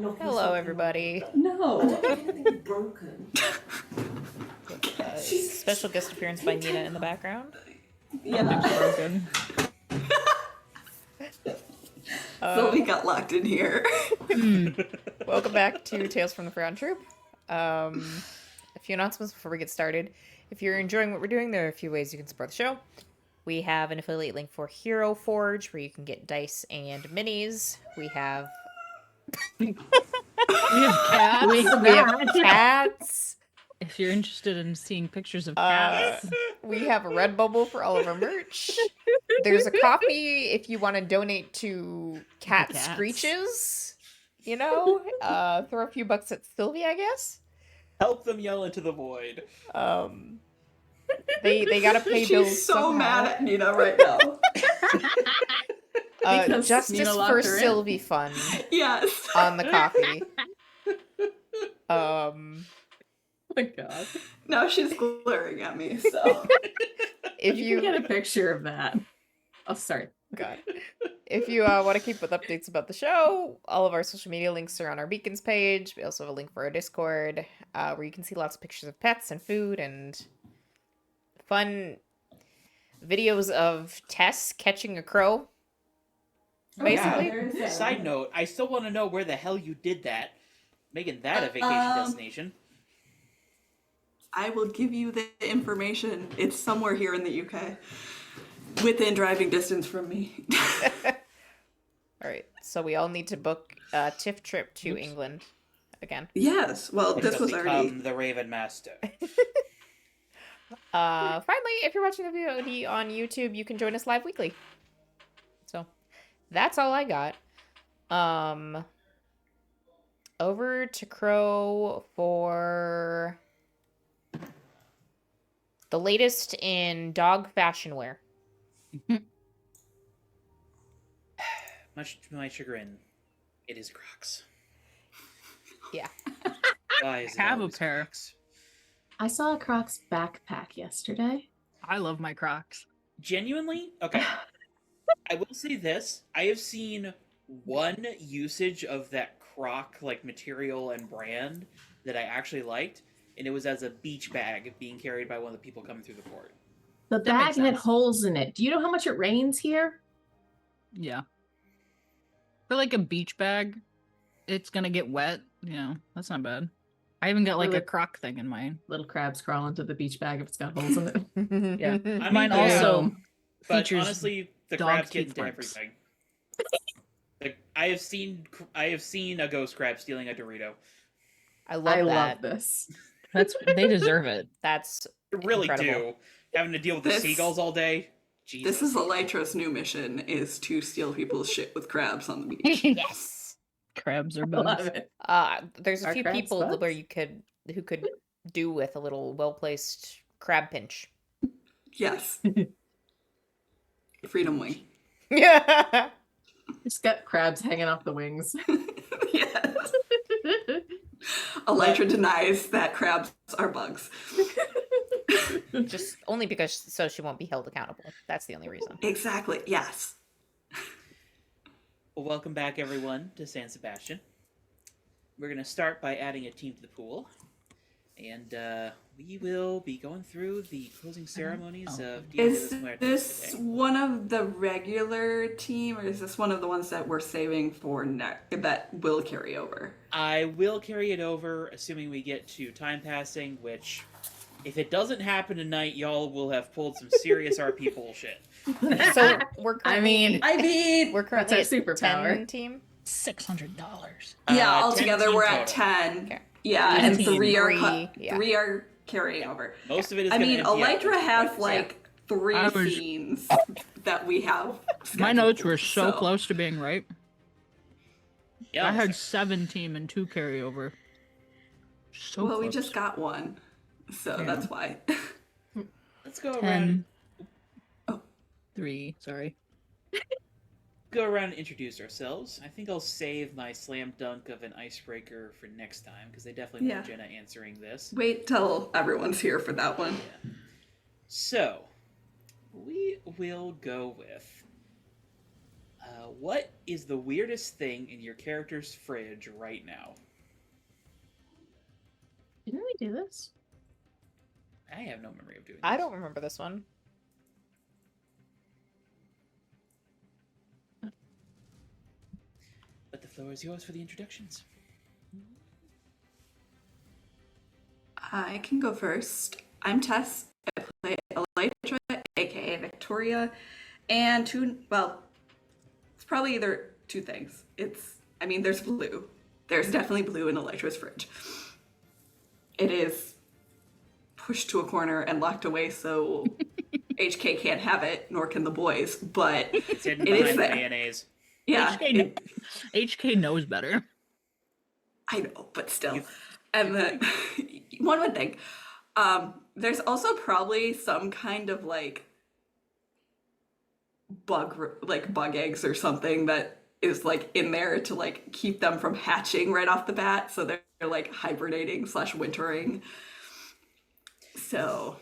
Hello, everybody. No. I don't think anything's broken. Special guest appearance by Nina in the background. Yeah. Broken. Sylvie got locked in here. Welcome back to Tales from the Forgotten Troop. A few announcements before we get started. If you're enjoying what we're doing, there are a few ways you can support the show. We have an affiliate link for Hero Forge, where you can get dice and minis. We have cats. we have cats. If you're interested in seeing pictures of cats. We have a Redbubble for all of our merch. There's a coffee if you want to donate to Cat Screeches. You know, throw a few bucks at Sylvie, I guess. Help them yell into the void. They gotta pay bills. She's so somehow. mad at Nina right now. Justice for Sylvie Fund. Yes. On the coffee. Oh my god. Now she's glaring at me, so. If you can get a picture of that. Oh, sorry. God. If you want to keep with updates about the show, all of our social media links are on our Beacons page. We also have a link for our Discord, where you can see lots of pictures of pets and food and fun videos of Tess catching a crow. Basically. Yeah. Side note, I still want to know where the hell you did that. Making that a vacation destination. I will give you the information. It's somewhere here in the UK. Within driving distance from me. Alright, so we all need to book a TIFF trip to England again. Yes, well, this was already... the Raven Master. Finally, if you're watching the VOD on YouTube, you can join us live weekly. So, that's all I got. Over to Crow for the latest in dog fashion wear. Much to my chagrin, it is Crocs. Yeah. Why is it Have a always pair. Crocs? I saw a Crocs backpack yesterday. I love my Crocs. Genuinely? Okay. I will say this. I have seen one usage of that Croc like material and brand that I actually liked, and it was as a beach bag being carried by one of the people coming through the port. The bag had holes in it. Do you know how much it rains here? Yeah. For like a beach bag, it's gonna get wet. You know, that's not bad. I even got like a croc thing in mine. Little crabs crawl into the beach bag if it's got holes in it. Yeah. I Mine mean, also but features honestly, the dog crabs get teeth into marks. everything. Like, I have seen a ghost crab stealing a Dorito. I love that. this. They deserve it. That's Really incredible. do. Having to deal with the seagulls all day. Jesus. This is Elytra's new mission, is to steal people's shit with crabs on the beach. Yes. Crabs are Love bugs. it. There's a Are few crabs people bugs? where who could do with a little well-placed crab pinch. Yes. Freedom wing. Yeah. Just got crabs hanging off the wings. Yes. Elytra denies that crabs are bugs. Just only because so she won't be held accountable. That's the only reason. Exactly, yes. Well, welcome back, everyone, to San Sebastián. We're going to start by adding a team to the pool. And we will be going through the closing ceremonies of Dia de Is los Muertos this today. one of the regular team, or is this one of the ones that we're saving for that will carry over? I will carry it over, assuming we get to time passing, which, if it doesn't happen tonight, y'all will have pulled some serious RP bullshit. So we're currently, we're currently that's our at superpower. 10 team. $600. yeah, 10 altogether team we're at total. 10. Okay. Yeah, Ten and team. three are carrying over. Most of it is I gonna mean, empty out, Elytra has like 3 I was- scenes that we have. My scheduled, notes were so close to being right. Yeah, I had 7 team and 2 carryover. So Well, close. we just got one, so Yeah. that's why. let's go 10. around. 3, sorry. Go around and introduce ourselves. I think I'll save my slam dunk of an icebreaker for next time, because they definitely want Yeah. Jenna answering this. Wait till everyone's here for that one. Yeah. So, we will go with What is the weirdest thing in your character's fridge right now? Didn't we do this? I have no memory of doing this. I don't remember this one. But the floor is yours for the introductions. I can go first. I'm Tess. I play Elytra, aka Victoria, and it's probably either two things. There's blue. There's definitely blue in Elytra's fridge. It is pushed to a corner and locked away so HK can't have it, nor can the boys, but It's hidden it is behind the there. mayonnaise. Yeah, HK knows better. I know, but still. You- And then one would think, there's also probably some kind of bug eggs or something that is in there to keep them from hatching right off the bat, so they're hibernating / wintering. So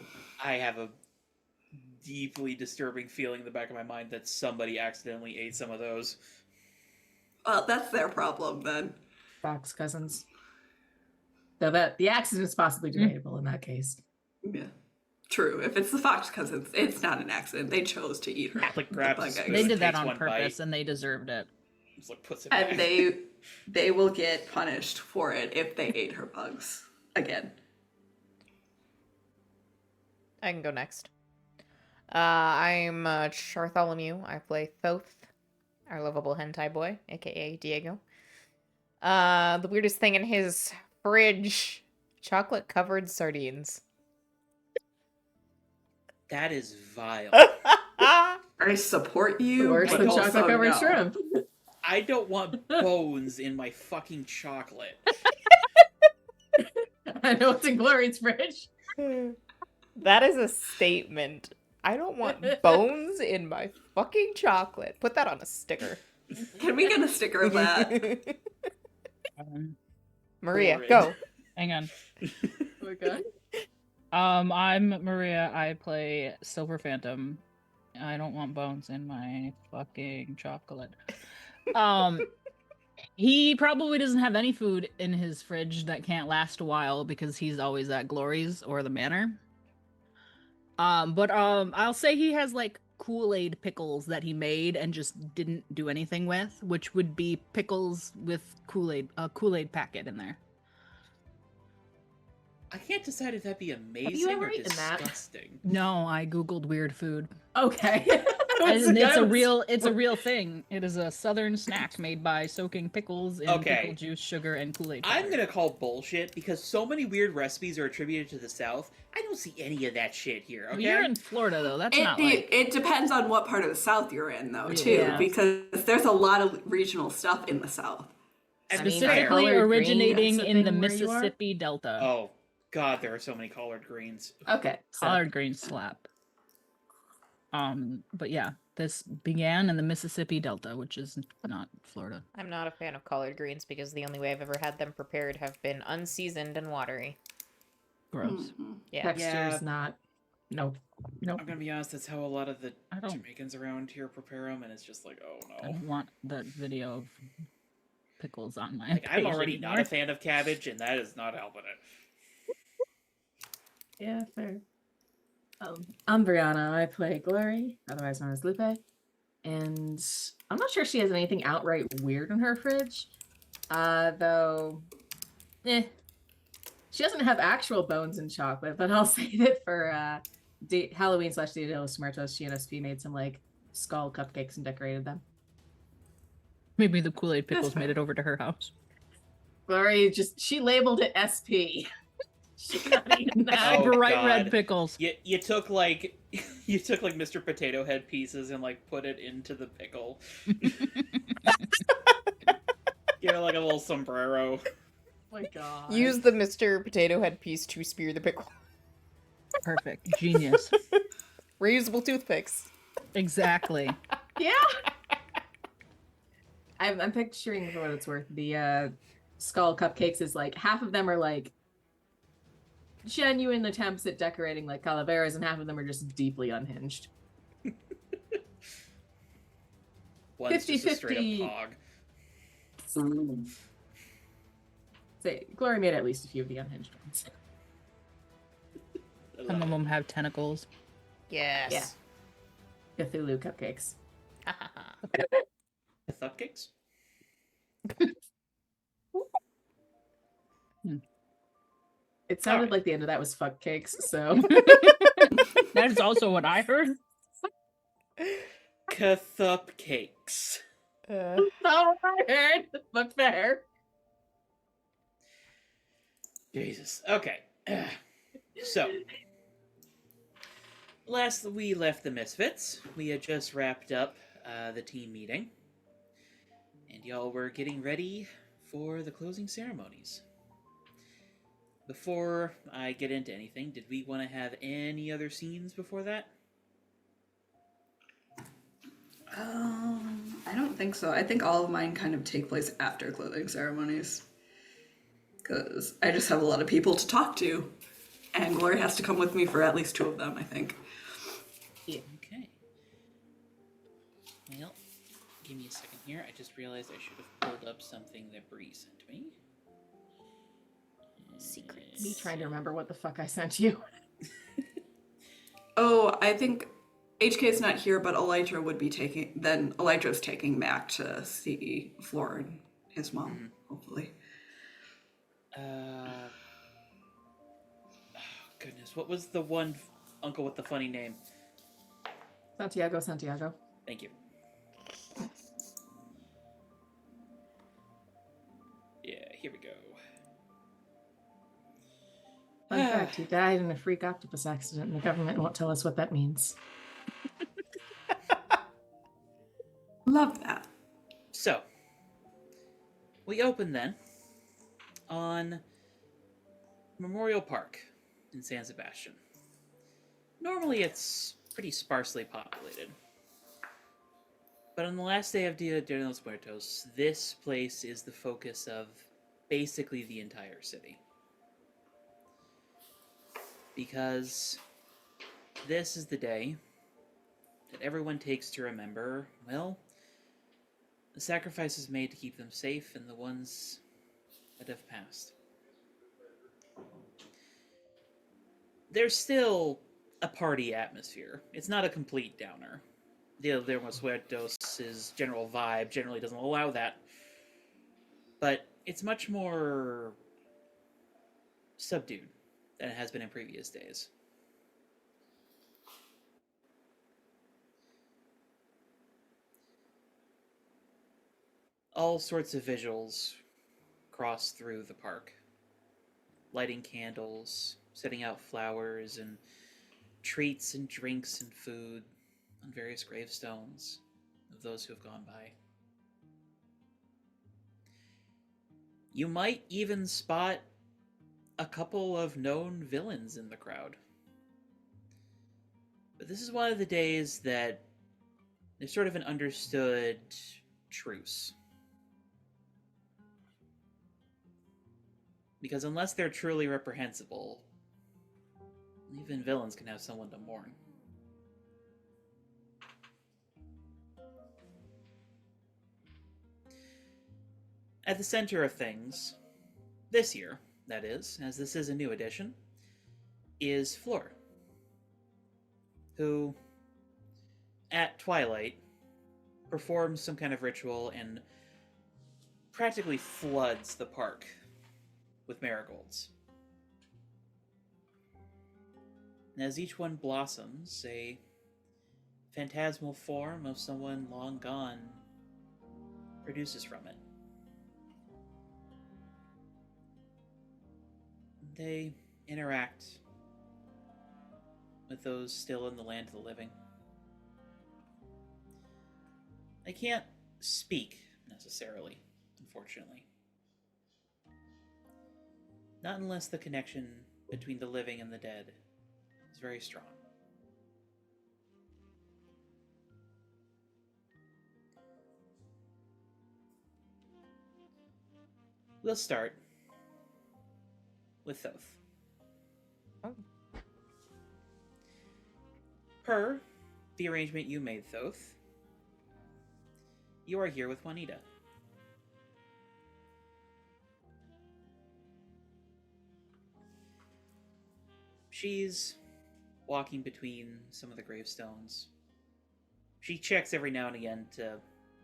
I have a deeply disturbing feeling in the back of my mind that somebody accidentally ate some of those. well, that's their problem then. Fox cousins. So that the accident is possibly debatable in that case. Yeah, true. If it's the Fox cousins, it's not an accident. They chose to eat her. Like grabs bug a eggs. spoon, They did that takes on one purpose, bite, and they deserved it. just puts it back. And they will get punished for it if they ate her bugs again. I can go next. I'm Chartholomew. I play Thoth, our lovable hentai boy, aka Diego. The weirdest thing in his fridge: chocolate-covered sardines. That is vile. I support you. Worse but than also chocolate covered no. shrimp. I don't want bones in my fucking chocolate. I know it's in Glory's fridge. That is a statement. I don't want bones in my fucking chocolate. Put that on a sticker. Can we get a sticker of that? Maria, Horrid. go. Hang on. Okay. I'm Maria. I play Silver Phantom. I don't want bones in my fucking chocolate. He probably doesn't have any food in his fridge that can't last a while because he's always at Glory's or the Manor. But I'll say he has Kool-Aid pickles that he made and just didn't do anything with, which would be pickles with Kool-Aid, a Kool-Aid packet in there. I can't decide if that'd be you amazing ever or eaten that? disgusting. No, I googled weird food. Okay. And it's a real thing. It is a southern snack made by soaking pickles in Okay. pickle juice, sugar, and Kool-Aid I'm powder. gonna call bullshit because so many weird recipes are attributed to the South. I don't see any of that shit here. Okay, You're in Florida though. That's not It depends on what part of the South you're in, though, too, Yeah. because there's a lot of regional stuff in the South. And specifically colored originating green, in the that's a thing where you are? Mississippi Delta. Oh God, there are so many collard greens. Okay. So Collard greens slap. But yeah, this began in the Mississippi Delta, which is not Florida. I'm not a fan of collard greens because the only way I've ever had them prepared have been unseasoned and watery. Gross. Yeah. texture's Yeah. not. Nope. Nope. I'm gonna be honest, that's how a lot of the I don't- Jamaicans around here prepare them, and it's just like, oh I no. don't want that video of pickles on my Like, I'm page already not anymore. a fan of cabbage, and that is not helping it. Yeah, fair. I'm Brianna. I play Glory, otherwise known as Lupe. And I'm not sure she has anything outright weird in her fridge. Though, she doesn't have actual bones in chocolate, but I'll say that for Halloween / Dia de los Muertos, she and SP made some skull cupcakes and decorated them. Maybe the Kool-Aid pickles made it over to her house. Glory she labeled it SP. She got eaten that. Oh, Bright God. red pickles. You took you took Mr. Potato Head pieces and put it into the pickle. Give it a little sombrero. Oh my god. Use the Mr. Potato Head piece to spear the pickle. Perfect. Genius. Reusable toothpicks. Exactly. Yeah. I'm picturing, for what it's worth, the skull cupcakes is half of them are genuine attempts at decorating calaveras, and half of them are just deeply unhinged. One's just a straight 50-50. up hog. Say, Glory made at least a few of the unhinged ones. I Some love of it. them have tentacles. Yes. Cthulhu cupcakes. The Thupcakes? It sounded Alright. like the end of that was fuck cakes, so. That is also what I heard. Thupcakes. Oh, I heard. But fair. Jesus. Okay. So, last we left the Misfits, we had just wrapped up the team meeting, and y'all were getting ready for the closing ceremonies. Before I get into anything, did we want to have any other scenes before that? I don't think so. I think all of mine kind of take place after clothing ceremonies. Because I just have a lot of people to talk to. And Glory has to come with me for at least 2 of them, I think. Okay. Well, give me a second here. I just realized I should have pulled up something that Bree sent me. Secrets. Me trying to remember what the fuck I sent you. Oh, I think HK's not here, but Elytra would be taking... Then Elytra's taking Mac to see Floor and his mom, hopefully. Oh, goodness. What was the one uncle with the funny name? Santiago. Thank you. Yeah, here we go. Fun fact, he died in a freak octopus accident, and the government won't tell us what that means. Love that. So, we open then on Memorial Park in San Sebastián. Normally it's pretty sparsely populated. But on the last day of Dia de los Muertos, this place is the focus of basically the entire city. Because this is the day that everyone takes to remember, well, the sacrifices made to keep them safe and the ones that have passed. There's still a party atmosphere. It's not a complete downer. Dia de los Muertos' general vibe generally doesn't allow that. But it's much more subdued than it has been in previous days. All sorts of visuals cross through the park. Lighting candles, setting out flowers, and treats and drinks and food on various gravestones of those who have gone by. You might even spot a couple of known villains in the crowd. But this is one of the days that there's sort of an understood truce. Because unless they're truly reprehensible, even villains can have someone to mourn. At the center of things, this year, that is, as this is a new edition, is Floor, who, at twilight, performs some kind of ritual and practically floods the park with marigolds. And as each one blossoms, a phantasmal form of someone long gone produces from it. They interact with those still in the land of the living. They can't speak, necessarily, unfortunately. Not unless the connection between the living and the dead is very strong. We'll start with Thoth. Oh. Per the arrangement you made, Thoth, You are here with Juanita. She's walking between some of the gravestones. She checks every now and again to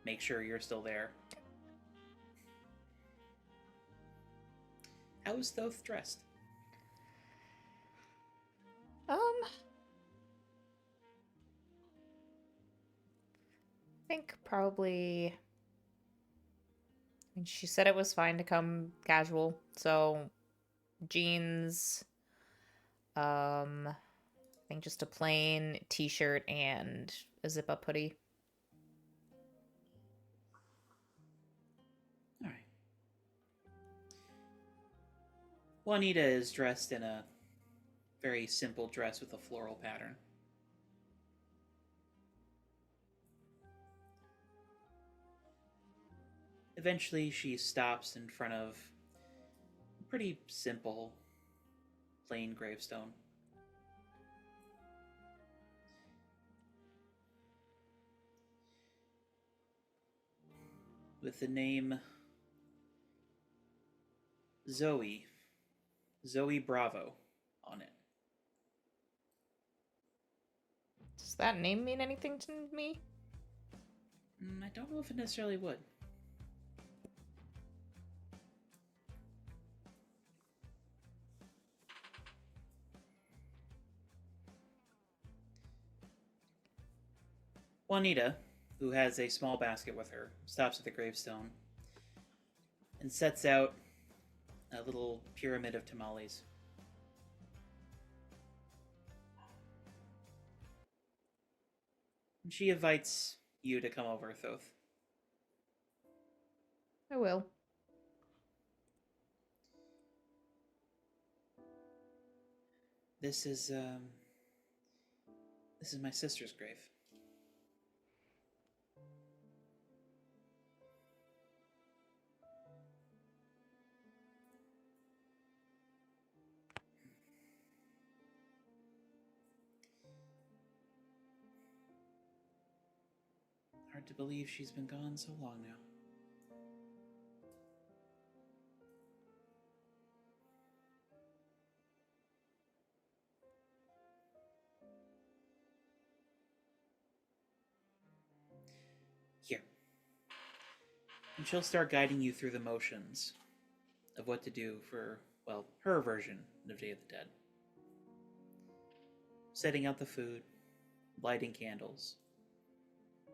make sure you're still there. How is Thoth dressed? I think probably. I mean, she said it was fine to come casual, so jeans. I think just a plain t-shirt and a zip-up hoodie. All right. Juanita is dressed in a very simple dress with a floral pattern. Eventually, she stops in front of a pretty simple, plain gravestone. With the name Zoe Bravo on it. Does that name mean anything to me? I don't know if it necessarily would. Juanita, who has a small basket with her, stops at the gravestone and sets out a little pyramid of tamales. And she invites you to come over, Thoth. I will. This is my sister's grave. Hard to believe she's been gone so long now. Here. And she'll start guiding you through the motions of what to do for, well, her version of Day of the Dead. Setting out the food, lighting candles,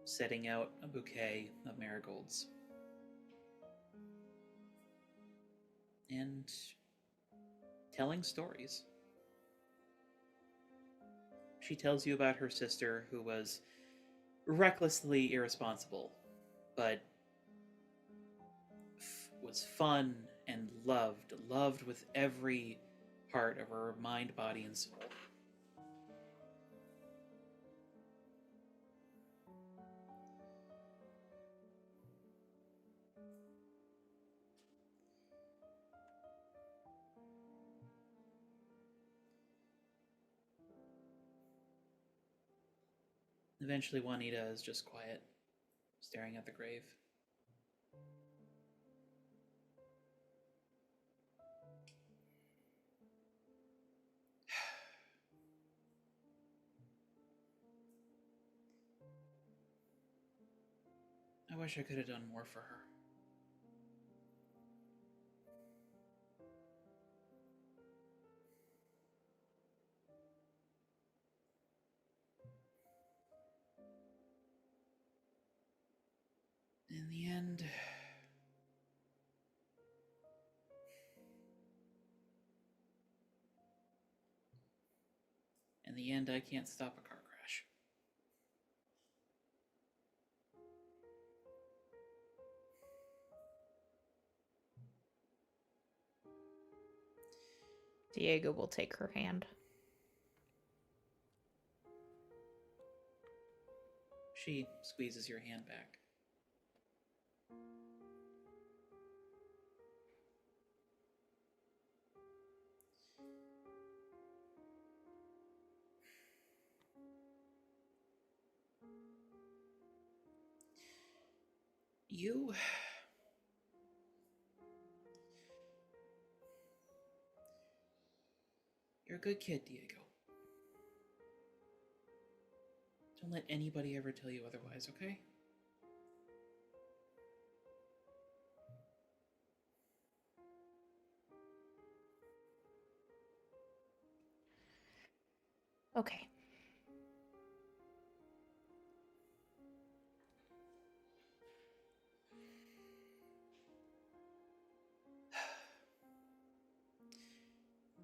setting out a bouquet of marigolds, and telling stories. She tells you about her sister who was recklessly irresponsible, but was fun and loved with every part of her mind, body, and soul. Eventually, Juanita is just quiet, staring at the grave. I wish I could have done more for her. In the end, I can't stop a car crash. Diego will take her hand. She squeezes your hand back. You. You're a good kid, Diego. Don't let anybody ever tell you otherwise, okay? Okay.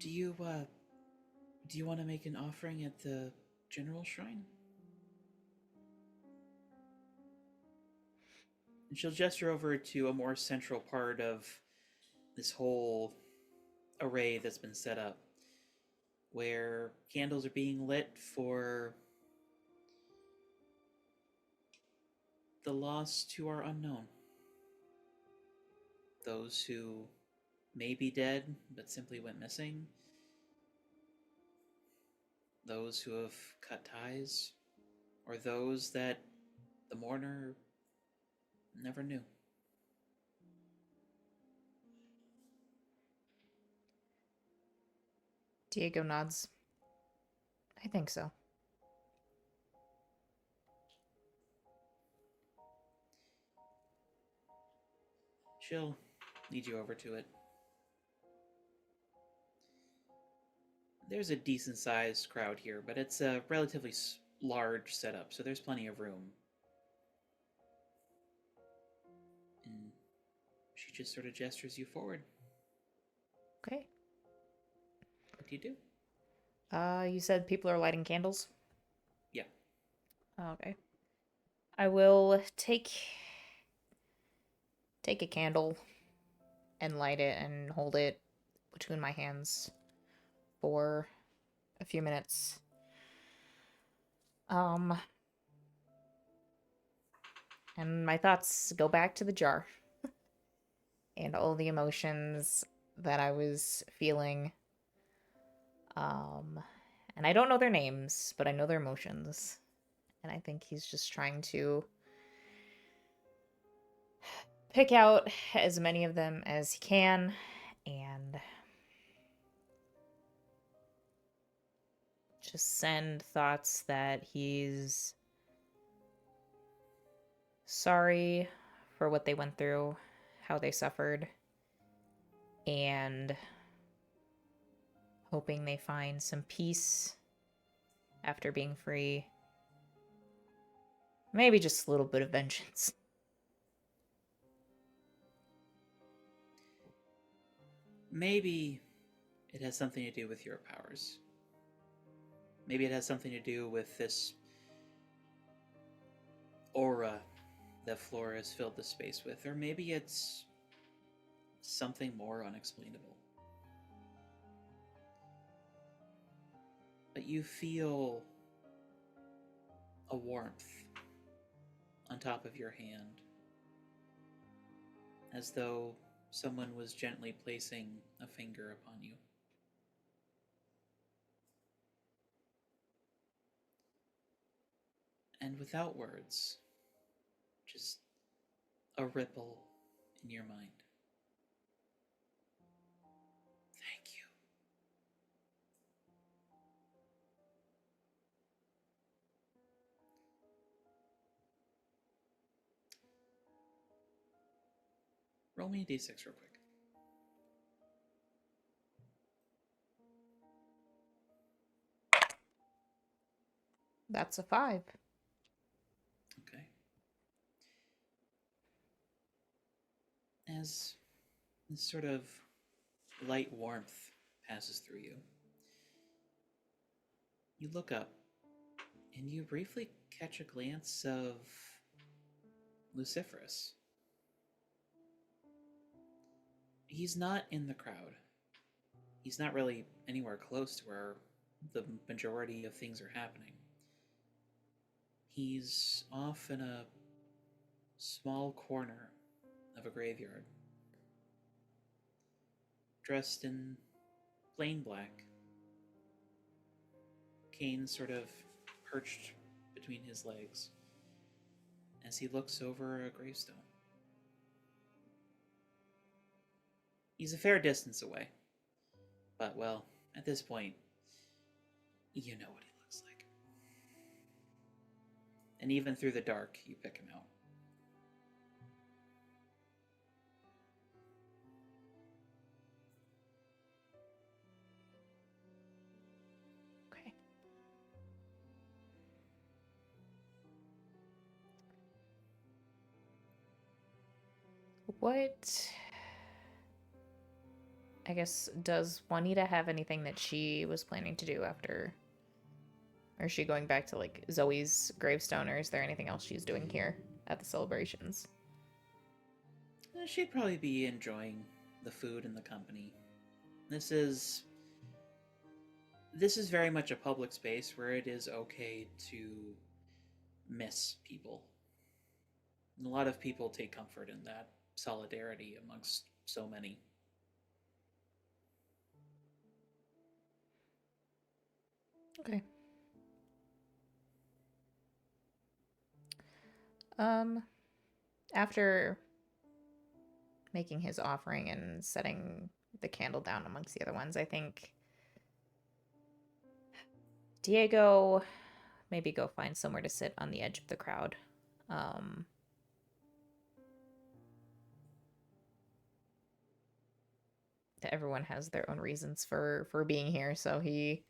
Do you want to make an offering at the general shrine? And she'll gesture over to a more central part of this whole array that's been set up, where candles are being lit for the lost who are unknown. Those who may be dead but simply went missing. Those who have cut ties, or those that the mourner never knew. Diego nods. I think so. She'll lead you over to it. There's a decent sized crowd here, but it's a relatively large setup, so there's plenty of room. And she just sort of gestures you forward. Okay. What do you do? You said people are lighting candles? Yeah. Okay. I will take a candle and light it and hold it between my hands for a few minutes. And my thoughts go back to the jar and all the emotions that I was feeling. And I don't know their names, but I know their emotions. And I think he's just trying to pick out as many of them as he can and just send thoughts that he's sorry for what they went through, how they suffered, and hoping they find some peace after being free. Maybe just a little bit of vengeance. Maybe it has something to do with your powers. Maybe it has something to do with this aura that Flora has filled the space with, or maybe it's something more unexplainable. But you feel a warmth on top of your hand, as though someone was gently placing a finger upon you. And without words, just a ripple in your mind. Thank you. Roll me a d6 real quick. That's a 5. Okay. As this sort of light warmth passes through you, you look up and you briefly catch a glance of Luciferus. He's not in the crowd. He's not really anywhere close to where the majority of things are happening. He's off in a small corner of a graveyard, dressed in plain black, cane sort of perched between his legs as he looks over a gravestone. He's a fair distance away. But, well, at this point, you know what he looks like. And even through the dark, you pick him out. Okay. What, I guess, does Juanita have anything that she was planning to do after? Or is she going back to, like, Zoe's gravestone, or is there anything else she's doing here at the celebrations? She'd probably be enjoying the food and the company. This is very much a public space where it is okay to miss people. And a lot of people take comfort in that solidarity amongst so many. Okay. After making his offering and setting the candle down amongst the other ones, I think Diego maybe go find somewhere to sit on the edge of the crowd. Everyone has their own reasons for being here, so he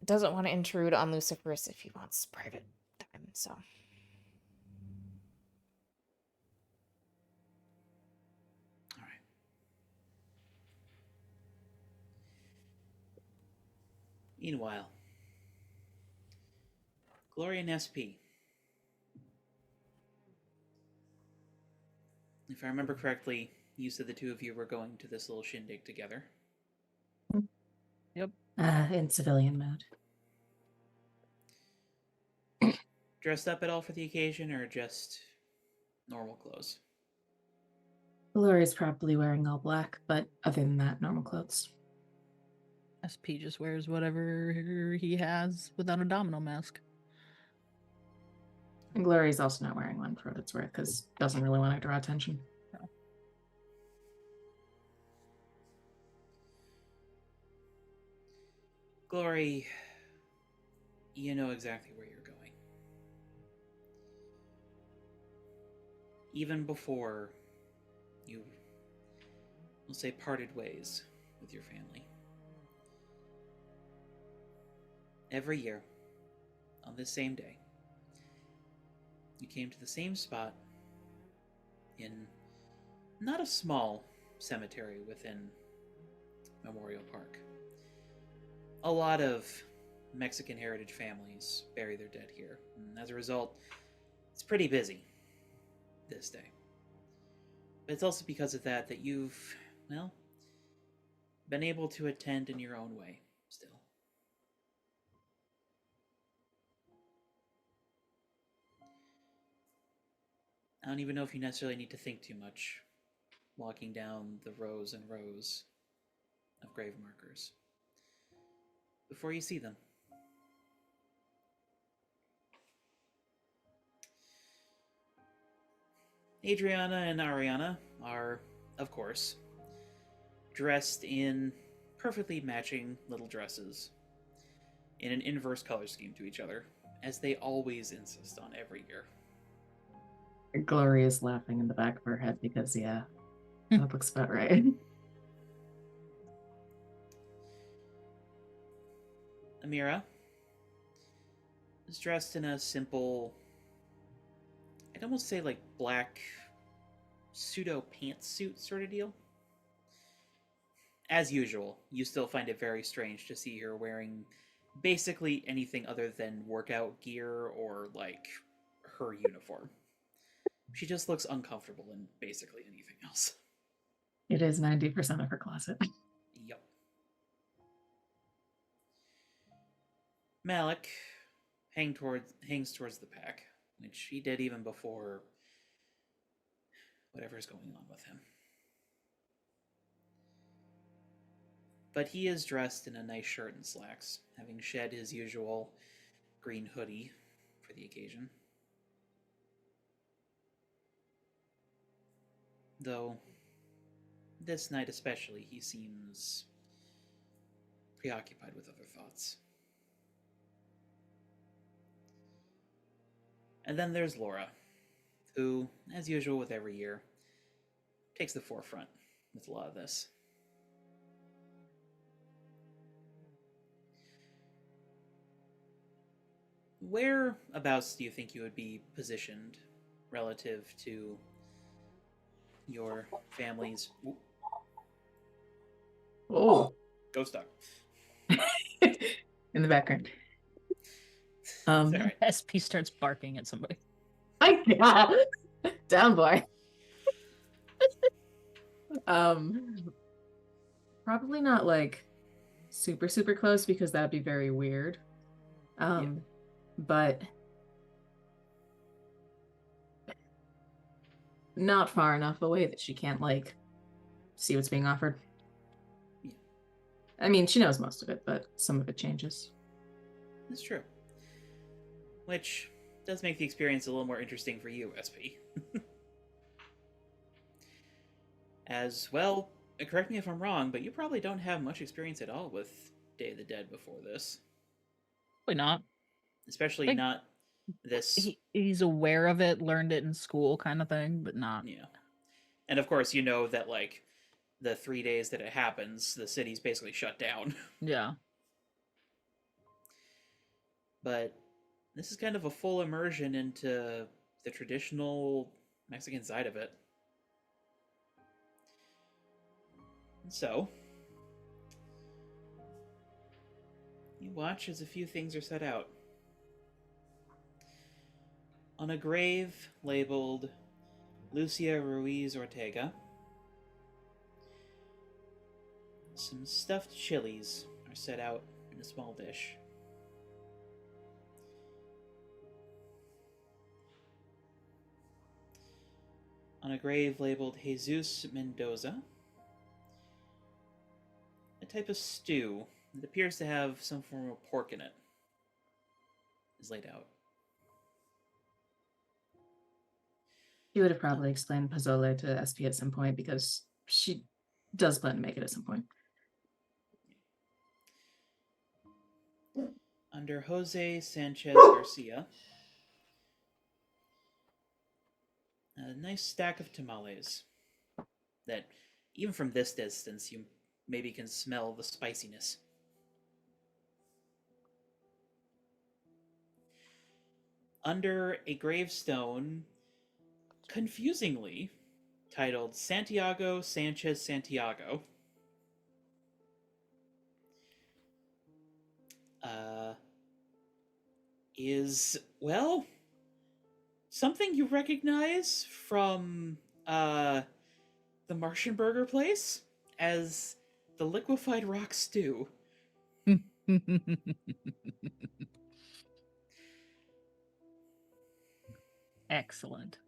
doesn't want to intrude on Luciferus if he wants private time, so. All right. Meanwhile, Gloria and SP. If I remember correctly, you said the two of you were going to this little shindig together. Yep. In civilian mode. Dressed up at all for the occasion, or just normal clothes? Lori's probably wearing all black, but other than that, normal clothes. SP just wears whatever he has without a domino mask. And Glory's also not wearing one for what it's worth, because doesn't really want to draw attention. Glory, you know exactly where you're going. Even before you, we'll say, parted ways with your family. Every year, on this same day, you came to the same spot in not a small cemetery within Memorial Park. A lot of Mexican heritage families bury their dead here, and as a result, it's pretty busy this day. But it's also because of that that you've, well, been able to attend in your own way still. I don't even know if you necessarily need to think too much walking down the rows and rows of grave markers before you see them. Adriana and Ariana are, of course, dressed in perfectly matching little dresses in an inverse color scheme to each other, as they always insist on every year. Glory is laughing in the back of her head because, yeah, that looks about right. Amira is dressed in a simple, I'd almost say like black pseudo pantsuit sort of deal. As usual, you still find it very strange to see her wearing basically anything other than workout gear or like her uniform. She just looks uncomfortable in basically anything else. It is 90% of her closet. Yep. Malik hangs towards the pack, which he did even before whatever's going on with him. But he is dressed in a nice shirt and slacks, having shed his usual green hoodie for the occasion. Though, this night especially, he seems preoccupied with other thoughts. And then there's Laura, who, as usual with every year, takes the forefront with a lot of this. Whereabouts do you think you would be positioned relative to your family's Oh, ghost dog? in the background. Sorry. SP starts barking at somebody. My God, down boy. Probably not like super super close because that'd be very weird. But not far enough away that she can't like see what's being offered. Yeah. I mean, she knows most of it, but some of it changes. That's true. Which does make the experience a little more interesting for you, SP. As well, correct me if I'm wrong, but you probably don't have much experience at all with Day of the Dead before this. Probably not. Especially Like, not this. He's aware of it, learned it in school kind of thing, but not. Yeah. And of course, you know that, like, the 3 days that it happens, the city's basically shut down. Yeah. But this is kind of a full immersion into the traditional Mexican side of it. So, you watch as a few things are set out. On a grave labeled Lucia Ruiz Ortega, some stuffed chilies are set out in a small dish. On a grave labeled Jesus Mendoza, a type of stew that appears to have some form of pork in it is laid out. She would have probably explained pozole to SP at some point because she does plan to make it at some point. Under Jose Sanchez Garcia, a nice stack of tamales that, even from this distance, you maybe can smell the spiciness. Under a gravestone, confusingly titled Santiago Sanchez Santiago, is, well, something you recognize from the Martian Burger place as the liquefied rock stew. Excellent.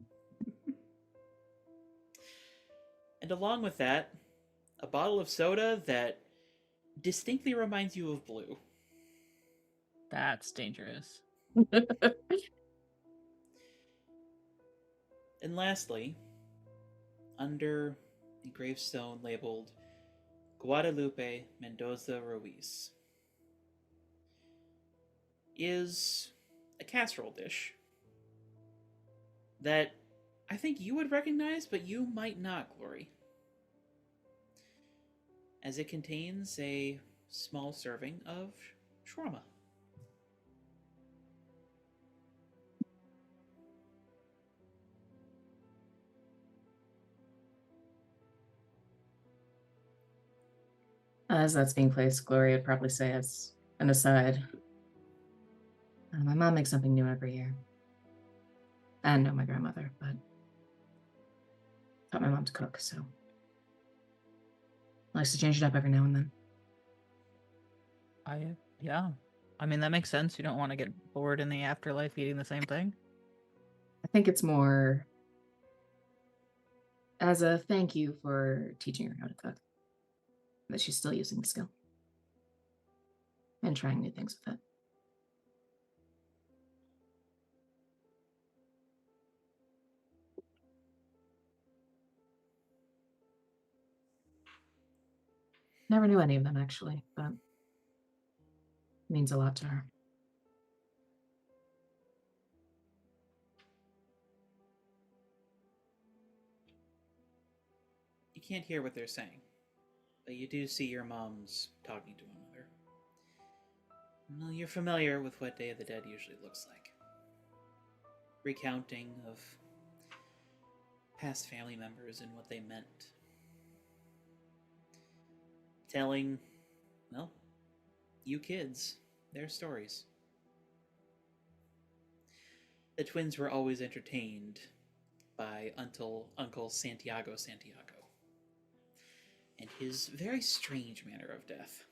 And along with that, a bottle of soda that distinctly reminds you of blue. That's dangerous. And lastly, under the gravestone labeled Guadalupe Mendoza Ruiz, is a casserole dish that I think you would recognize, but you might not, Glory, as it contains a small serving of shawarma. As that's being placed, Gloria would probably say as an aside, my mom makes something new every year. I know my grandmother, but taught my mom to cook, so likes to change it up every now and then. Yeah. I mean, that makes sense. You don't want to get bored in the afterlife eating the same thing. I think it's more as a thank you for teaching her how to cook, that she's still using the skill and trying new things with it. Never knew any of them, actually, but means a lot to her. You can't hear what they're saying, but you do see your moms talking to one another. Well, you're familiar with what Day of the Dead usually looks like. Recounting of past family members and what they meant. Telling, well, you kids, their stories. The twins were always entertained by Uncle Santiago and his very strange manner of death.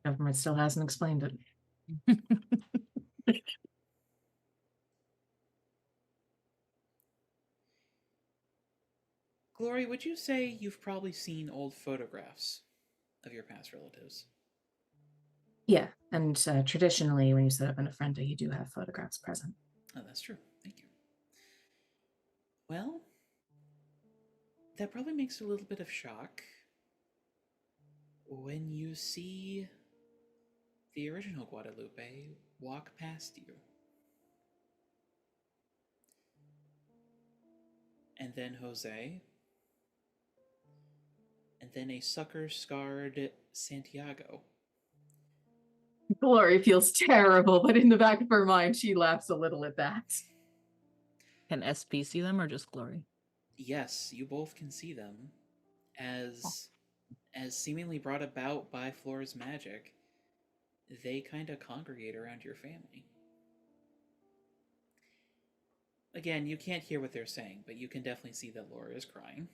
Government still hasn't explained it. Glory, would you say you've probably seen old photographs of your past relatives? Yeah, and traditionally, when you set up an ofrenda, you do have photographs present. Oh, that's true. Thank you. Well, that probably makes a little bit of shock when you see the original Guadalupe walk past you. And then Jose. And then a sucker-scarred Santiago. Glory feels terrible, but in the back of her mind, she laughs a little at that. Can SP see them or just Glory? Yes, you both can see them as seemingly brought about by Flora's magic. They kind of congregate around your family. Again, you can't hear what they're saying, but you can definitely see that Laura is crying.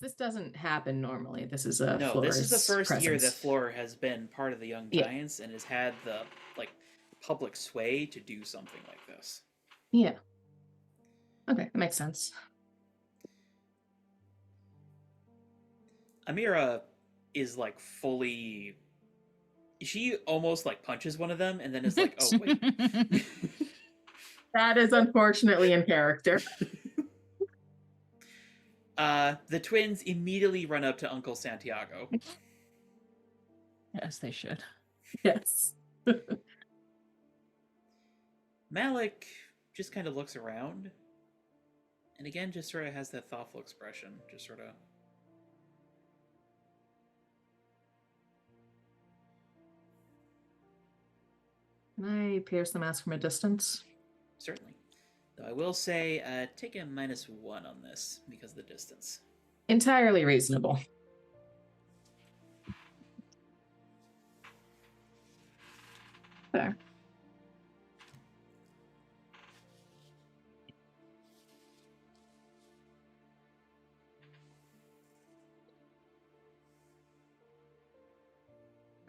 This doesn't happen normally. This is a No, Flora's this is the first year that presence. Flora has been part of the Young Giants and has had the public sway to do something like this. Yeah. Okay, that makes sense. Amira is fully. She almost punches one of them and then is like, oh, wait. That is unfortunately in character. The twins immediately run up to Uncle Santiago. Yes, they should. Yes. Malik just kind of looks around. And again, just sort of has that thoughtful expression. Just sort of. Can I pierce the mask from a distance? Certainly. Though I will say, take a -1 on this because of the distance. Entirely reasonable. There.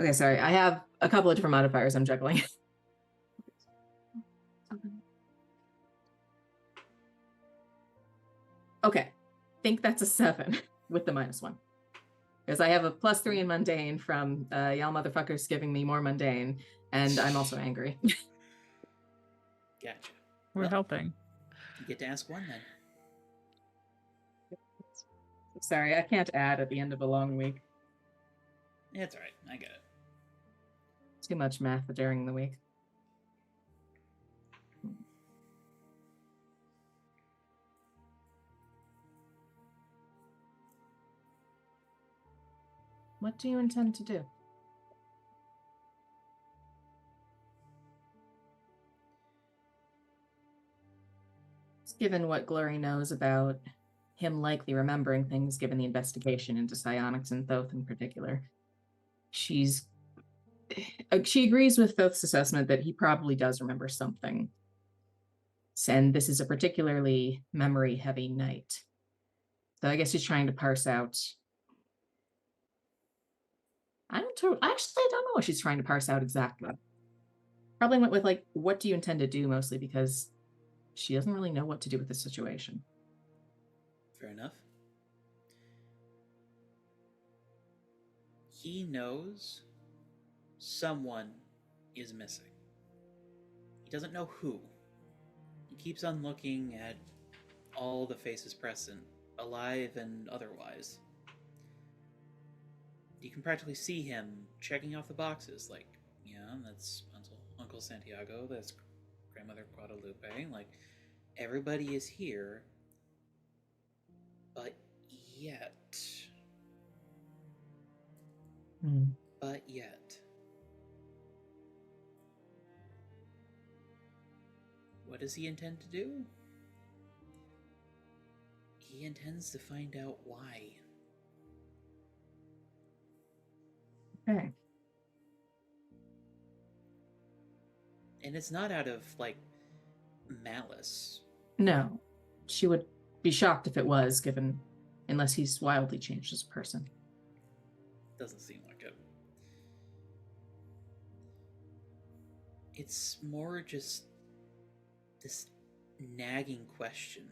Okay, sorry. I have a couple of different modifiers I'm juggling. Okay, think that's a 7 with the -1. Because I have a +3 in mundane from y'all motherfuckers giving me more mundane, and I'm also angry. Gotcha. We're helping. You get to ask one then. Sorry, I can't add at the end of a long week. Yeah, it's alright. I get it. Too much math during the week. What do you intend to do? Given what Glory knows about him likely remembering things, given the investigation into psionics and Thoth in particular, she agrees with Thoth's assessment that he probably does remember something. And this is a particularly memory-heavy night. So I guess she's trying to parse out. I don't know what she's trying to parse out exactly. Probably went with what do you intend to do, mostly because she doesn't really know what to do with this situation. Fair enough. He knows someone is missing. He doesn't know who. He keeps on looking at all the faces present, alive and otherwise. You can practically see him checking off the boxes, like, yeah, that's Uncle Santiago, that's Grandmother Guadalupe, like, everybody is here, but yet... But yet... What does he intend to do? He intends to find out why. Okay. And it's not out of, like, malice. No. She would be shocked if it was, given, unless he's wildly changed as a person. Doesn't seem like it. It's more just this nagging question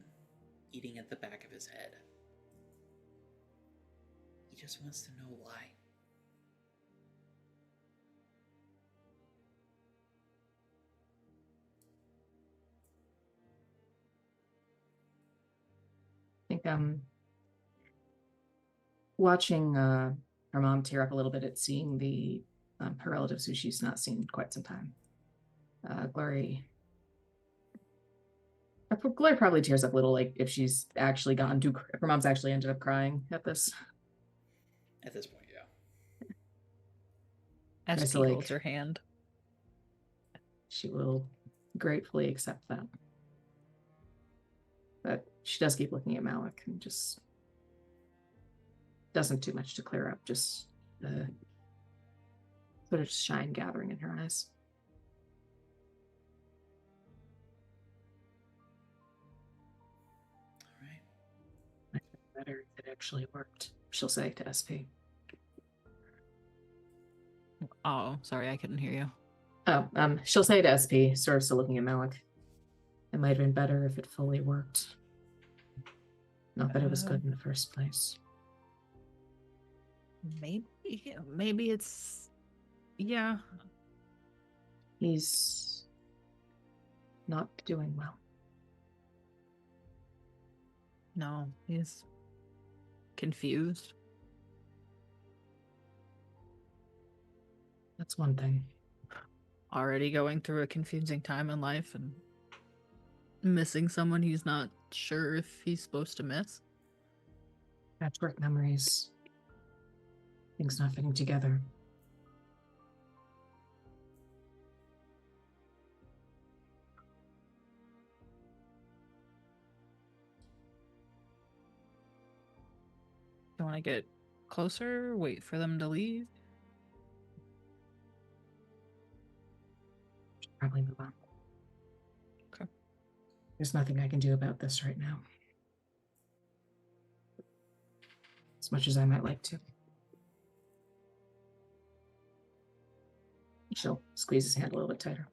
eating at the back of his head. He just wants to know why. I think watching her mom tear up a little bit at seeing the her relatives who she's not seen in quite some time. Glory probably tears up a little, like if she's actually gotten to, if her mom's actually ended up crying at this. At this point, yeah. As So, she like, holds her hand. She will gratefully accept that. But she does keep looking at Malik and just doesn't do much to clear up, just the sort of shine gathering in her eyes. All right. I think better if it actually worked, she'll say to SP. Oh, sorry, I couldn't hear you. Oh, she'll say to SP, sort of still looking at Malik. It might have been better if it fully worked. Not that it was good in the first place. Maybe it's, yeah. He's not doing well. No, he's confused. That's one thing. Already going through a confusing time in life and missing someone he's not sure if he's supposed to miss. Patchwork memories. Things not fitting together. You want to get closer? Wait for them to leave? Should probably move on. Okay. There's nothing I can do about this right now. As much as I might like to. She'll squeeze his hand a little bit tighter.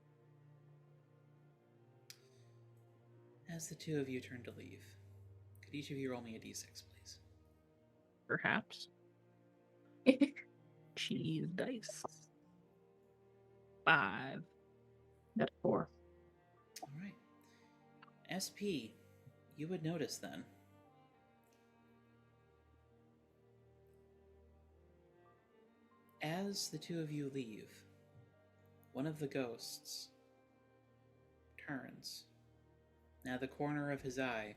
As the two of you turn to leave, could each of you roll me a d6, please? Perhaps. Cheese dice. 5. That's 4. All right. SP, you would notice then. As the two of you leave, one of the ghosts turns. Now the corner of his eye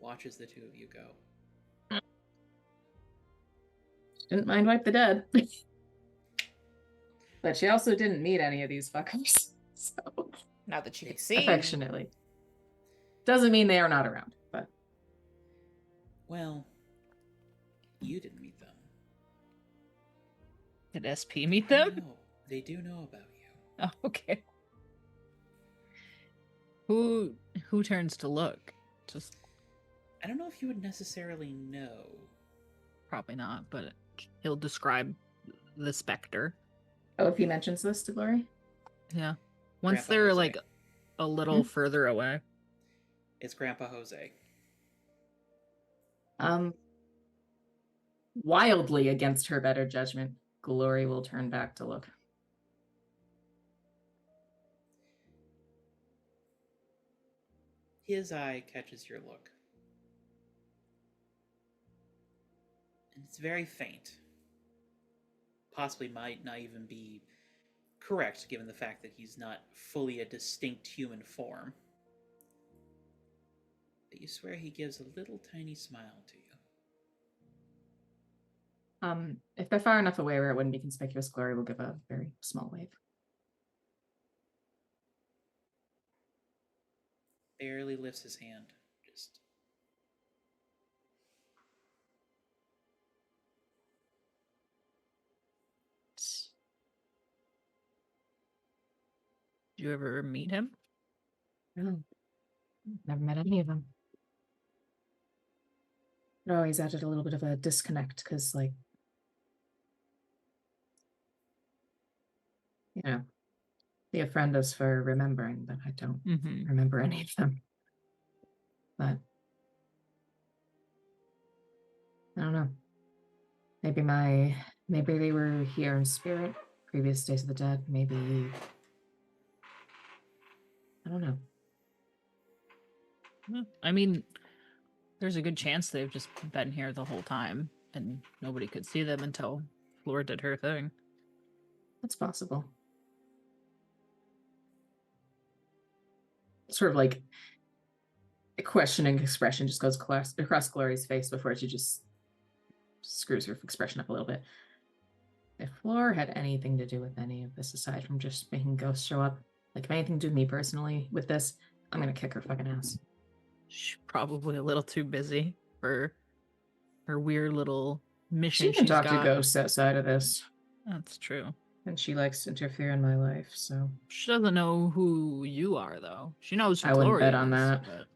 watches the two of you go. She didn't mind wipe the dead. But she also didn't meet any of these fuckers. So Now that you can see. affectionately. Doesn't mean they are not around, but Well, you didn't meet them. Did SP meet them? No, they do know about you. Oh, okay. Who turns to look? Just I don't know if you would necessarily know. probably not, but he'll describe the specter. oh, if he mentions this to Glory? Yeah. Once Grandpa they're Jose. like a little further away. It's Grandpa Jose. Wildly against her better judgment, Glory will turn back to look. His eye catches your look. And it's very faint. Possibly might not even be correct, given the fact that he's not fully a distinct human form. But you swear he gives a little tiny smile to you. If they're far enough away where it wouldn't be conspicuous, Glory will give a very small wave. Barely lifts his hand. Just. Did you ever meet him? No, never met any of them. It always added a little bit of a disconnect because, like, you know, they offend us for remembering, but I don't remember any of them. But I don't know. Maybe they were here in spirit, previous Days of the Dead. Maybe I don't know. I mean, there's a good chance they've just been here the whole time and nobody could see them until Flora did her thing. That's possible. Sort of like a questioning expression just goes across Glory's face before she just screws her expression up a little bit. If Flora had anything to do with any of this aside from just making ghosts show up, like if anything to do with me personally with this, I'm gonna kick her fucking ass. She's probably a little too busy for her weird little mission. She can she's talk got. to ghosts outside of this. That's true. And she likes to interfere in my life, so She doesn't know who you are, though. She knows who I wouldn't Gloria bet on is, that. but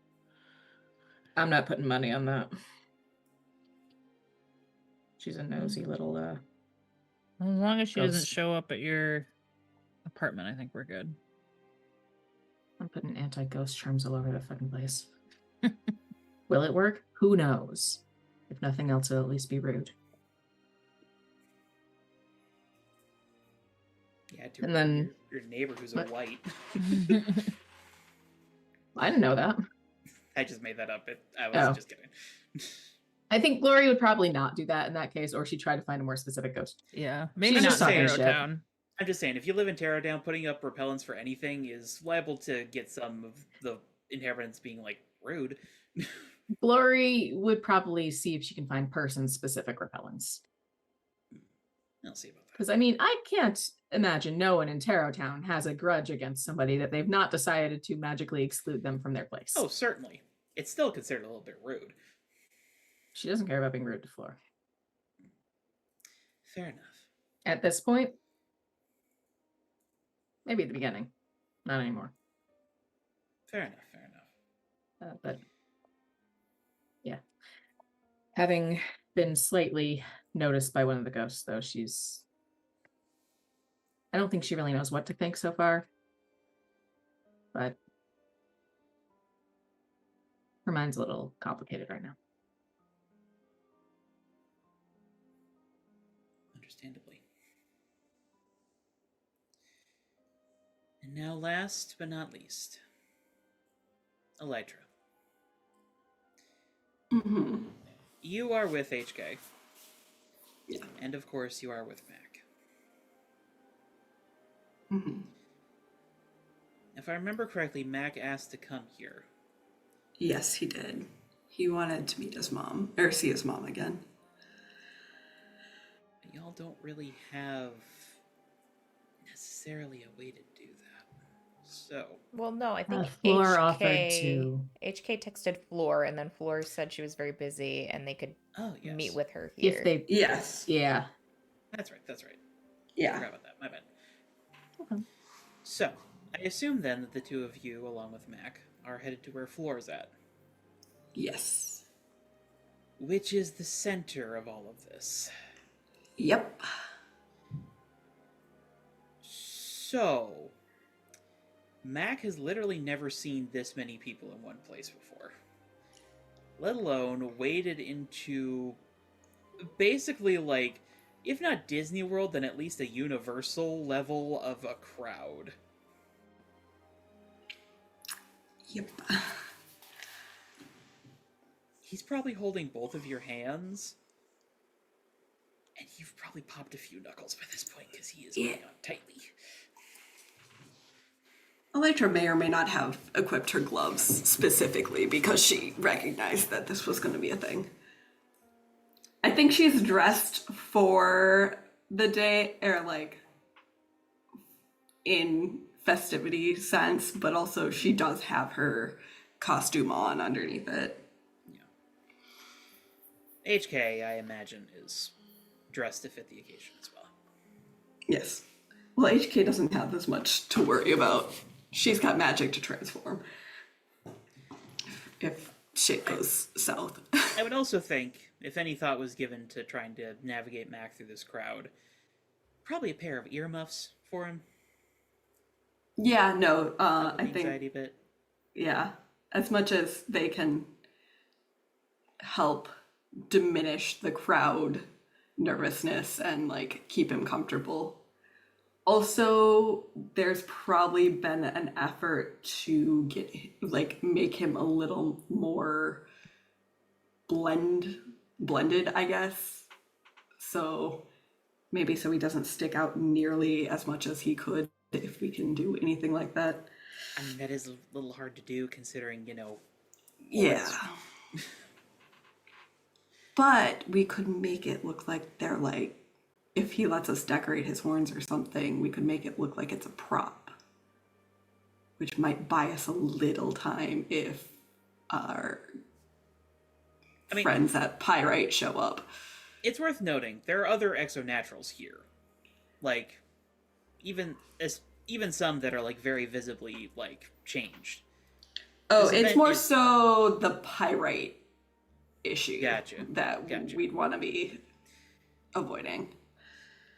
I'm not putting money on that. She's a nosy little as long as she doesn't ghost. show up at your apartment, I think we're good. I'm putting anti-ghost charms all over the fucking place. Will it work? Who knows? If nothing else, it'll at least be rude. Yeah, dude, And then your neighbor who's a what? white. I didn't know that. I just made that up. I was Oh. just kidding. I think Glory would probably not do that in that case, or she'd try to find a more specific ghost. Yeah, maybe She's not just talking in shit. Town. I'm just saying, if you live in Terror Down, putting up repellents for anything is liable to get some of the inhabitants being like rude. Glory would probably see if she can find person-specific repellents. I'll see about that. Because, I mean, I can't imagine no one in Tarot Town has a grudge against somebody that they've not decided to magically exclude them from their place. Oh, certainly. It's still considered a little bit rude. She doesn't care about being rude to Flora. Fair enough. At this point, maybe at the beginning, not anymore. Fair enough, fair enough. But yeah, having been slightly noticed by one of the ghosts, though, I don't think she really knows what to think so far, but her mind's a little complicated right now. Understandably. And now, last but not least, Elytra. Mm-hmm. You are with HK. Yeah. And of course, you are with Mac. Mm-hmm. If I remember correctly, Mac asked to come here. Yes, he did. He wanted to meet his mom, or see his mom again. But y'all don't really have necessarily a way to do that. So, Well, no, I think Floor offered HK to. HK texted Floor, and then Floor said she was very busy, and they could oh yes, meet with her here. If they. Yes. Yeah. That's right. I Yeah. forgot about that. My bad. Okay. So, I assume then that the two of you, along with Mac, are headed to where Floor's at, Yes. which is the center of all of this. Yep. So, Mac has literally never seen this many people in one place before. Let alone waded into basically like, if not Disney World, then at least a Universal level of a crowd. Yep. He's probably holding both of your hands And you've probably popped a few knuckles by this point because he is Yeah. holding on tightly. Elytra may or may not have equipped her gloves specifically because she recognized that this was going to be a thing. I think she's dressed for the day, or like in festivity sense, but also she does have her costume on underneath it. HK, I imagine, is dressed to fit the occasion as well. Yes. Well, HK doesn't have as much to worry about. She's got magic to transform if shit goes south. I would also think, if any thought was given to trying to navigate Mac through this crowd, probably a pair of earmuffs for him. Yeah, no, Help with I the think, anxiety bit. yeah, as much as they can help diminish the crowd nervousness and like keep him comfortable. Also, there's probably been an effort to get like make him a little more blended, I guess. So maybe so he doesn't stick out nearly as much as he could if we can do anything like that. I mean, that is a little hard to do considering, Yeah. But we could make it look like they're like, if he lets us decorate his horns or something, we could make it look like it's a prop, which might buy us a little time if our friends at Pyrite show up. It's worth noting, there are other exonaturals here. Like, even some that are, like, very visibly, like, changed. Oh, it's more so the Pyrite issue that we'd want to be avoiding.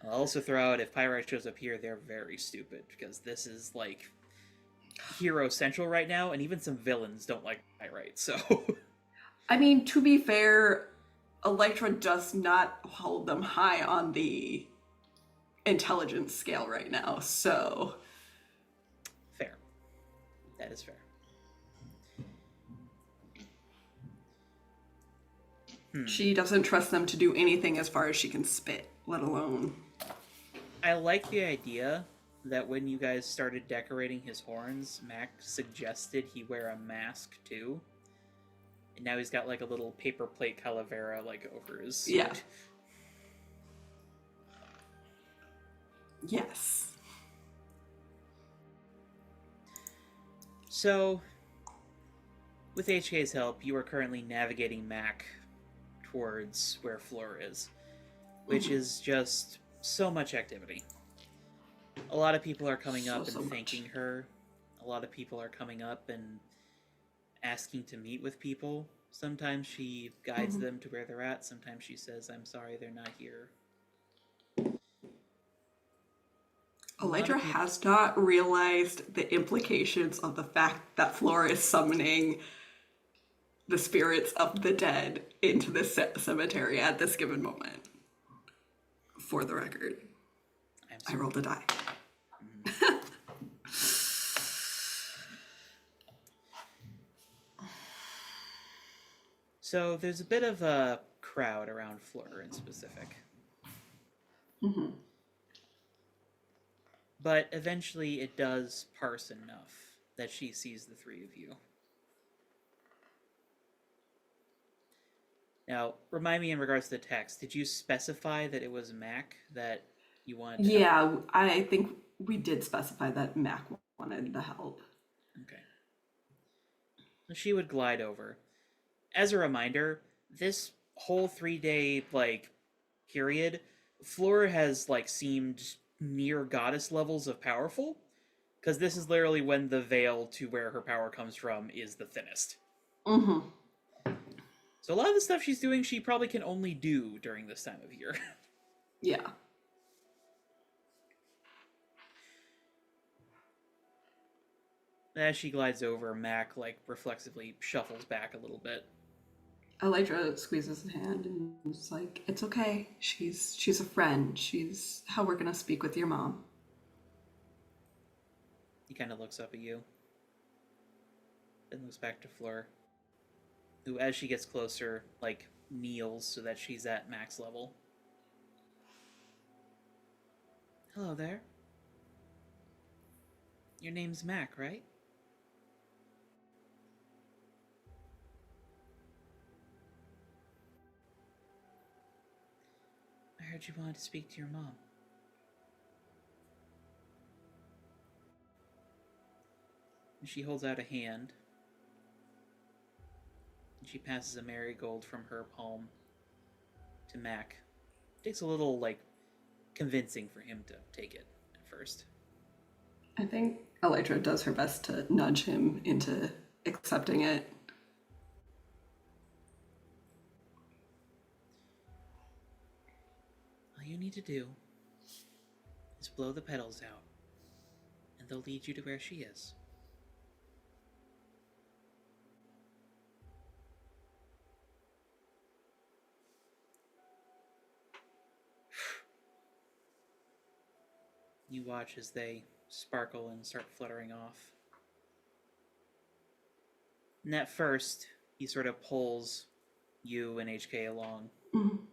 I'll also throw out, if Pyrite shows up here, they're very stupid, because this is, like, hero central right now, and even some villains don't like Pyrite, so... I mean, to be fair, Elytra does not hold them high on the intelligence scale right now, so... Fair. That is fair. She doesn't trust them to do anything as far as she can spit, let alone... I like the idea that when you guys started decorating his horns, Mac suggested he wear a mask too. And now he's got like a little paper plate calavera like over his suit. Yeah. Yes. So, with HK's help, you are currently navigating Mac towards where Fleur is, which is just so much activity. A lot of people are coming up and thanking her. A lot of people are coming up and asking to meet with people. Sometimes she guides them to where they're at. Sometimes she says, I'm sorry, they're not here. Elytra has not realized the implications of the fact that Flora is summoning the spirits of the dead into the cemetery at this given moment. For the record, I rolled a die. So there's a bit of a crowd around Fleur in specific. But eventually it does parse enough that she sees the three of you. Now, remind me in regards to the text, did you specify that it was Mac that you wanted to help? I think we did specify that Mac wanted the help. Okay. So she would glide over. As a reminder, this whole 3-day, period, Fleur has, seemed near goddess levels of powerful, because this is literally when the veil to where her power comes from is the thinnest. So a lot of the stuff she's doing, she probably can only do during this time of year. Yeah. As she glides over, Mac, reflexively shuffles back a little bit. Elytra squeezes his hand and is like, it's okay. She's a friend. She's how we're gonna speak with your mom. He kind of looks up at you. Then looks back to Fleur, who, as she gets closer, kneels so that she's at Mac's level. Hello there. Your name's Mac, right? I heard you wanted to speak to your mom. And she holds out a hand. And she passes a marigold from her palm to Mac. It takes a little, convincing for him to take it at first. I think Elytra does her best to nudge him into accepting it. All you need to do is blow the petals out, and they'll lead you to where she is. You watch as they sparkle and start fluttering off. And at first, he sort of pulls you and HK along. Mhm.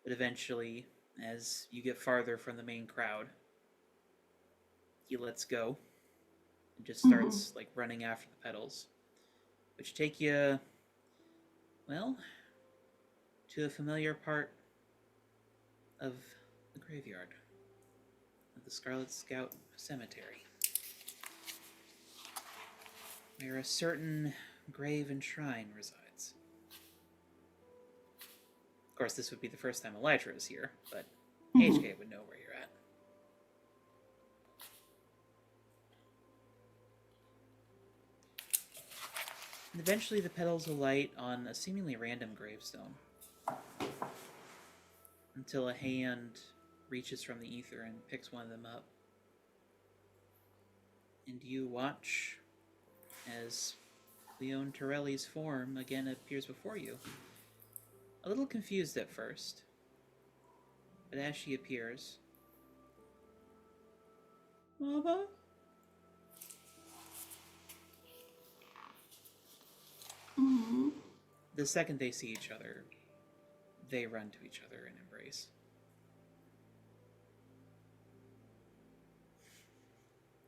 But eventually, as you get farther from the main crowd, he lets go and just starts running after the petals, which take you, well, to a familiar part of the graveyard of the Scarlet Scout Cemetery, where a certain grave and shrine resides. Of course, this would be the first time Elytra is here, but HK would know where you're at. And eventually the petals alight on a seemingly random gravestone, until a hand reaches from the ether and picks one of them up. And you watch as Leon Torelli's form again appears before you. A little confused at first, but as she appears... Mama? The second they see each other, they run to each other and embrace.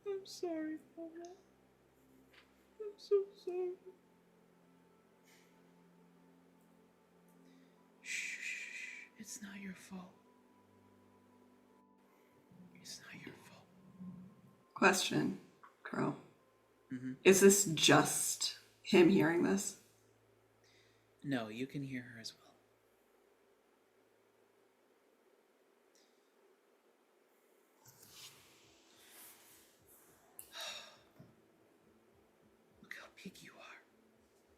I'm sorry, Mama. I'm so sorry. Shh, it's not your fault. It's not your fault. Question, Crow. Mm-hmm. Is this just him hearing this? No, you can hear her as well. Look how big you are.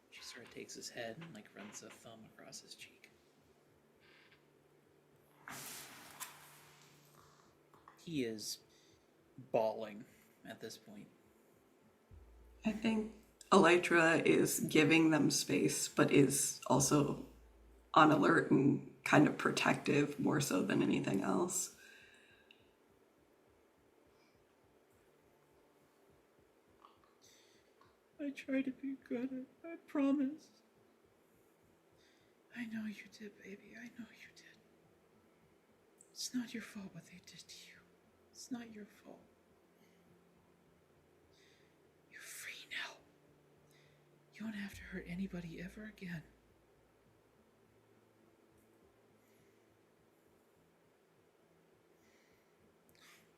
She sort of takes his head and runs a thumb across his cheek. He is bawling at this point. I think Elytra is giving them space, but is also on alert and kind of protective more so than anything else. I tried to be good, I promise. I know you did, baby, I know you did. It's not your fault what they did to you. It's not your fault. You're free now. You don't have to hurt anybody ever again.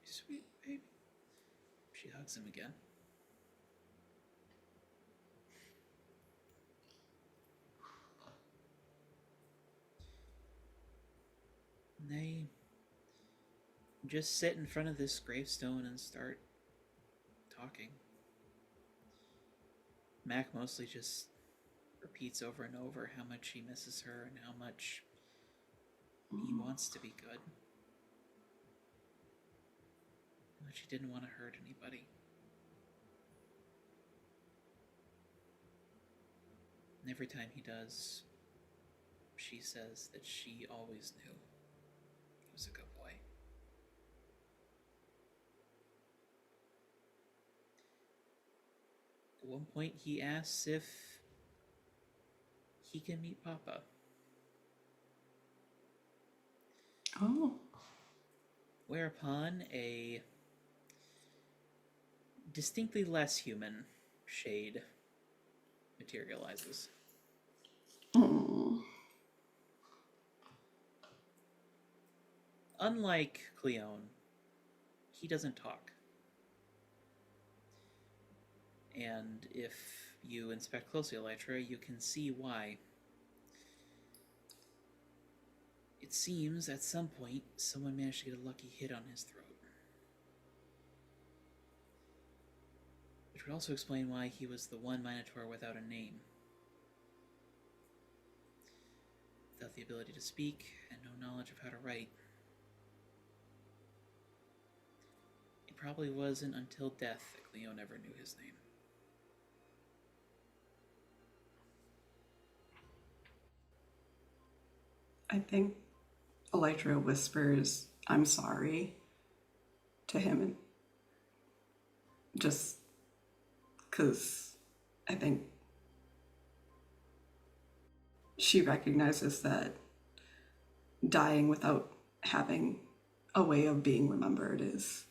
Sweet baby. She hugs him again. And they just sit in front of this gravestone and start talking. Mac mostly just repeats over and over how much he misses her and how much he wants to be good. How much he didn't want to hurt anybody. And every time he does, she says that she always knew he was a good boy. At one point, he asks if he can meet Papa. Oh. Whereupon a distinctly less human shade materializes. Mm. Unlike Cleone, he doesn't talk. And if you inspect closely, Elytra, you can see why. It seems at some point someone managed to get a lucky hit on his throat. Which would also explain why he was the one Minotaur without a name. Without the ability to speak and no knowledge of how to write. It probably wasn't until death that Cleone ever knew his name. I think Elytra whispers, "I'm sorry," to him, and just because I think she recognizes that dying without having a way of being remembered is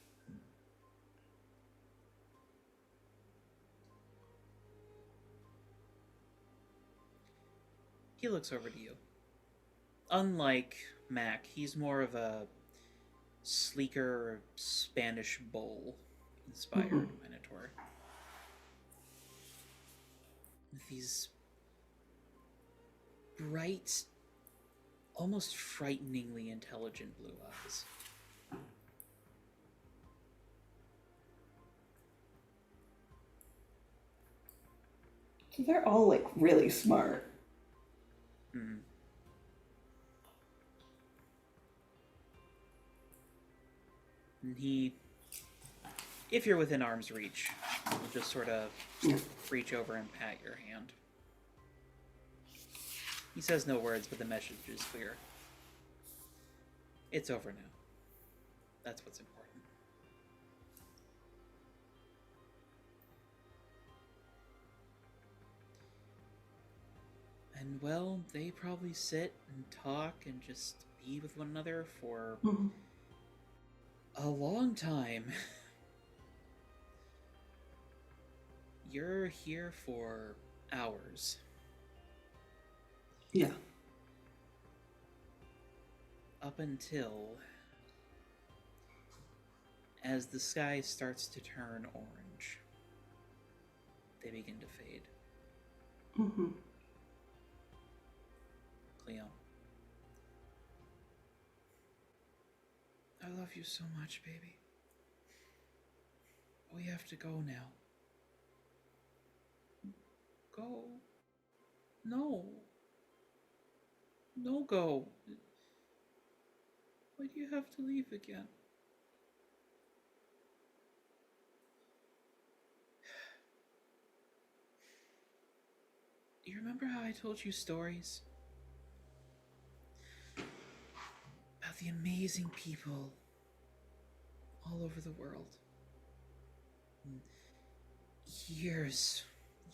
He looks over to you. Unlike Mac, he's more of a sleeker Spanish bull inspired Minotaur. With these bright, almost frighteningly intelligent blue eyes. So they're all like really smart. Hmm. And he, if you're within arm's reach, will just sort of reach over and pat your hand. He says no words, but the message is clear. It's over now. That's what's important. And well, they probably sit and talk and just be with one another for a long time. You're here for hours. Yeah. Up until as the sky starts to turn orange, they begin to fade. Mm-hmm. Cleone, I love you so much, baby. We have to go now. Go. No. No, go. Why do you have to leave again? Do you remember how I told you stories? About the amazing people all over the world. And years,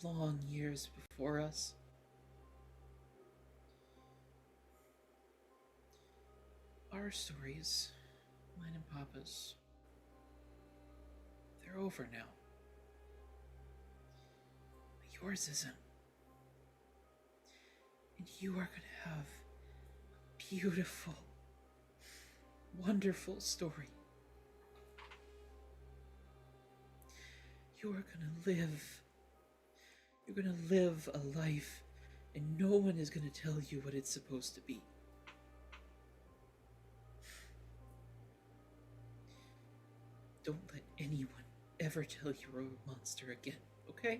long years before us. Our stories, mine and Papa's, they're over now. But yours isn't. And you are going to have a beautiful, wonderful story. You are going to live. You're going to live a life, and no one is going to tell you what it's supposed to be. Don't let anyone ever tell you you're a monster again, okay?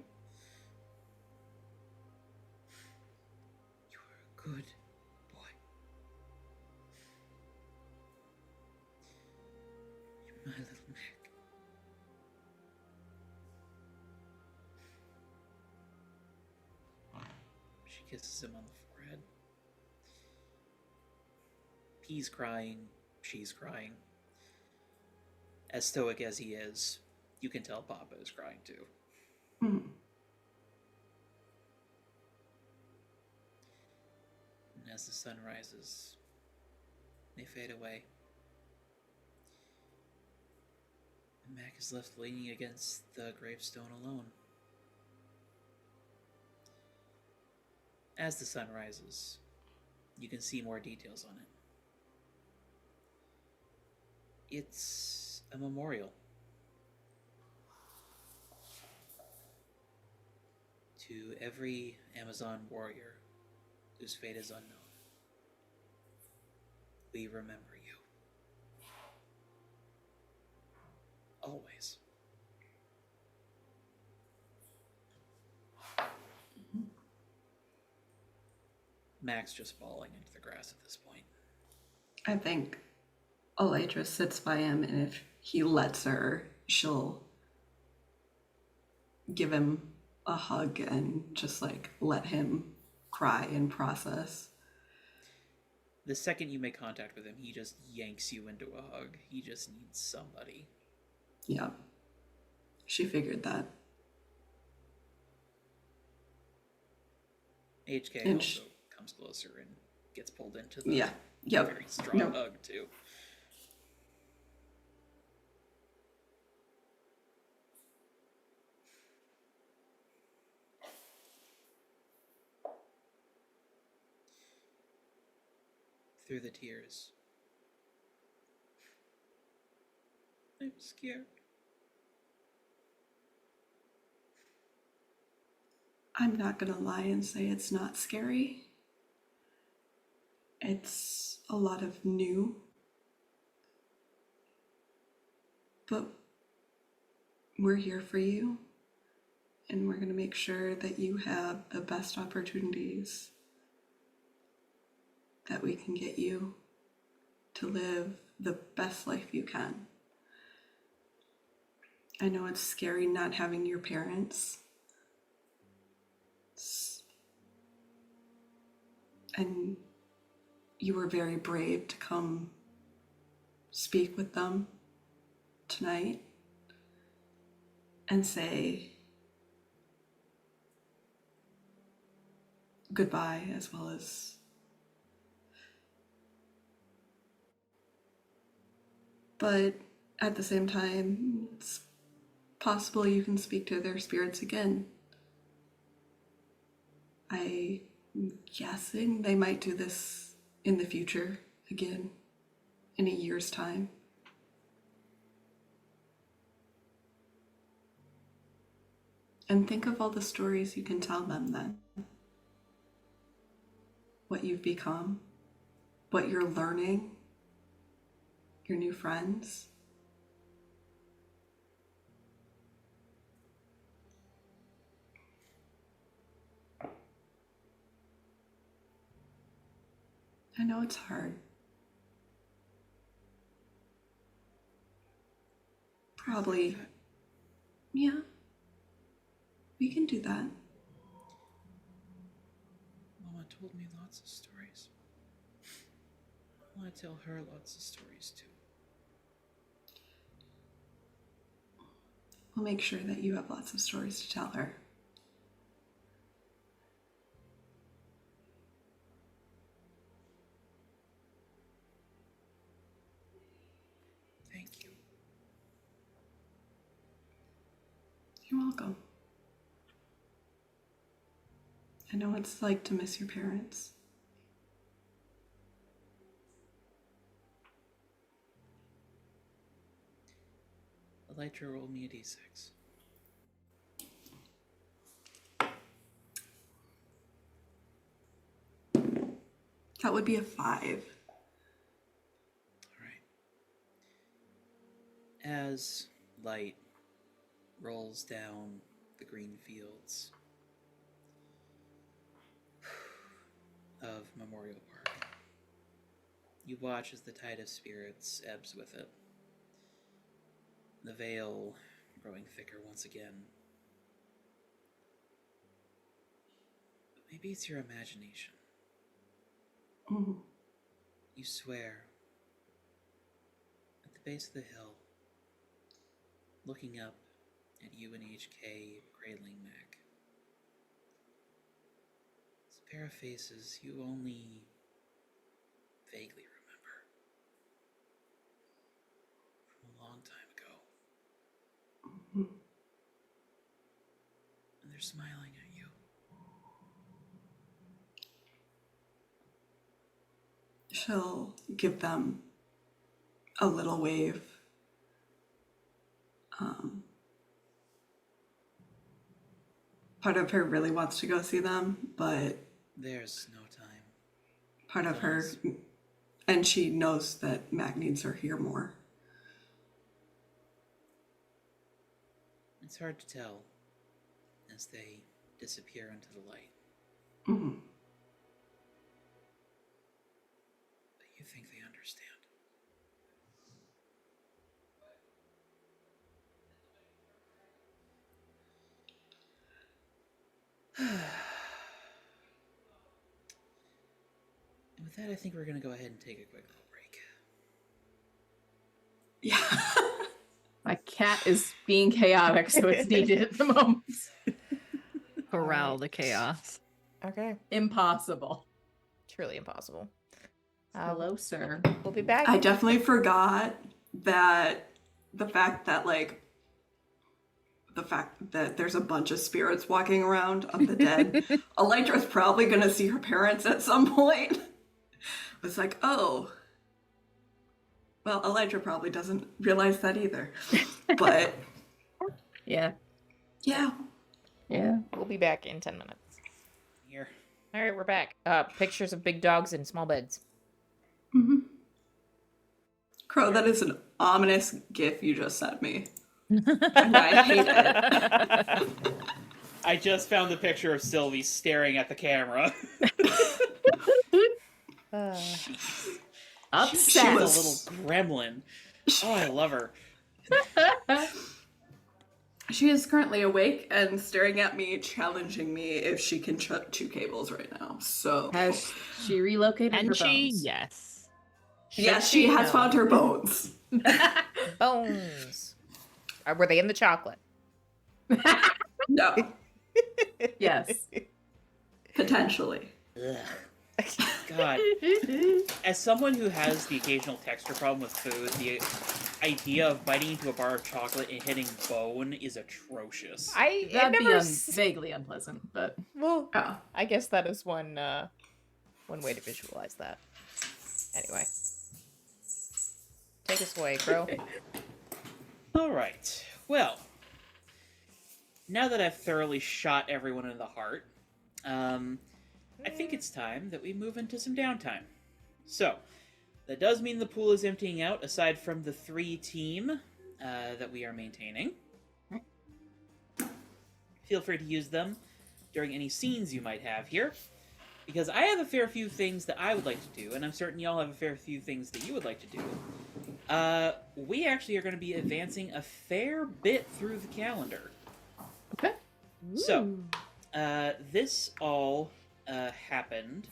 You are a good boy. You're my little Mac. She kisses him on the forehead. He's crying. She's crying. As stoic as he is, you can tell Papa is crying too. Mm-hmm. And as the sun rises, they fade away. Mac is left leaning against the gravestone alone. As the sun rises, you can see more details on it. It's a memorial to every Amazon warrior whose fate is unknown. We remember you. Always. Mac's just falling into the grass at this point. I think Elytra sits by him, and if he lets her, she'll give him a hug and just like let him cry and process. The second you make contact with him, he just yanks you into a hug. He just needs somebody. Yeah. She figured that. HK And also comes closer and gets pulled into the Yeah. Yep. very strong Nope. hug, too. Through the tears. I'm scared. I'm not gonna lie and say it's not scary. It's a lot of new. But we're here for you, and we're gonna make sure that you have the best opportunities that we can get you to live the best life you can. I know it's scary not having your parents. And you were very brave to come speak with them tonight and say goodbye, as well as but at the same time, it's possible you can speak to their spirits again. I'm guessing they might do this in the future again, in a year's time. And think of all the stories you can tell them then. What you've become, what you're learning, your new friends. I know it's hard. Probably. Yeah. We can do that. Mama told me lots of stories. I want to tell her lots of stories too. We'll make sure that you have lots of stories to tell her. Thank you. You're welcome. I know what it's like to miss your parents. Elytra, roll me a d6. That would be a 5. Alright. As light rolls down the green fields of Memorial Park, you watch as the tide of spirits ebbs with it. The veil growing thicker once again. But maybe it's your imagination. Mm. You swear, at the base of the hill, looking up at you and HK cradling Mac. It's a pair of faces you only vaguely remember from a long time ago. smiling at you. She'll give them a little wave. Part of her really wants to go see them, but There's no time. part of her, and she knows that Mac needs her here more. It's hard to tell as they disappear into the light. Mhm. But you think they understand. And with that, I think we're going to go ahead and take a quick little break. Yeah. My cat is being chaotic, so it's needed at the moment. Corral the chaos. Okay. Impossible. Truly impossible. Hello, sir. We'll be back. I definitely forgot that the fact that there's a bunch of spirits walking around of the dead. Elytra's probably gonna see her parents at some point. It's like, oh. Well, Elytra probably doesn't realize that either. But Yeah. yeah. Yeah. We'll be back in 10 minutes. Here. All right, we're back. Pictures of big dogs in small beds. Mm-hmm. Crow, that is an ominous gif you just sent me. And I hate it. I just found the picture of Sylvie staring at the camera. Upset. She's a little gremlin. Oh, I love her. She is currently awake and staring at me, challenging me if she can chew cables right now. So Has she relocated her And bones? she, yes. yes, she has found her bones. Bones. Were they in the chocolate? No, Yes. potentially. Ugh. God. As someone who has the occasional texture problem with food, the idea of biting into a bar of chocolate and hitting bone is atrocious. That'd be vaguely unpleasant, but Well, Oh. I guess that is one way to visualize that. Anyway. Take us away, Crow. Alright. Well, now that I've thoroughly shot everyone in the heart, I think it's time that we move into some downtime. So, that does mean the pool is emptying out, aside from the 3 team that we are maintaining. Feel free to use them during any scenes you might have here, because I have a fair few things that I would like to do, and I'm certain y'all have a fair few things that you would like to do. We actually are going to be advancing a fair bit through the calendar. okay. So, this all happened.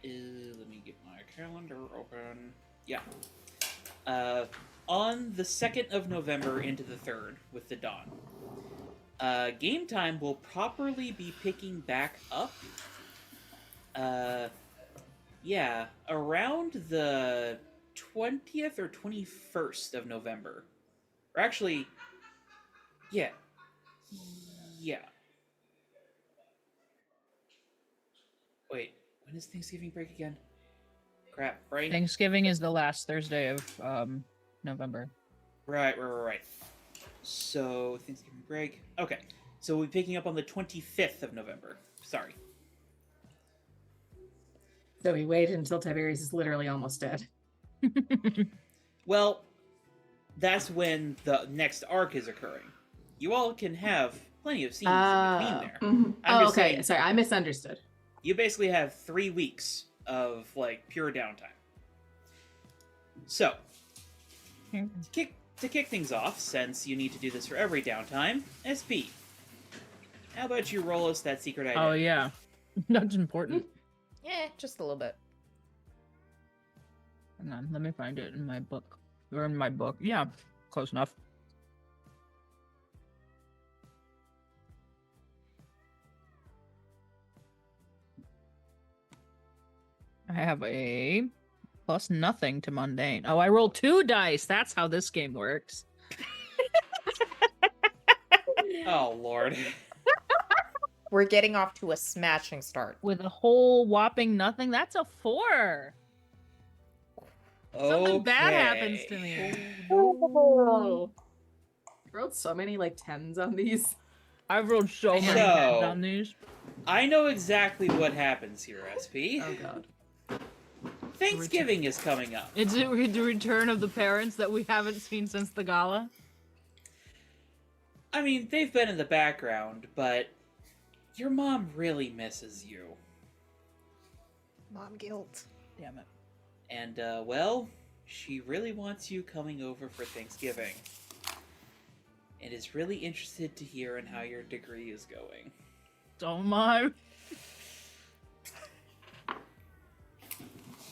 Let me get my calendar open. Yeah. On the 2nd of November into the 3rd with the dawn. Game time will properly be picking back up. Yeah, around the 20th or 21st of November. Or actually, yeah. Yeah. Wait, when is Thanksgiving break again? Crap, brain. Thanksgiving is the last Thursday of November. Right. So, Thanksgiving break. Okay, so we'll be picking up on the 25th of November. Sorry. So we waited until Tiberius is literally almost dead. Well, that's when the next arc is occurring. You all can have plenty of scenes in between there. Mhm. I'm just okay. saying, Sorry, I misunderstood. you basically have 3 weeks of, pure downtime. So, to kick things off, since you need to do this for every downtime, SP, how about you roll us that secret identity? Oh, yeah. That's important. Yeah, just a little bit. Hang on, let me find it in my book. Or in my book. Yeah, close enough. I have a plus nothing to mundane. Oh, I rolled 2 dice. That's how this game works. Oh, Lord. We're getting off to a smashing start. With a whole whopping nothing, that's a 4. Something bad happens to me. Oh. Rolled so many like 10s on these. I've rolled so many So- tens on these. I know exactly what happens here, SP. Oh god. Thanksgiving is coming up. It's the return of the parents that we haven't seen since the gala. I mean, they've been in the background, but your mom really misses you. Mom guilt. Damn it. And, well, she really wants you coming over for Thanksgiving. And is really interested to hear on how your degree is going. Don't mind.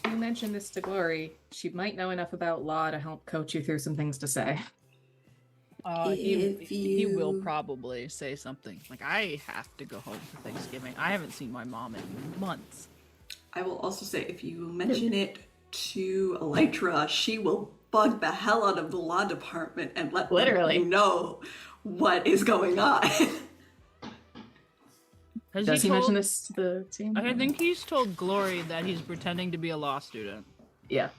You mentioned this to Glory. She might know enough about law to help coach you through some things to say. He will probably say something like, I have to go home for Thanksgiving. I haven't seen my mom in months. I will also say, if you mention it to Elytra, she will bug the hell out of the law department and let Literally. them know what is going on. Does he mention this to the team? I think he's told Glory that he's pretending to be a law student. Yeah.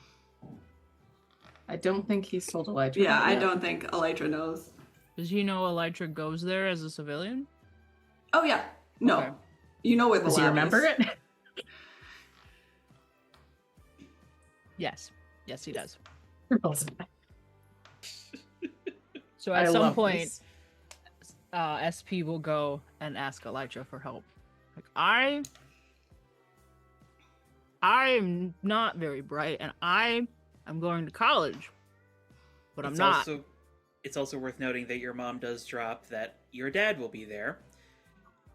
I don't think he's told Elytra. Yeah, that I yet. don't think Elytra knows. Does he know Elytra goes there as a civilian? Oh yeah, no. Okay. You know where the Does he lab remember is. it? Yes. Yes, he does. So I at some love point, this. SP will go and ask Elytra for help. Like, I'm not very bright, and I'm going to college, but I'm not. It's also worth noting that your mom does drop that your dad will be there,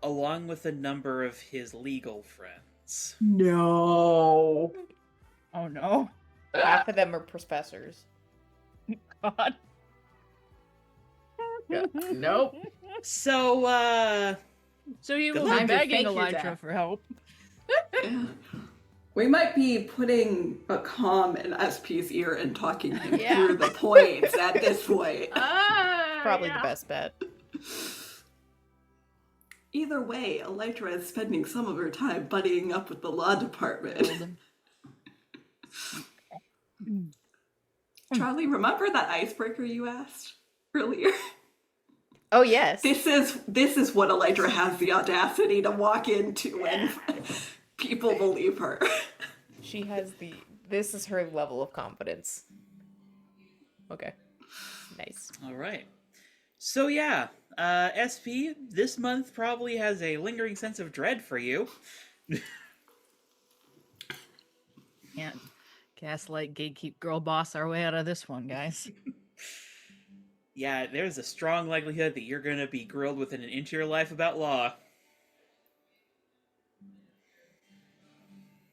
along with a number of his legal friends. No. Oh no, Half of them are professors. God. Nope. So, So he Good will luck. be Time to begging fake your Elytra death. for help. Yeah. We might be putting a comm in SP's ear and talking him Yeah. through the points at this point. Probably the best bet. Either way, Elytra is spending some of her time buddying up with the law department. Charlie, remember that icebreaker you asked earlier? Oh yes. This is what Elytra has the audacity to walk into and people believe her. She has this is her level of confidence. Okay. Nice. all right. So yeah, SP, this month probably has a lingering sense of dread for you. Can't gaslight, gatekeep, girl boss our way out of this one, guys. Yeah, there's a strong likelihood that you're going to be grilled within an inch of your life about law.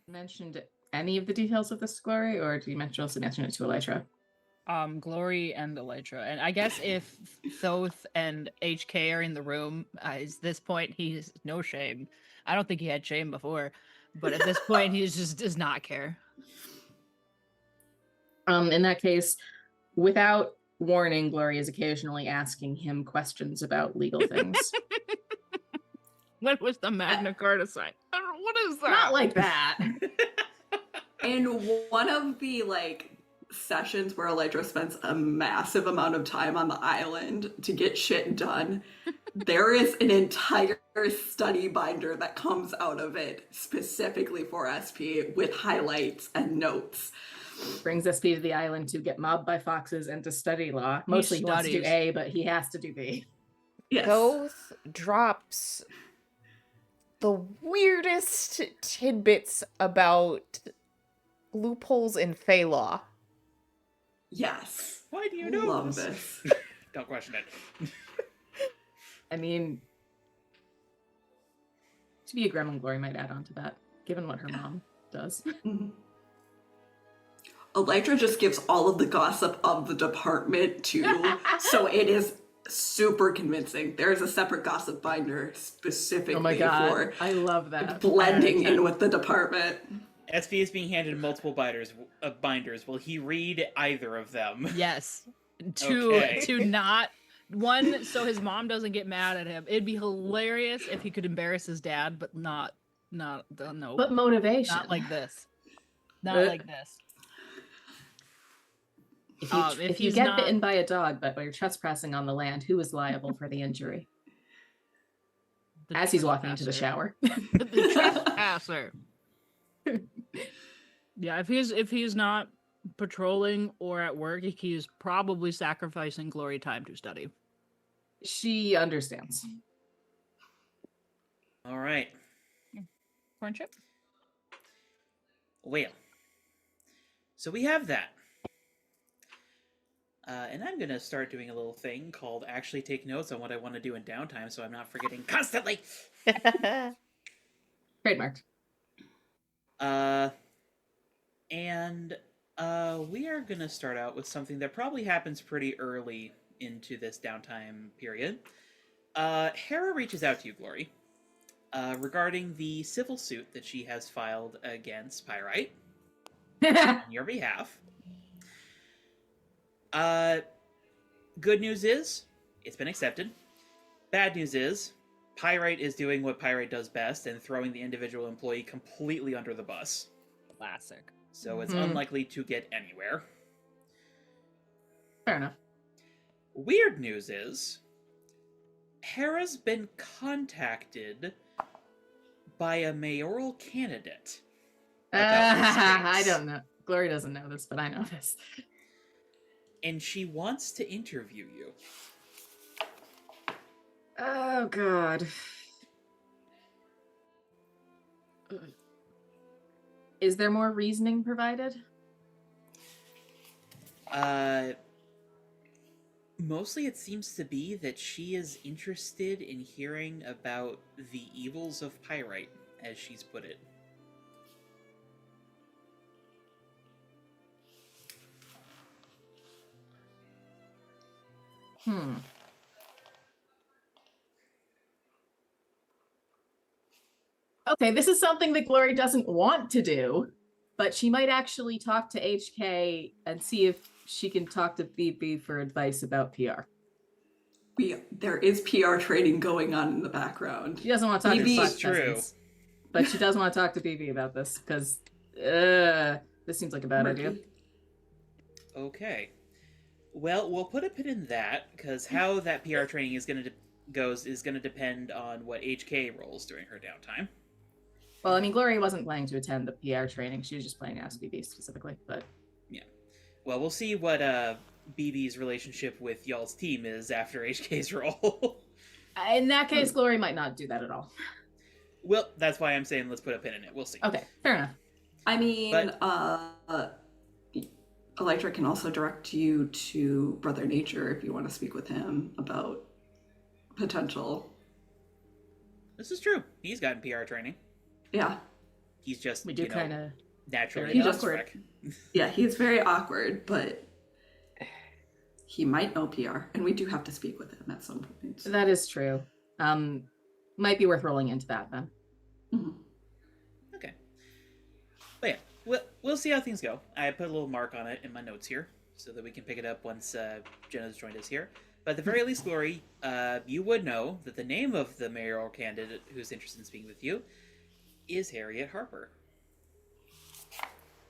Mentioned any of the details of this, Glory, or did you also mention it to Elytra? Glory and Elytra. And I guess if Thoth and HK are in the room, at this point, he's no shame. I don't think he had shame before, but at this point, he just does not care. In that case, without warning, Glory is occasionally asking him questions about legal things. What was the Magna Carta sign? I don't know, what is that? Not like that. In one of the sessions where Elytra spends a massive amount of time on the island to get shit done, there is an entire study binder that comes out of it specifically for SP with highlights and notes. Brings SP to the island to get mobbed by foxes and to study law. Mostly he wants to do studies. A, but he has to do B. Yes. Thoth drops the weirdest tidbits about loopholes in Fey law. Yes. Why do you know Love this? this. Don't question it. I mean, to be a gremlin, Glory might add on to that, given what her mom does. Mhm. Elytra just gives all of the gossip of the department too, so it is super convincing. There is a separate gossip binder specifically Oh my god, for I love that. blending in with the department. SP is being handed multiple binders. Will he read either of them? Yes. Okay. To not One, so his mom doesn't get mad at him. It'd be hilarious if he could embarrass his dad, but no, But motivation. not like this. Not like this. If you get bitten by a dog, but you're trespassing on the land, who is liable for the injury? As he's walking into the shower. The trespasser. Yeah, if he's not patrolling or at work, he is probably sacrificing glory time to study. She understands. All right. Friendship? Well, so we have that. And I'm going to start doing a little thing called actually take notes on what I want to do in downtime so I'm not forgetting constantly. Trademarked. And we are going to start out with something that probably happens pretty early into this downtime period. Hera reaches out to you, Glory, regarding the civil suit that she has filed against Pyrite on your behalf. Good news is, it's been accepted. Bad news is, Pyrite is doing what Pyrite does best and throwing the individual employee completely under the bus. Classic. So it's unlikely to get anywhere. Fair enough. Weird news is, Hera's been contacted by a mayoral candidate. I don't know. Glory doesn't know this, but I know this. And she wants to interview you. Oh, God. Is there more reasoning provided? Mostly it seems to be that she is interested in hearing about the evils of Pyrite, as she's put it. Okay, this is something that Glory doesn't want to do, but she might actually talk to HK and see if she can talk to BB for advice about PR. There is PR training going on in the background. She doesn't want to talk to BB Buck is true. Cousins, but she does want to talk to BB about this because this seems like a bad idea. Okay. Well, we'll put a pin in that, because how that PR training is going to goes is going to depend on what HK rolls during her downtime. Well, I mean, Glory wasn't planning to attend the PR training. She was just planning to ask BB specifically, but... Yeah. Well, we'll see what BB's relationship with y'all's team is after HK's roll. In that case, Glory might not do that at all. Well, that's why I'm saying let's put a pin in it. We'll see. Okay, fair enough. I mean, Electra can also direct you to Brother Nature if you want to speak with him about potential. This is true. He's gotten PR training. Yeah. He's just, We do kind of... naturally He's awkward. Yeah, he's very awkward, but he might know PR, and we do have to speak with him at some point. That is true. Might be worth rolling into that then. Mm-hmm. Okay. But yeah, we'll see how things go. I put a little mark on it in my notes here, so that we can pick it up once Jenna's joined us here. But at the very least, Glory, you would know that the name of the mayoral candidate who's interested in speaking with you is Harriet Harper.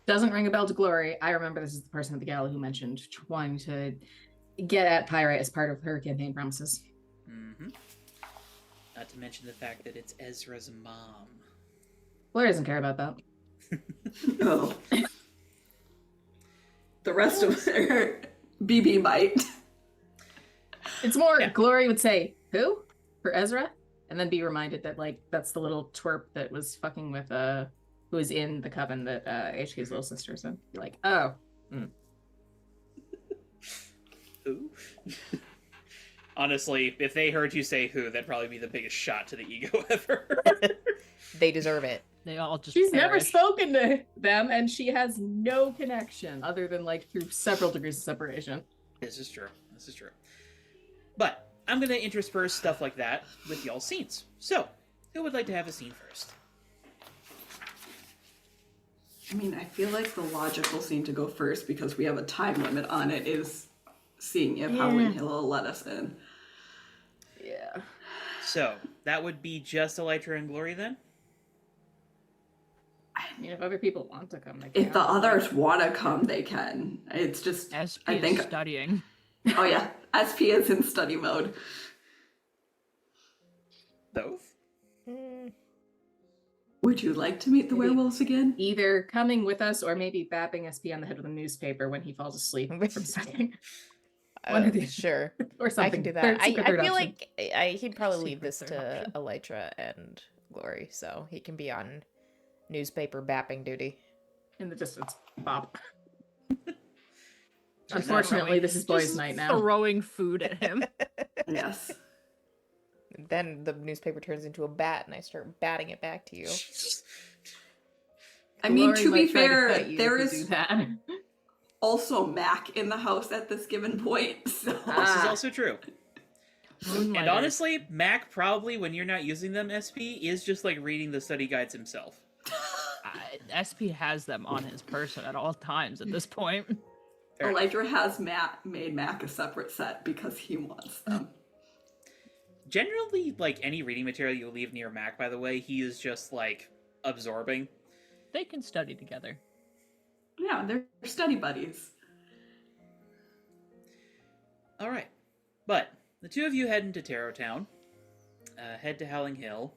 Doesn't ring a bell to Glory. I remember this is the person at the gala who mentioned wanting to get at Pyrite as part of her campaign promises. Mm-hmm. Not to mention the fact that it's Ezra's mom. Glory doesn't care about that. Oh. The rest of her, BB might. It's more, Glory would say, who? For Ezra? And then be reminded that, like, that's the little twerp that was fucking with, who was in the coven that HK's little sister. So you're like, oh. Who? Honestly, if they heard you say who, that'd probably be the biggest shot to the ego ever. They deserve it. They all just She's never perish. spoken to them, and she has no connection other than, like, through several degrees of separation. This is true. This is true. But I'm going to intersperse stuff like that with y'all's scenes. So, who would like to have a scene first? I mean, I feel like the logical scene to go first, because we have a time limit on it, is seeing if Halloween Hill will let us in. So that would be just Elytra and Glory then? I mean, if other people want to come, they can. If the others want to come, they can. It's just, SP I think. is studying. Oh yeah, SP is in study mode. Both? Would you like to meet the Maybe. werewolves again? Either coming with us or maybe bapping SP on the head with a newspaper when he falls asleep from studying. One or the Sure. or something. I can do that. Third, I secret third feel option. like he'd probably leave Secret this third to option. Elytra and Glory, so he can be on newspaper bapping duty. In the distance. Bop. Just Unfortunately, this is boys' Just night now. Throwing food at him. Yes. Then the newspaper turns into a bat, and I start batting it back to you. I mean, Glory to be might try to fair, fight you there if you is do that. also Mac in the house at this given point. So This is Ah. also true. And Moonlighters. honestly, Mac probably, when you're not using them, SP, is just like reading the study guides himself. SP has them on his person at all times at this point. Fair enough. Elytra has made Mac a separate set because he wants them. Generally, like any reading material you leave near Mac, by the way, he is just like absorbing. They can study together. Yeah, they're study buddies. All right, but the two of you head into Tarot Town, head to Howling Hill,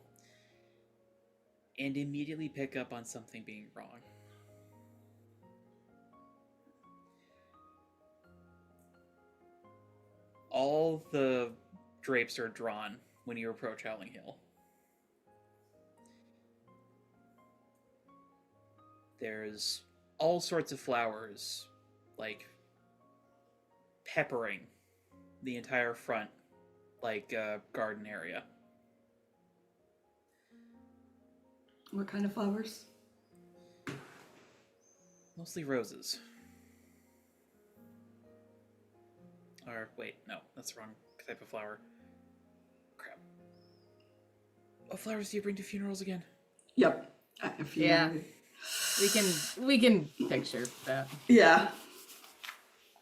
and immediately pick up on something being wrong. All the drapes are drawn when you approach Howling Hill. There's all sorts of flowers, like peppering the entire front, like garden area. What kind of flowers? Mostly roses. Or, wait, no, that's the wrong type of flower. Crap. What flowers do you bring to funerals again? Yep. If you Yeah. We can picture that. Yeah.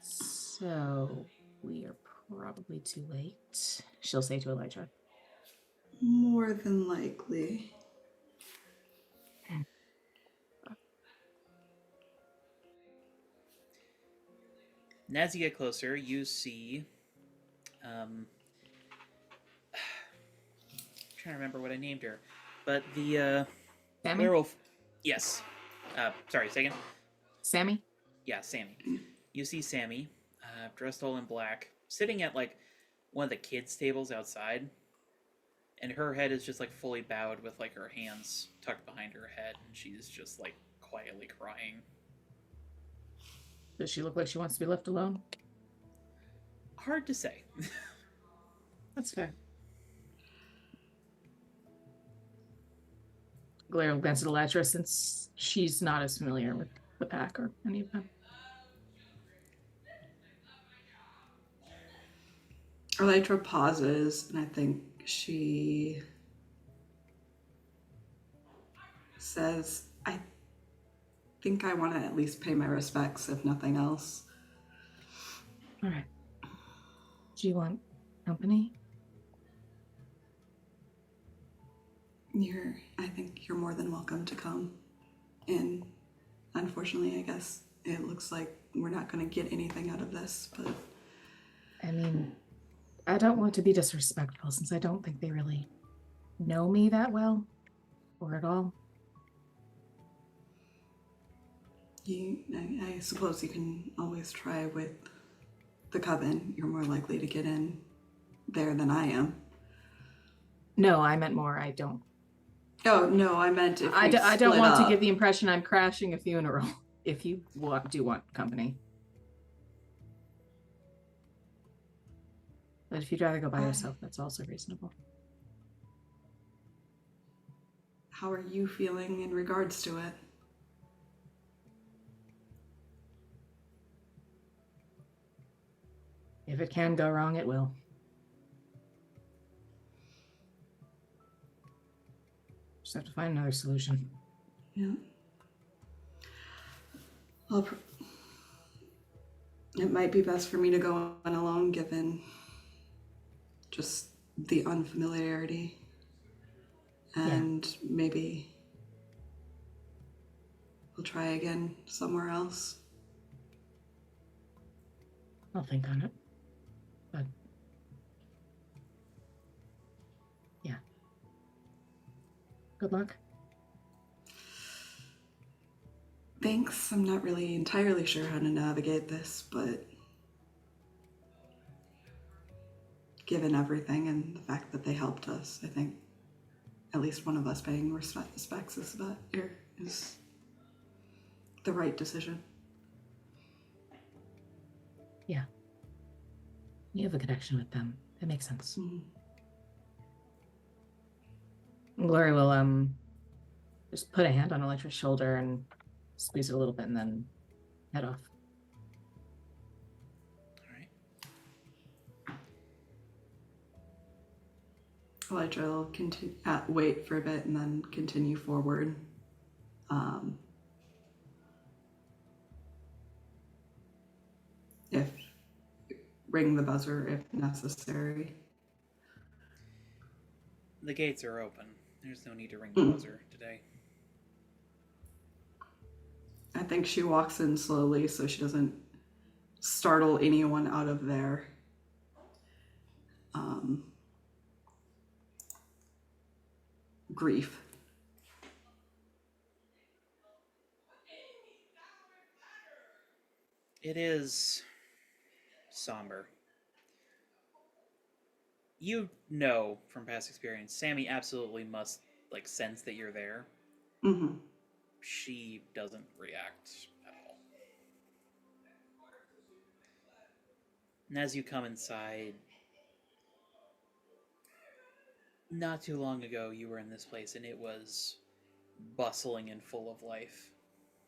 So we are probably too late. She'll say to Elytra. More than likely. And as you get closer, you see... I'm trying to remember what I named her. But the Sammy? werewolf... Yes. Sorry, second. Sammy? Yeah, Sammy. You see Sammy, dressed all in black, sitting at, like, one of the kids' tables outside. And her head is just, like, fully bowed with, like, her hands tucked behind her head. And she's just, like, quietly crying. Does she look like she wants to be left alone? Hard to say. That's fair. Glare will glance at Elytra since she's not as familiar with the pack or any of them. Elytra pauses, and I think she says, I think I want to at least pay my respects, if nothing else. All right. Do you want company? I think you're more than welcome to come. And unfortunately, I guess it looks like we're not going to get anything out of this, but I mean, I don't want to be disrespectful since I don't think they really know me that well or at all. I suppose you can always try with the coven. You're more likely to get in there than I am. No, I meant more. I don't. Oh, no, I meant if I we don't split want to up. give the impression I'm crashing a funeral. If you do want company. But if you'd rather go by yourself, that's also reasonable. How are you feeling in regards to it? If it can go wrong, it will. Just have to find another solution. Yeah. It might be best for me to go on alone, given just the unfamiliarity. And maybe we'll try again somewhere else. I'll think on it. But yeah. Good luck. Thanks. I'm not really entirely sure how to navigate this, but given everything and the fact that they helped us, I think at least one of us paying respects is the right decision. Yeah. You have a connection with them. It makes sense. Glory will just put a hand on Electra's shoulder and squeeze it a little bit and then head off. Elytra will wait for a bit and then continue forward. If ring the buzzer if necessary. The gates are open. There's no need to ring the buzzer today. I think she walks in slowly so she doesn't startle anyone out of their grief. It is somber. You know from past experience, Sammy absolutely must sense that you're there. Mm-hmm. She doesn't react at all. And as you come inside, not too long ago you were in this place and it was bustling and full of life.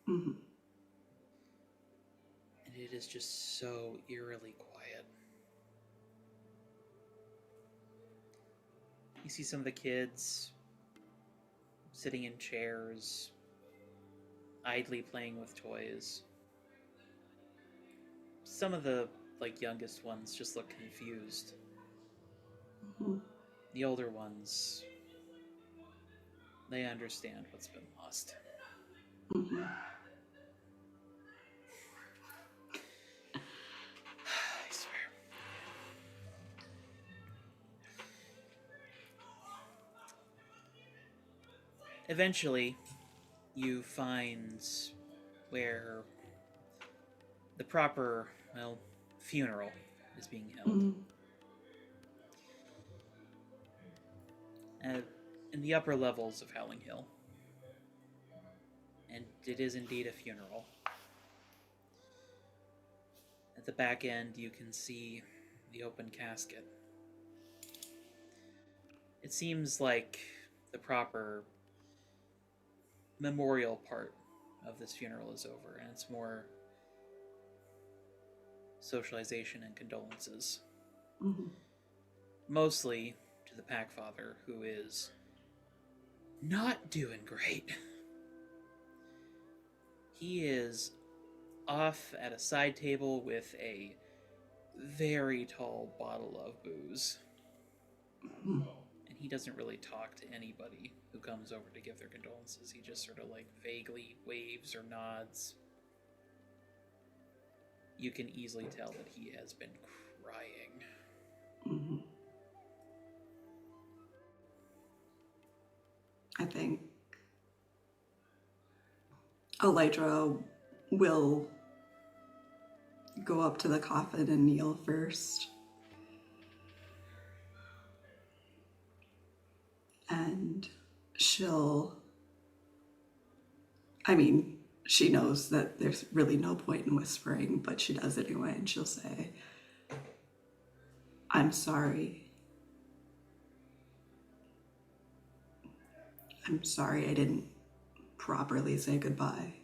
Mm-hmm. And it is just so eerily quiet. You see some of the kids sitting in chairs, idly playing with toys. Some of the youngest ones just look confused. Mm-hmm. The older ones, they understand what's been lost. Mm-hmm. I swear. Eventually, you find where the proper, funeral is being held. Mm-hmm. In the upper levels of Howling Hill. And it is indeed a funeral. At the back end, you can see the open casket. It seems like the proper memorial part of this funeral is over, and it's more socialization and condolences. Mm-hmm. Mostly to the Packfather, who is not doing great. He is off at a side table with a very tall bottle of booze. Mm-hmm. And he doesn't really talk to anybody who comes over to give their condolences. He just sort of vaguely waves or nods. You can easily tell that he has been crying. Mm-hmm. I think Elytra will go up to the coffin and kneel first. And she knows that there's really no point in whispering, but she does anyway, and she'll say, "I'm sorry. I'm sorry I didn't properly say goodbye.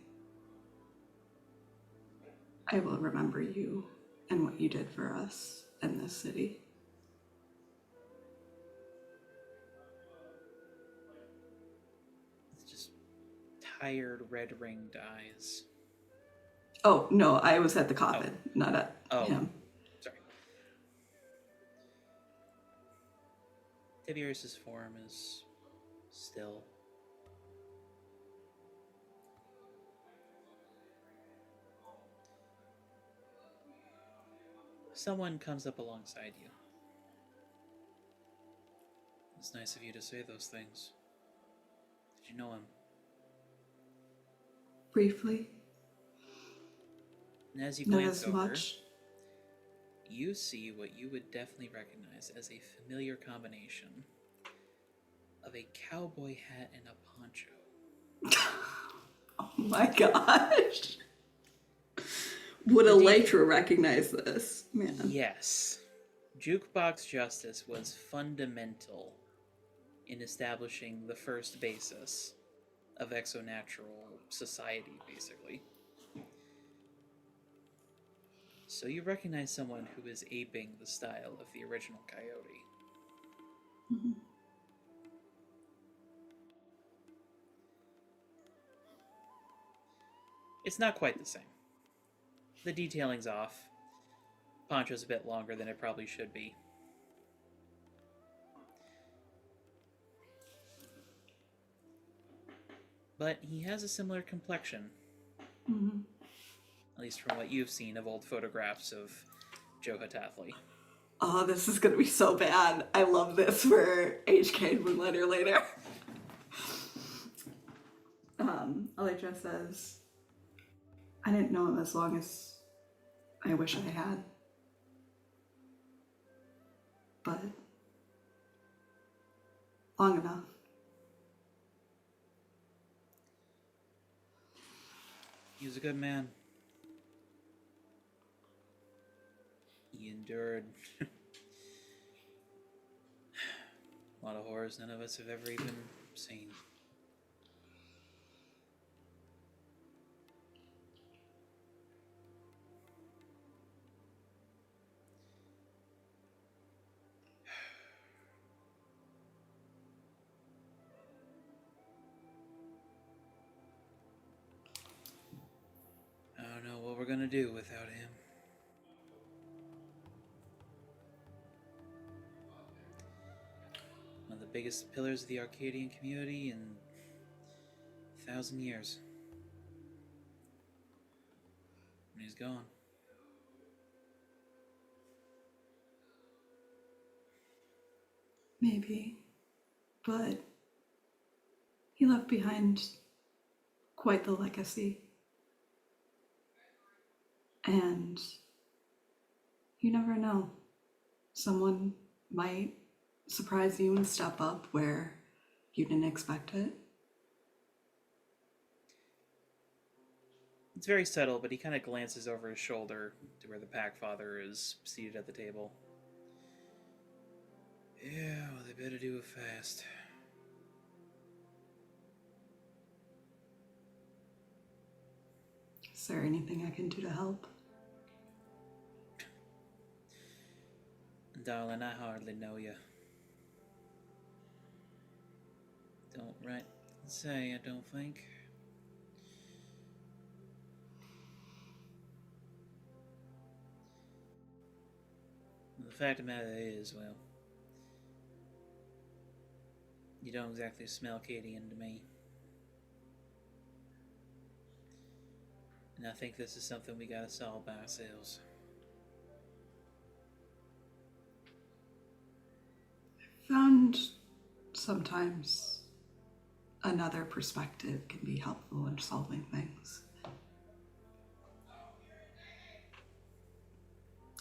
I will remember you and what you did for us and this city." It's just tired, red-ringed eyes. Oh, no, I was at the coffin, not at him. Sorry. Tiberius's form is still. Someone comes up alongside you. It's nice of you to say those things. Did you know him? Briefly. And as you Not glance as over, much. you see what you would definitely recognize as a familiar combination of a cowboy hat and a poncho. Oh my gosh. Would The Elytra recognize this? Man. Yes. Jukebox justice was fundamental in establishing the first basis of exonatural society, basically. So you recognize someone who is aping the style of the original Coyote. Mhm. It's not quite the same. The detailing's off. Poncho's a bit longer than it probably should be. But he has a similar complexion, Mhm. at least from what you've seen of old photographs of Joe Hatathli. Oh, this is gonna be so bad. I love this for HK and Moonlighter later. Elytra says, I didn't know him as long as I wish I had. But long enough. He was a good man. He endured a lot of horrors none of us have ever even seen. I don't know what we're gonna do without him. One of the biggest pillars of the Arcadian community in 1,000 years. And he's gone. Maybe. But he left behind quite the legacy. And you never know. Someone might surprise you and step up where you didn't expect it. It's very subtle, but he kind of glances over his shoulder to where the Packfather is seated at the table. Yeah, well, they better do it fast. Is there anything I can do to help? Darling, I hardly know you. Don't right say, I don't think. The fact of the matter is, well, you don't exactly smell Cadian to me. And I think this is something we gotta solve by ourselves. Found sometimes another perspective can be helpful in solving things.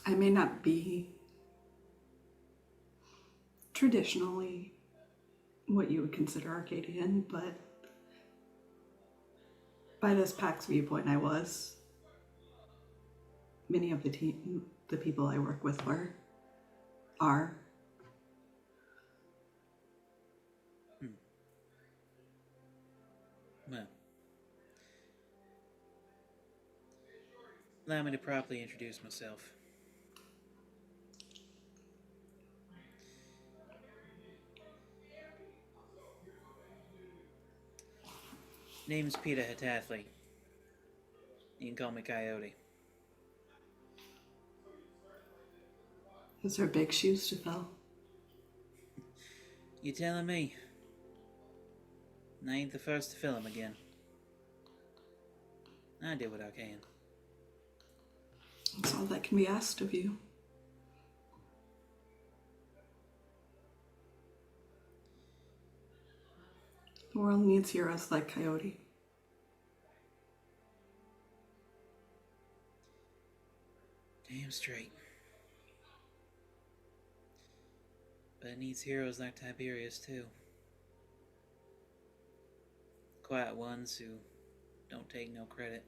I may not be traditionally what you would consider Arcadian, but by this pack's viewpoint, I was. Many of the people I work with are. Well, allow me to properly introduce myself. Name's Peter Hatathli. You can call me Coyote. Those are big shoes to fill. You telling me? And I ain't the first to fill him again. I did what I can. That's all that can be asked of you. The world needs heroes like Coyote. Damn straight. But it needs heroes like Tiberius, too. Quiet ones who don't take no credit.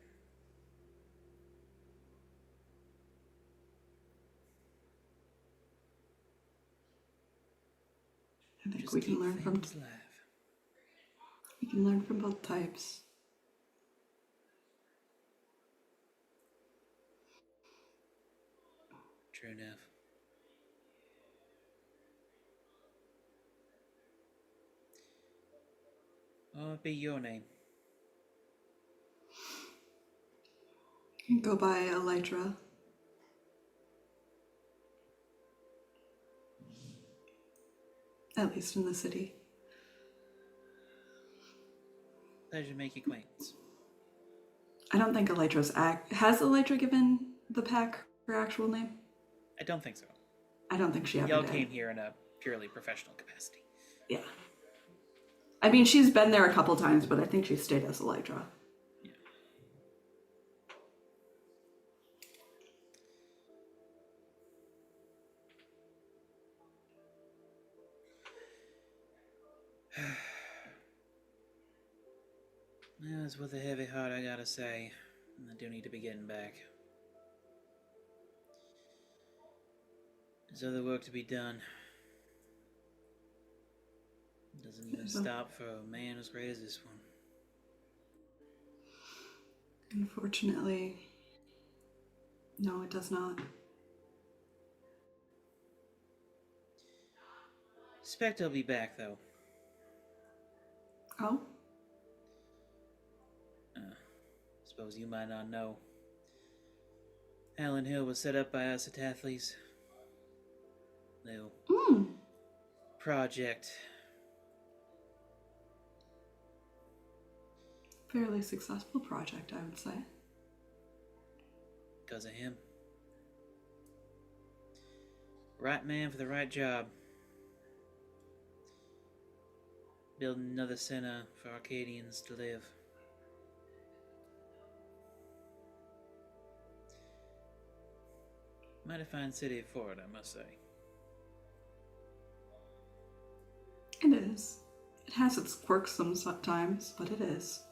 I think Just we can keep learn from things alive. we can learn from both types. True enough. What would be your name? You can go by Elytra. At least in the city. Pleasure to make your acquaintance. I don't think Elytra's has Elytra given the pack her actual name? I don't think so. I don't think she ever Y'all did. came here in a purely professional capacity. Yeah. I mean, she's been there a couple times, but I think she stayed as Elytra. Yeah, it's with a heavy heart, I gotta say. I do need to be getting back. There's other work to be done. It doesn't even stop for a man as great as this one. Unfortunately, no, it does not. Suspect I'll be back, though. Oh? Suppose you might not know. Allen Hill was set up by us at Tathles. Little project. Fairly successful project, I would say. Because of him. Right man for the right job. Building another center for Arcadians to live. Mighty fine city for it, I must say. It is. It has its quirks sometimes, but it is.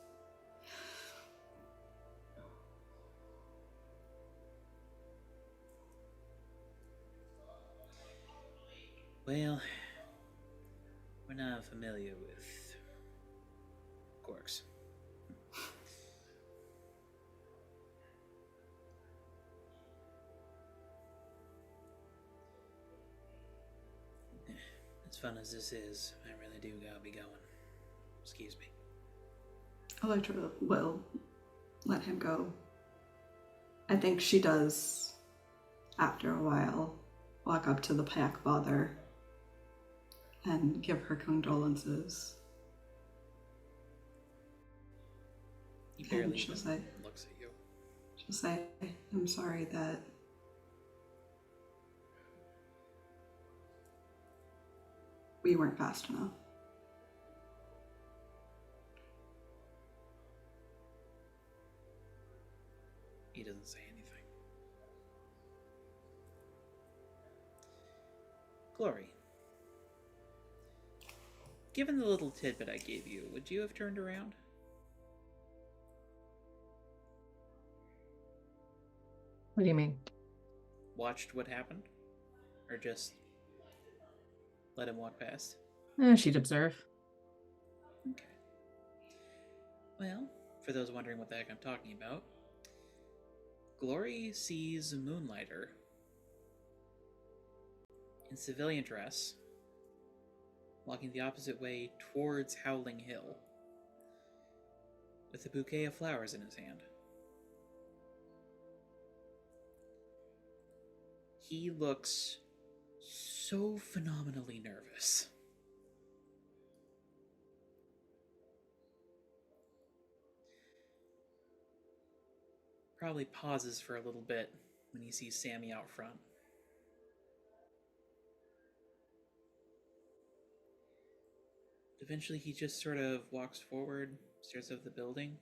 Well, we're not familiar with quirks. As fun as this is, I really do gotta be going. Excuse me. Elytra will let him go. I think she does, after a while, walk up to the pack father and give her condolences. He barely she'll even say- looks at you. She'll say, I'm sorry that we weren't fast enough. He doesn't say anything. Glory. Given the little tidbit I gave you, would you have turned around? What do you mean? Watched what happened? Or just let him walk past? She'd observe. Okay. Well, for those wondering what the heck I'm talking about, Glory sees Moonlighter in civilian dress walking the opposite way towards Howling Hill with a bouquet of flowers in his hand. He looks so phenomenally nervous. probably pauses for a little bit when he sees Sammy out front. Eventually, he just sort of walks forward, stares at the building,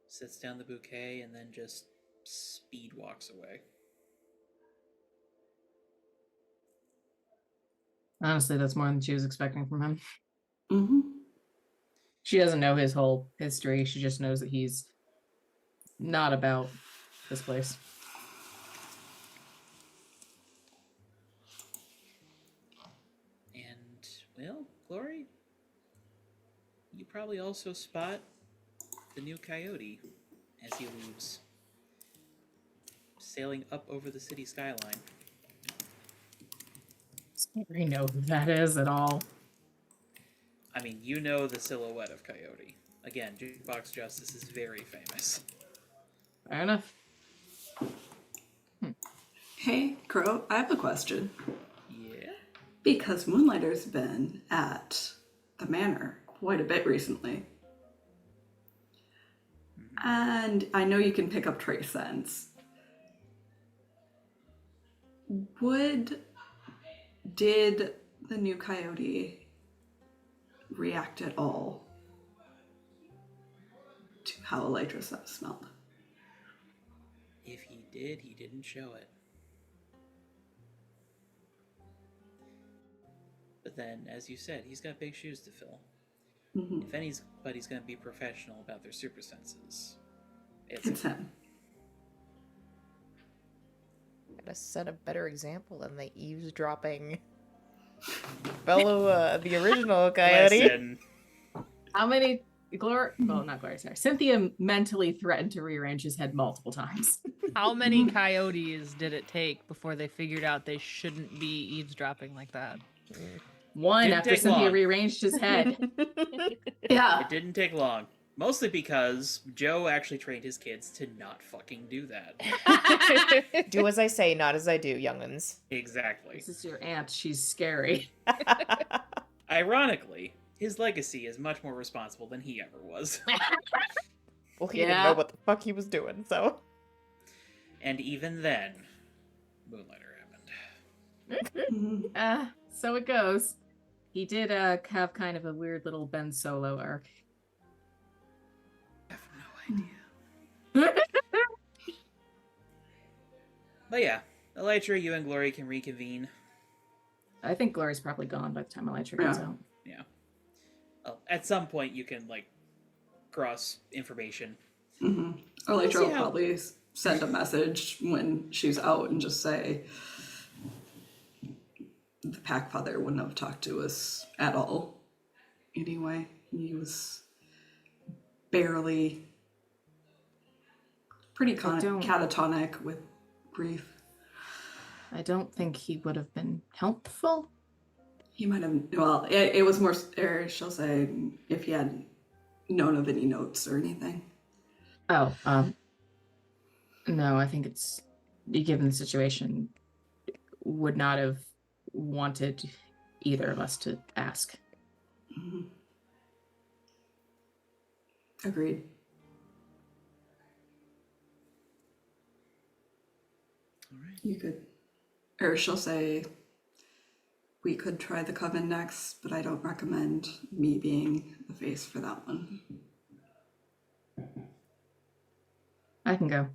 sets down the bouquet, and then just speed walks away. Honestly, that's more than she was expecting from him. Mm-hmm. She doesn't know his whole history. She just knows that he's not about this place. And, well, Glory, you probably also spot the new coyote as he leaves, sailing up over the city skyline. Don't really know who that is at all. I mean, you know the silhouette of Coyote. Again, Jukebox Justice is very famous. Fair enough. Hey, Crow, I have a question. Yeah? Because Moonlighter's been at the manor quite a bit recently. And I know you can pick up trace scents. Did the new coyote react at all to how Elytra smelled? If he did, he didn't show it. But then, as you said, he's got big shoes to fill. Mm-hmm. If anybody's going to be professional about their super senses, It's him. Gotta set a better example than the eavesdropping fellow, the original coyote. Listen, How many not Glory, sorry. Cynthia mentally threatened to rearrange his head multiple times. How many coyotes did it take before they figured out they shouldn't be eavesdropping like that? One Didn't after take Cynthia long. rearranged his head. Yeah. it didn't take long. Mostly because Joe actually trained his kids to not fucking do that. Do as I say, not as I do, young'uns. Exactly. This is your aunt. She's scary. Ironically, his legacy is much more responsible than he ever was. Well, he didn't know what the fuck he was doing, so. And even then, Moonlighter happened. Mm-hmm. So it goes. He did have kind of a weird little Ben Solo arc. I have no idea. But yeah, Elytra, you and Glory can reconvene. I think Glory's probably gone by the time Elytra gets Yeah. out. Yeah. Well, at some point, you can, cross information. Mm-hmm. We'll Elytra see will how- probably send a message when she's out and just say, the pack father wouldn't have talked to us at all. Anyway, he was barely pretty don't- catatonic with grief. I don't think he would have been helpful. He might have, well, it was more, or she'll say, if he had known of any notes or anything. Oh, no, I think it's, given the situation, would not have wanted either of us to ask. Mm-hmm. Agreed. All right. You could, or she'll say, we could try the coven next, but I don't recommend me being the face for that one. I can go.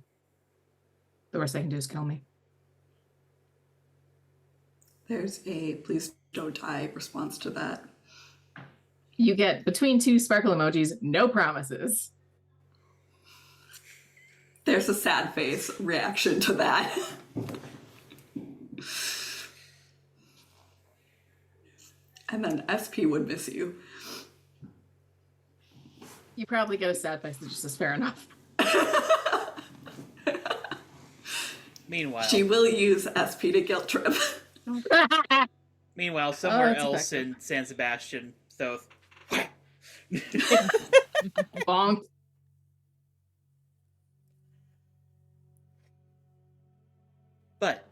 The worst they can do is kill me. There's a please don't die response to that. You get between two sparkle emojis, no promises. There's a sad face reaction to that. And then SP would miss you. You probably get a sad face that just is fair enough. Meanwhile, She will use SP to guilt trip. somewhere that's else effective. in San Sebastian, Thoth. Bonk. But,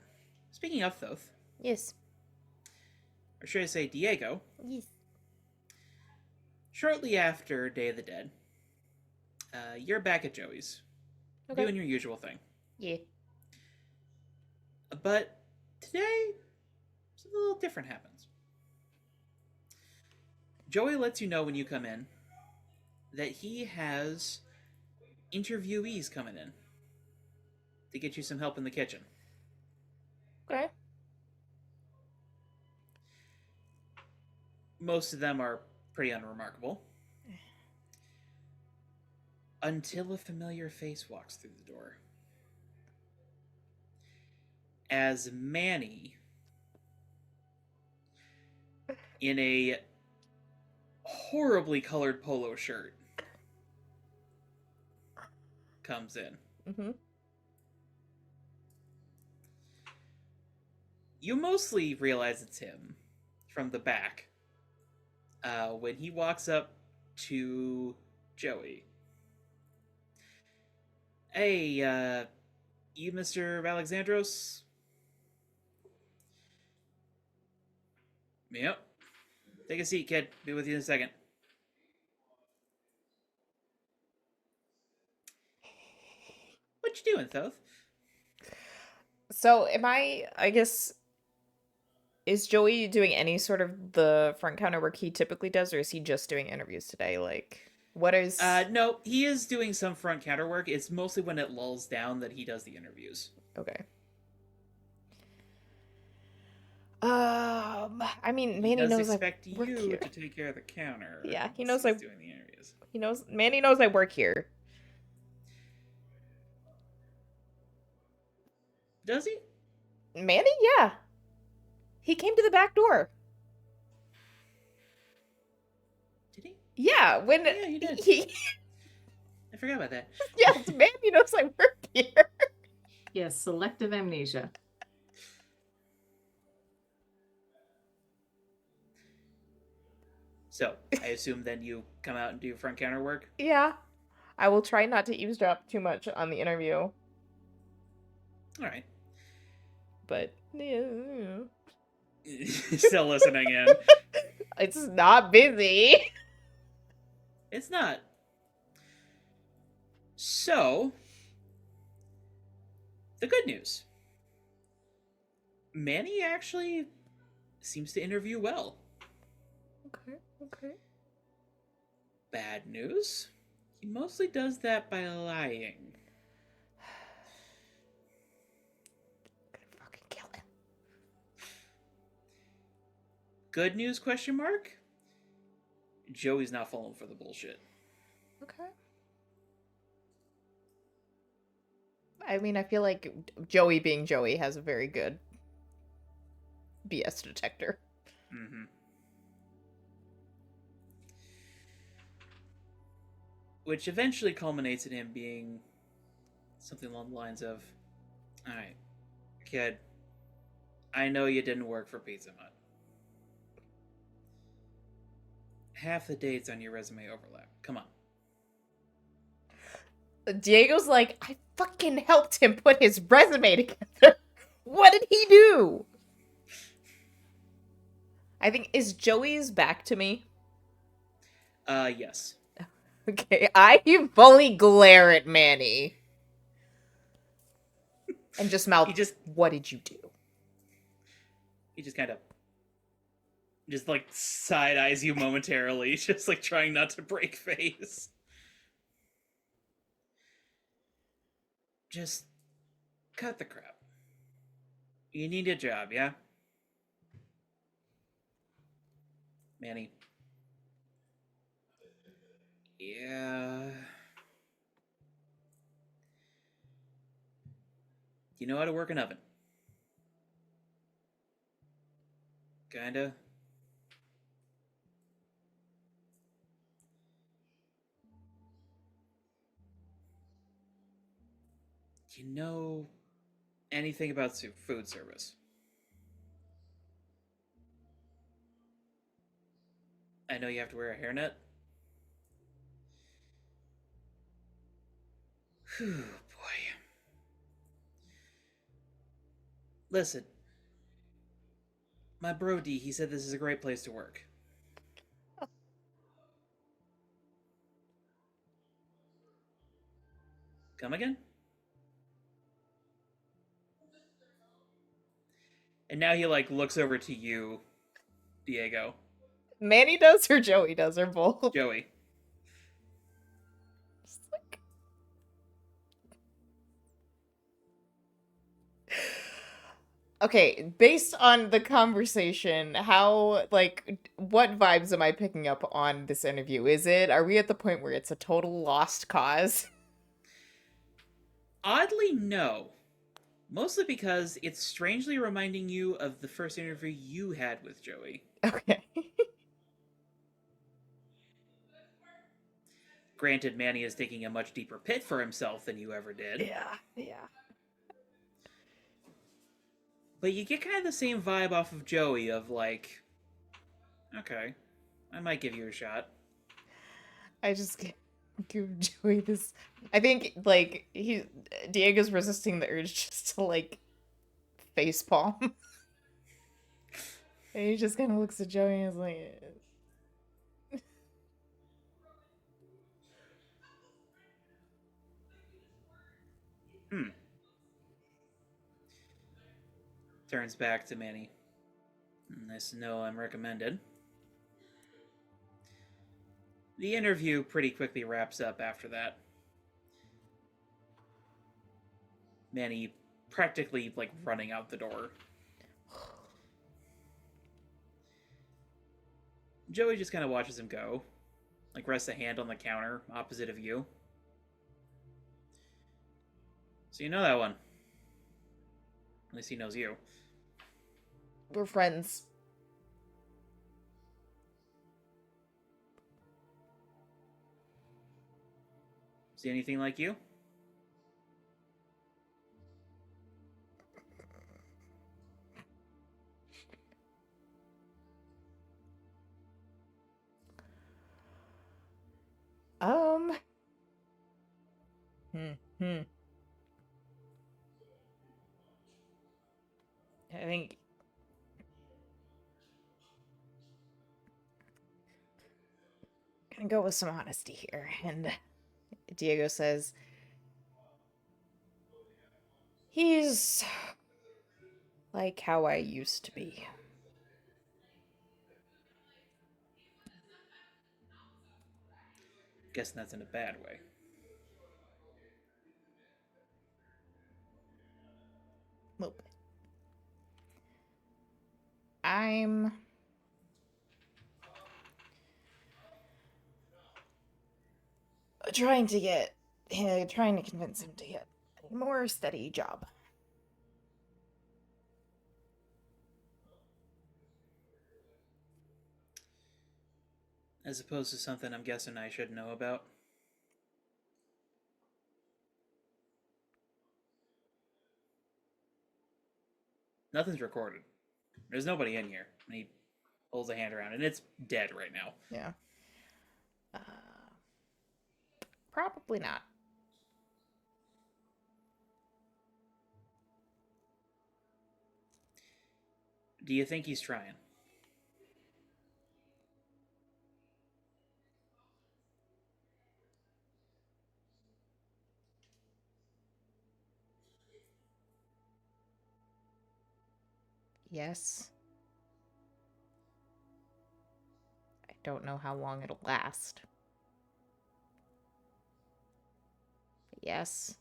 speaking of Thoth, Yes. or should I say Diego, Yes. shortly after Day of the Dead, You're back at Joey's, Okay. doing your usual thing. Yeah. But today, something a little different happens. Joey lets you know when you come in that he has interviewees coming in to get you some help in the kitchen. Okay. Most of them are pretty unremarkable. Until a familiar face walks through the door. As Manny, in a horribly colored polo shirt, comes in. Mm-hmm. You mostly realize it's him from the back when he walks up to Joey. Hey, you Mr. Alexandros? Yep. Take a seat, kid. Be with you in a second. What you doing, Thoth? So am I guess, is Joey doing any sort of the front counter work he typically does, or is he just doing interviews today? Like, what is... No, he is doing some front counter work. It's mostly when it lulls down that he does the interviews. Okay. I mean, He Manny does knows I expect work you here. to take care of the counter. Yeah, he once knows he's doing the interviews. He knows, Manny knows I work here. Does he? Manny? Yeah. He came to the back door. Did he? Yeah, when Yeah, you did. he I forgot about that. yes, Manny knows I work here. Yes, selective amnesia. So, I assume then you come out and do front counter work? Yeah. I will try not to eavesdrop too much on the interview, Alright. but yeah, Still listening in. it's not busy. It's not. So, the good news. Manny actually seems to interview well. Okay. Bad news. He mostly does that by lying. Gonna fucking kill him. Good news, question mark? Joey's not falling for the bullshit. Okay. I mean, I feel like Joey being Joey has a very good BS detector. Mm-hmm. Which eventually culminates in him being something along the lines of, alright, kid, I know you didn't work for Pizza Hut. Half the dates on your resume overlap. Come on. Diego's like, I fucking helped him put his resume together. What did he do? I think, is Joey's back to me? Yes. Okay, I fully glare at Manny. And just mouth, what did you do? He just kind of just like side eyes you momentarily, just like trying not to break face. Just cut the crap. You need a job, yeah? Manny. Yeah. You know how to work an oven? Kinda. Do you know anything about food service? I know you have to wear a hairnet. Whew, boy. Listen. My bro D, he said this is a great place to work. Come again? And now he like looks over to you, Diego. Manny does or Joey does or both? Joey. Just like... Okay, based on the conversation, how, like, what vibes am I picking up on this interview? Are we at the point where it's a total lost cause? Oddly, no. Mostly because it's strangely reminding you of the first interview you had with Joey. Okay. Granted, Manny is digging a much deeper pit for himself than you ever did. Yeah. But you get kind of the same vibe off of Joey of like, okay, I might give you a shot. I just give Joey this. I think, like, Diego's resisting the urge just to, like, facepalm. And he just kind of looks at Joey and is like, Turns back to Manny. Nice to know I'm recommended. The interview pretty quickly wraps up after that. Manny practically like running out the door. Joey just kind of watches him go, like rests a hand on the counter opposite of you. So you know that one. At least he knows you. we're friends. See anything like you? Um. Hmm. I think. Gonna go with some honesty here. And Diego says, he's like how I used to be. Guessing that's in a bad way. A little bit. I'm trying to convince him to get a more steady job. As opposed to something I'm guessing I should know about. Nothing's recorded. There's nobody in here. And he holds a hand around, and it's dead right now. Yeah. Probably not. Do you think he's trying? Yes. I don't know how long it'll last. But yes.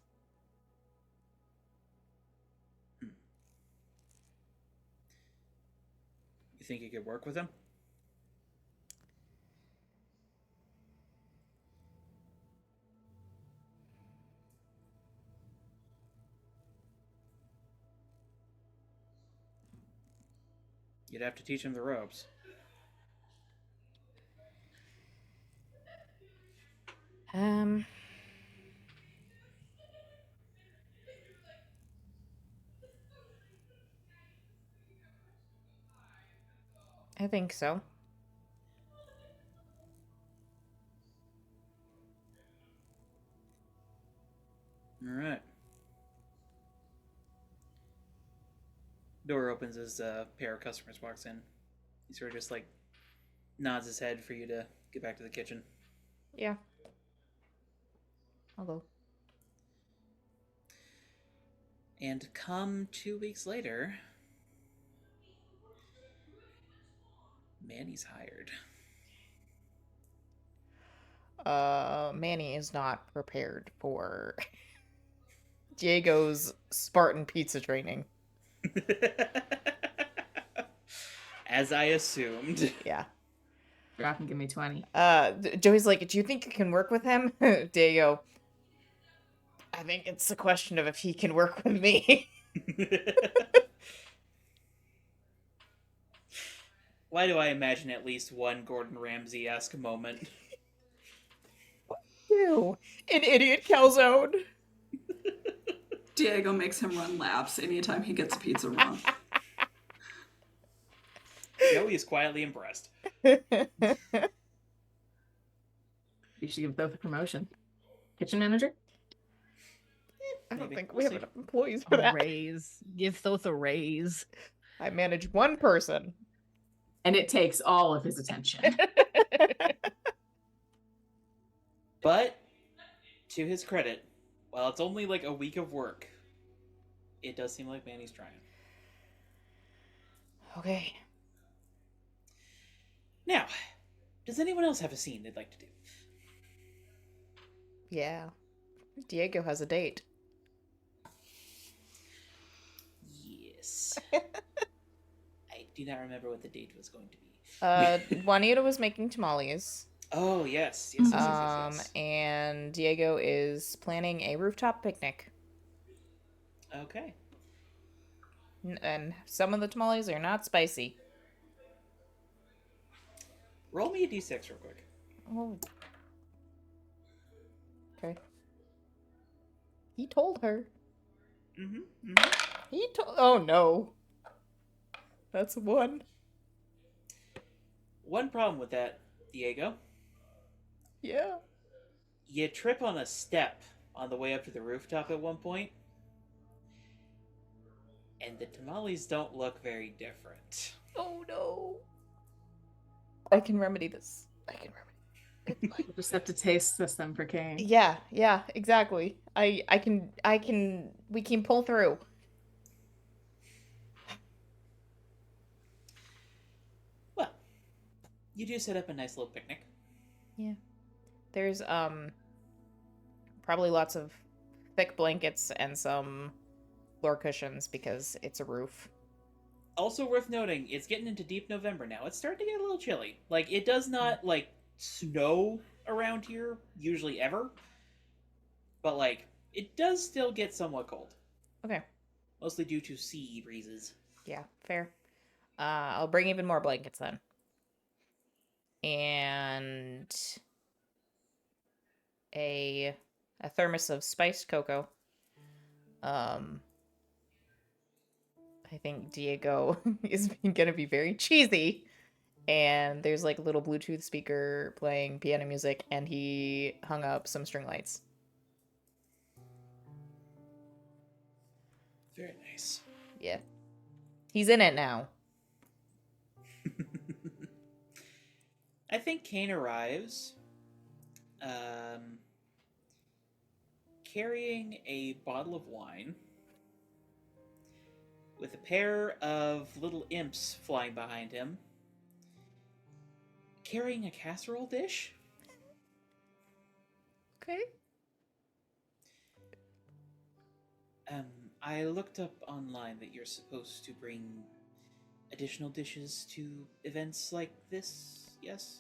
You think you could work with him? You'd have to teach him the ropes. Um. I think so. All right. Door opens as a pair of customers walks in. He sort of just like nods his head for you to get back to the kitchen. Yeah. I'll go. And come 2 weeks later, Manny's hired. Manny is not prepared for Diego's Spartan pizza training. As I assumed. Yeah. Drop and give me 20. Joey's like, do you think you can work with him? Diego, I think it's a question of if he can work with me. Why do I imagine at least one Gordon Ramsay-esque moment? You, an idiot calzone. Diego makes him run laps anytime he gets a pizza wrong. Joey is quietly impressed. You should give both a promotion. Kitchen manager? I don't Maybe. think We'll we have see. enough employees for A that. raise. Give Thoth a raise. I manage one person. And it takes all of his attention. But, to his credit, while it's only like a week of work, it does seem like Manny's trying. Okay. Now, does anyone else have a scene they'd like to do? Yeah. Diego has a date. Yes. I do not remember what the date was going to be. Juanita was making tamales. Oh, yes. Yes, yes, yes, yes, yes. And Diego is planning a rooftop picnic. Okay. And some of the tamales are not spicy. Roll me a d6 real quick. Oh. Okay. He told her. Mm-hmm. He told. Oh no. That's one. One problem with that, Diego. Yeah. You trip on a step on the way up to the rooftop at one point, and the tamales don't look very different. Oh no. I can remedy this. I can remedy. You just have to taste test them for Kane. Yeah, exactly. We can pull through. Well, you do set up a nice little picnic. Yeah. There's probably lots of thick blankets and some floor cushions because it's a roof. Also worth noting, it's getting into deep November now. It's starting to get a little chilly. Like, it does not, like, snow around here, usually ever. But, like, it does still get somewhat cold. Okay. Mostly due to sea breezes. Yeah, fair. I'll bring even more blankets then. And a thermos of spiced cocoa. I think Diego is gonna be very cheesy. And there's like a little Bluetooth speaker playing piano music, and he hung up some string lights. Very nice. Yeah. He's in it now. I think Kane arrives carrying a bottle of wine with a pair of little imps flying behind him, carrying a casserole dish. Okay. I looked up online that you're supposed to bring additional dishes to events like this, yes?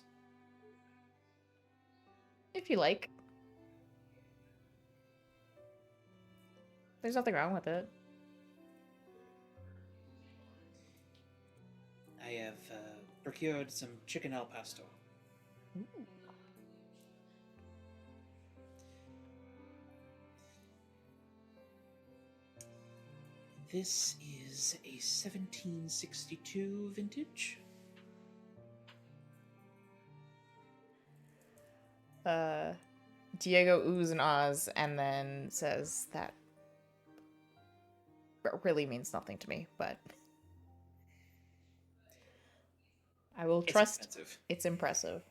If you like. There's nothing wrong with it. I have procured some chicken al pastor. Ooh. This is a 1762 vintage. Diego oohs and ahs and then says that really means nothing to me, but I will It's trust expensive. it's impressive.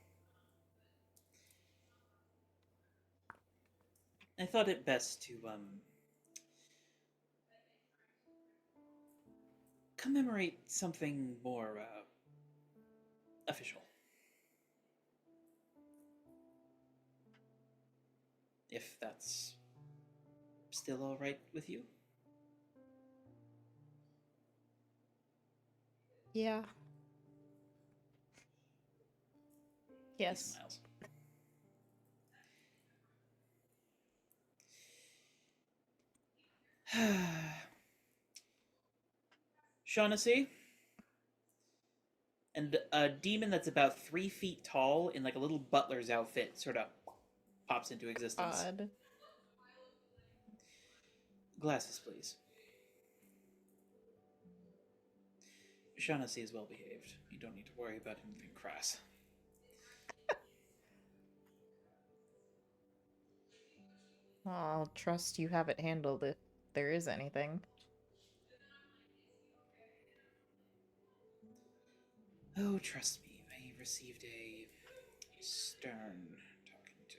I thought it best to commemorate something more official. If that's still all right with you. Yeah. He Yes. smiles. Shaughnessy, and a demon that's about 3 feet tall in like a little butler's outfit sort of pops into existence. Odd. Glasses, please. Shaughnessy is well behaved. You don't need to worry about him being crass. I'll trust you have it handled if there is anything. Oh, trust me, I received a stern talking to.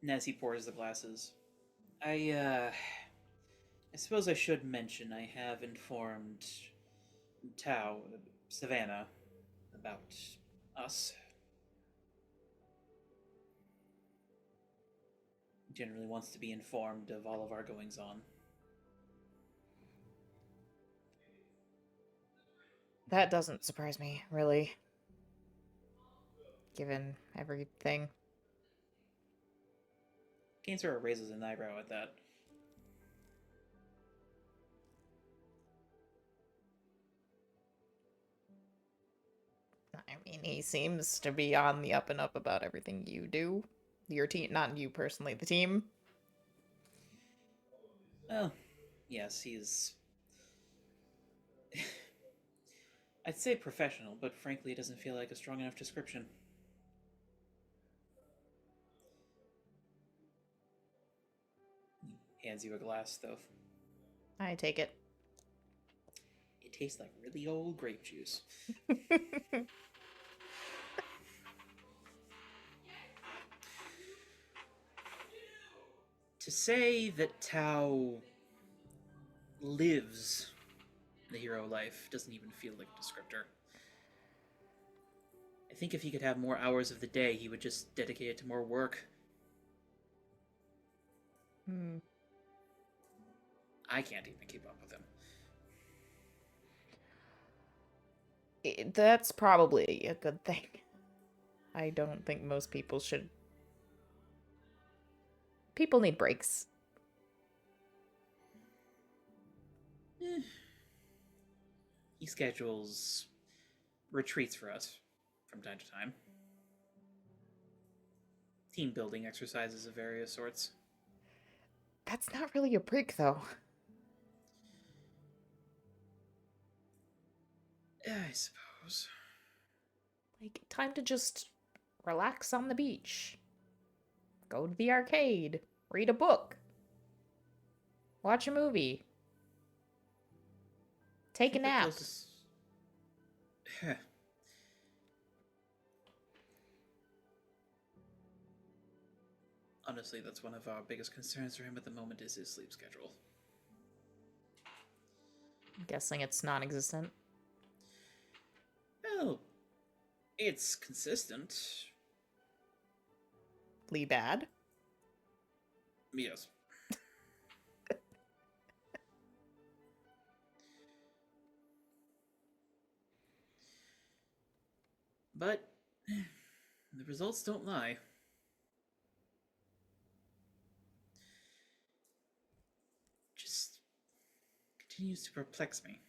And as he pours the glasses, I suppose I should mention I have informed Tao, Savannah, about us. Generally wants to be informed of all of our goings on. That doesn't surprise me, really. Given everything. Kane sort of raises an eyebrow at that. I mean, he seems to be on the up and up about everything you do. Your team, not you personally, the team. Well, yes, he's. I'd say professional, but frankly, it doesn't feel like a strong enough description. He hands you a glass, though. I take it. It tastes like really old grape juice. To say that Tao lives the hero life doesn't even feel like a descriptor. I think if he could have more hours of the day, he would just dedicate it to more work. Hmm. I can't even keep up with him. That's probably a good thing. I don't think most people should. People need breaks. He schedules retreats for us from time to time. Team building exercises of various sorts. That's not really a break, though. I suppose. Like, time to just relax on the beach. Go to the arcade. Read a book. Watch a movie. Take a The nap. closest... Honestly, that's one of our biggest concerns for him at the moment is his sleep schedule. I'm guessing it's non-existent. Well, it's consistent. Lee bad. Yes. But the results don't lie. Just continues to perplex me.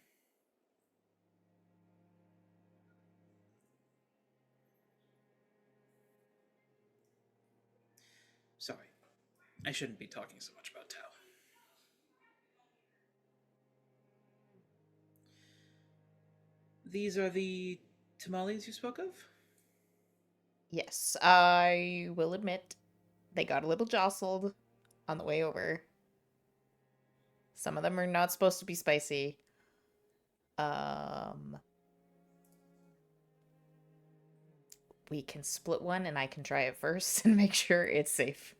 Sorry, I shouldn't be talking so much about Tao. These are the tamales you spoke of? Yes, I will admit they got a little jostled on the way over. Some of them are not supposed to be spicy. we can split one and I can try it first and make sure it's safe.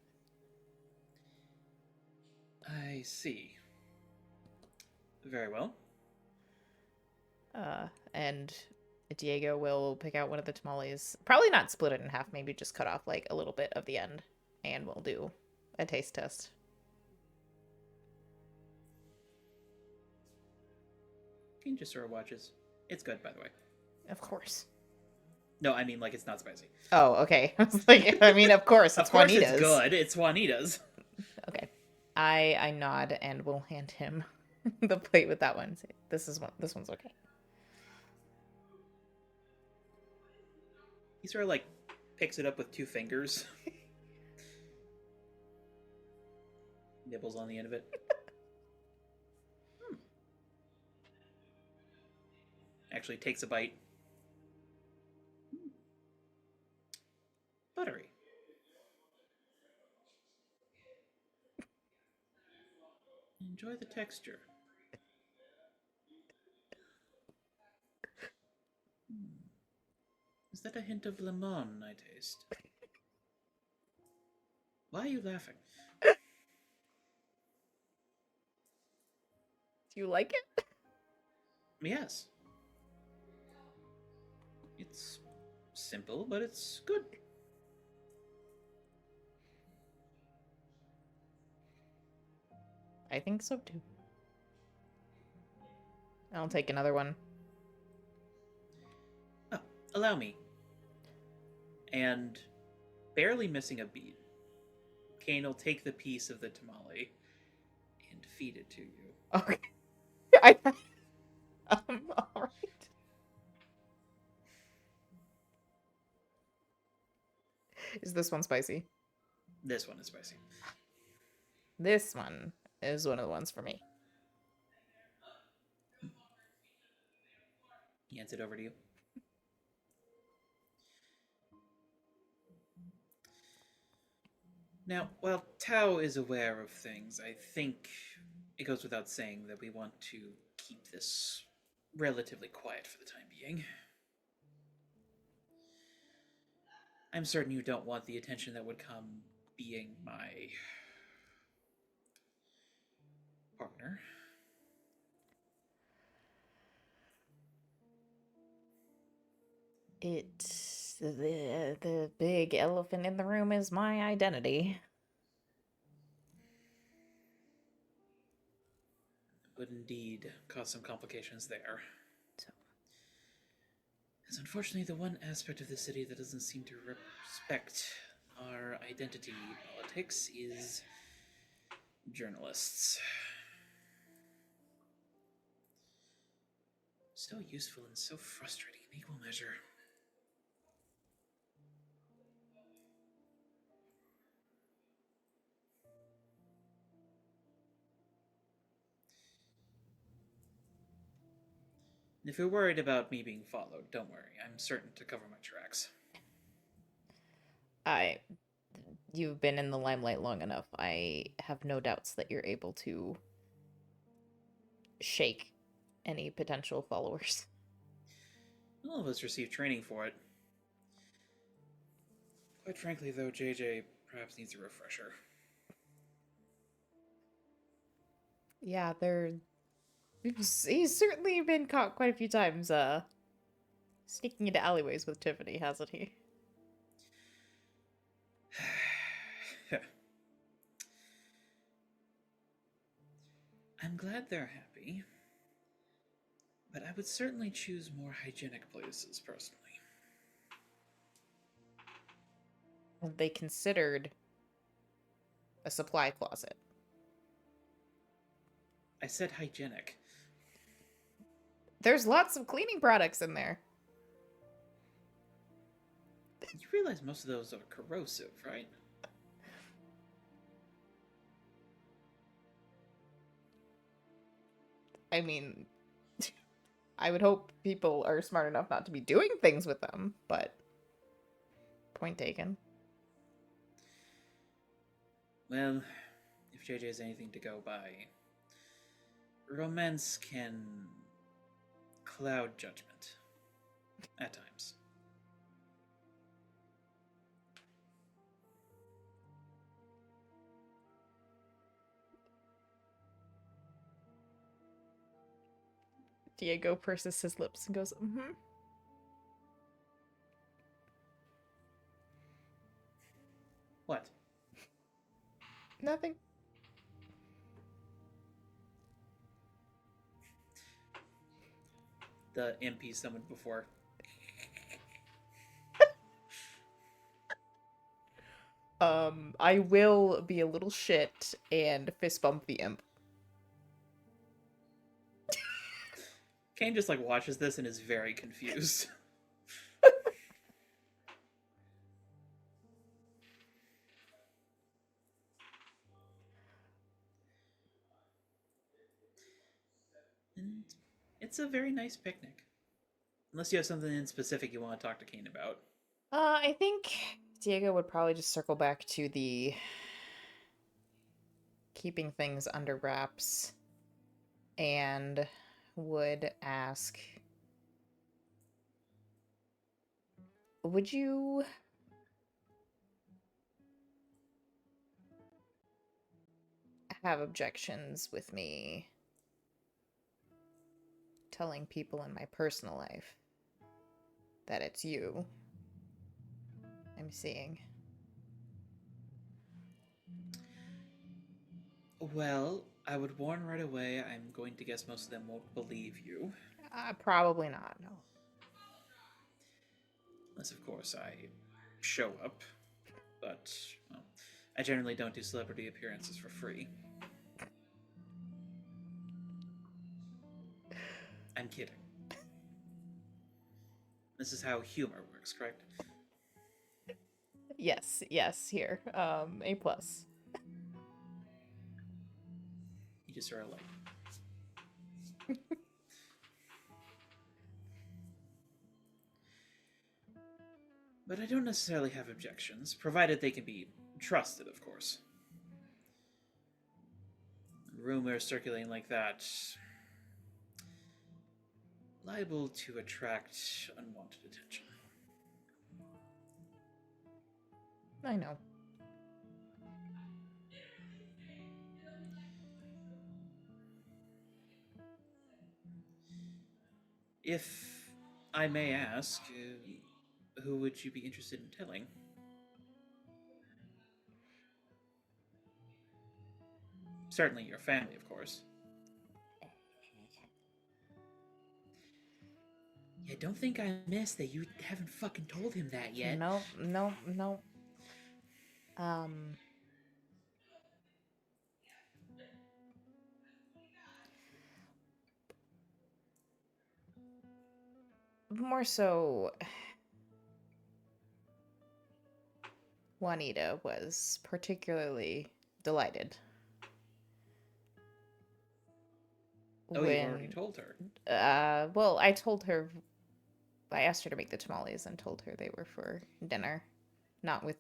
I see. Very well. And Diego will pick out one of the tamales. Probably not split it in half, maybe just cut off like a little bit of the end. And we'll do a taste test. He just sort of watches. It's good, by the way. Of course. No, I mean, like, it's not spicy. Oh, okay. I was like, I mean, of course, it's Of course Juanita's. it's good. It's Juanita's. Okay. I nod and will hand him the plate with that one. Say, this one's okay. He sort of, like, picks it up with 2 fingers. Nibbles on the end of it. Actually takes a bite. Buttery. Enjoy the texture. Is that a hint of lemon I taste? Why are you laughing? Do you like it? Yes. It's simple, but it's good. I think so too. I'll take another one. Oh, allow me. And barely missing a beat, Kane will take the piece of the tamale and feed it to you. Okay. Alright. Is this one spicy? This one is spicy. This one is one of the ones for me. He hands it over to you. Now, while Tao is aware of things, I think it goes without saying that we want to keep this relatively quiet for the time being. I'm certain you don't want the attention that would come being my partner. The big elephant in the room is my identity. Would indeed cause some complications there. So. As unfortunately, the one aspect of the city that doesn't seem to respect our identity politics is journalists. So useful and so frustrating in equal measure. If you're worried about me being followed, don't worry. I'm certain to cover my tracks. You've been in the limelight long enough. I have no doubts that you're able to shake any potential followers. All of us receive training for it. Quite frankly, though, JJ perhaps needs a refresher. Yeah, he's certainly been caught quite a few times, sneaking into alleyways with Tiffany, hasn't he? I'm glad they're happy, but I would certainly choose more hygienic places, personally. Have they considered a supply closet? I said hygienic. There's lots of cleaning products in there. You realize most of those are corrosive, right? I mean, I would hope people are smart enough not to be doing things with them, but point taken. Well, if JJ has anything to go by, romance can cloud judgment at times. Diego purses his lips and goes, mm-hmm. What? Nothing. The MP summoned before. I will be a little shit and fist bump the imp. Kane just like watches this and is very confused. And it's a very nice picnic. Unless you have something in specific you want to talk to Kane about. I think Diego would probably just circle back to the keeping things under wraps and would ask, would you have objections with me telling people in my personal life that it's you I'm seeing? Well, I would warn right away, I'm going to guess most of them won't believe you. Probably not, no. Unless, of course, I show up. But, well, I generally don't do celebrity appearances for free. I'm kidding. This is how humor works, correct? Yes, here. A plus. You just sort of like... But I don't necessarily have objections, provided they can be trusted, of course. Rumors circulating like that... liable to attract unwanted attention. I know. If I may ask, who would you be interested in telling? Certainly your family, of course. Yeah, don't think I missed that you haven't fucking told him that yet. No. More so, Juanita was particularly delighted. Oh, you've already told her. Well, I told her, I asked her to make the tamales and told her they were for dinner. Not with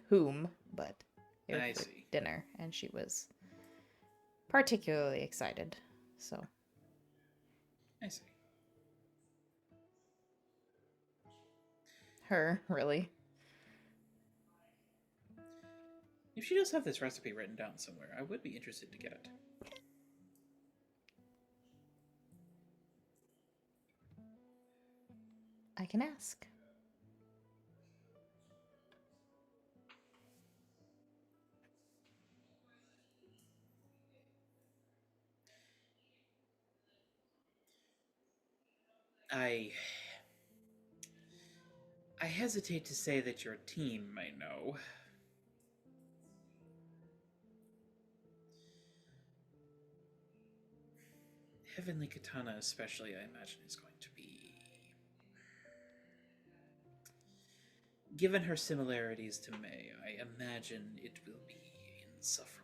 whom, but they were I for see. dinner. And she was particularly excited, so. I see. Her, really. If she does have this recipe written down somewhere, I would be interested to get it. I can ask. I hesitate to say that your team may know. Heavenly Katana especially, I imagine, is going to be... Given her similarities to May, I imagine it will be insufferable.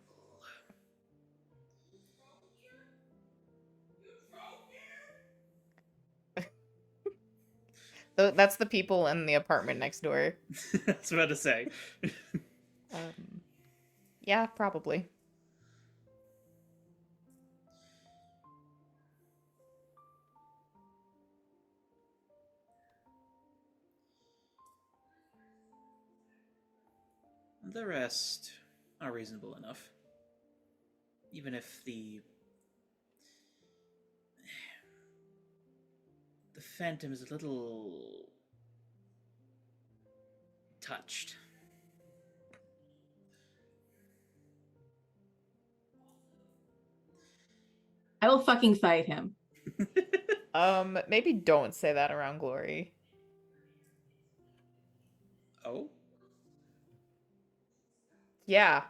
That's the people in the apartment next door. I was about to say. Yeah, probably. The rest are reasonable enough. Even if the the Phantom is a little touched. I will fucking fight him. Maybe don't say that around Glory. Oh? Yeah.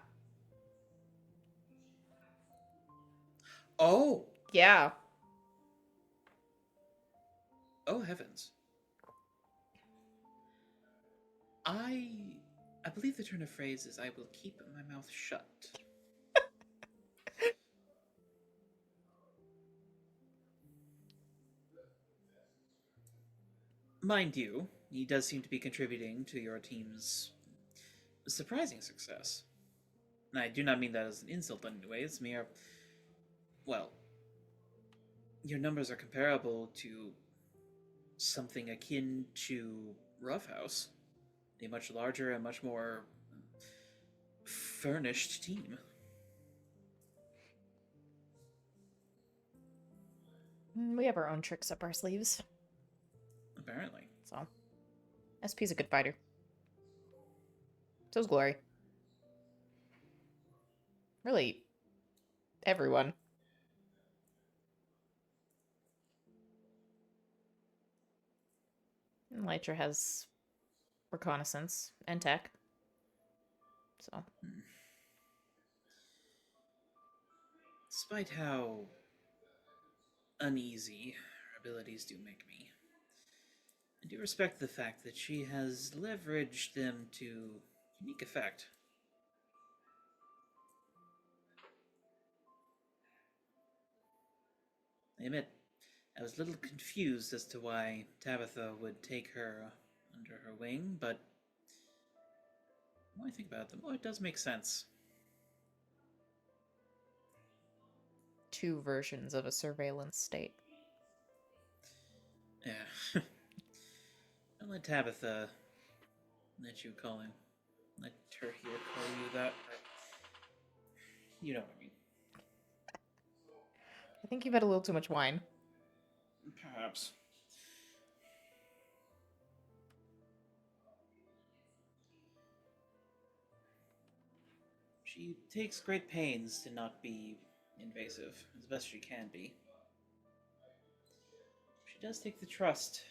Oh! Yeah. Oh heavens. I believe the turn of phrase is I will keep my mouth shut. Mind you, he does seem to be contributing to your team's surprising success. And I do not mean that as an insult in any way, it's mere. Well, your numbers are comparable to something akin to Roughhouse, a much larger and much more furnished team. We have our own tricks up our sleeves. Apparently. So, SP's a good fighter. So's Glory. Really, everyone. And Lytra has reconnaissance and tech. So, Despite how uneasy her abilities do make me, I do respect the fact that she has leveraged them to unique effect. I admit, I was a little confused as to why Tabitha would take her under her wing, but the more I think about it, the more it does make sense. two versions of a surveillance state. Yeah. Don't let Tabitha let you call him. Let her here call you that. You know what I mean. I think you've had a little too much wine. Perhaps. She takes great pains to not be invasive, as best she can be. She does take the trust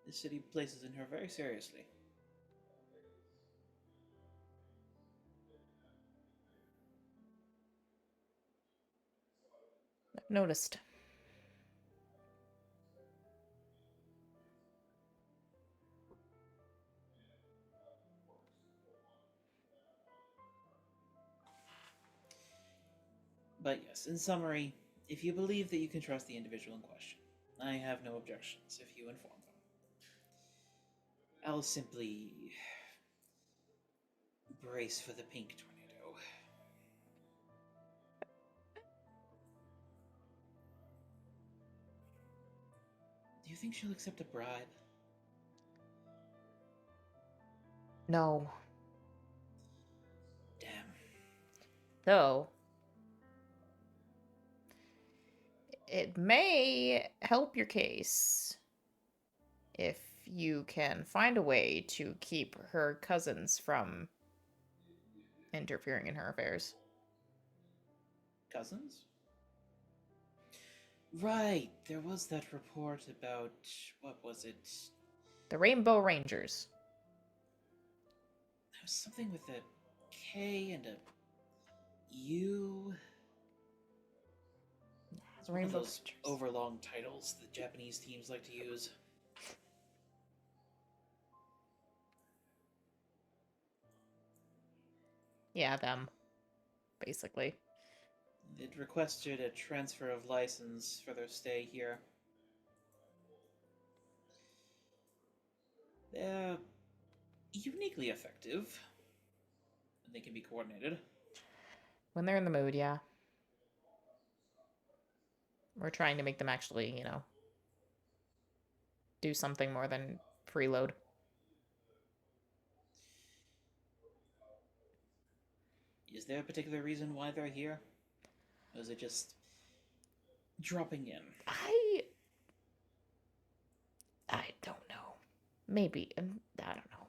the city places in her very seriously. I've noticed. But yes, in summary, if you believe that you can trust the individual in question, I have no objections if you inform them. I'll simply brace for the pink tornado. Do you think she'll accept a bribe? No. Damn. Though, it may help your case if you can find a way to keep her cousins from interfering in her affairs. Cousins? Right, there was that report about. What was it? The Rainbow Rangers. There was something with a K and a U. It's one of Rainbow those Rangers. overlong titles that Japanese teams like to use. Yeah, them. Basically. It requested a transfer of license for their stay here. They're uniquely effective. And they can be coordinated. When they're in the mood, yeah. We're trying to make them actually, do something more than preload. Is there a particular reason why they're here? Or is it just dropping in? I Maybe. I don't know.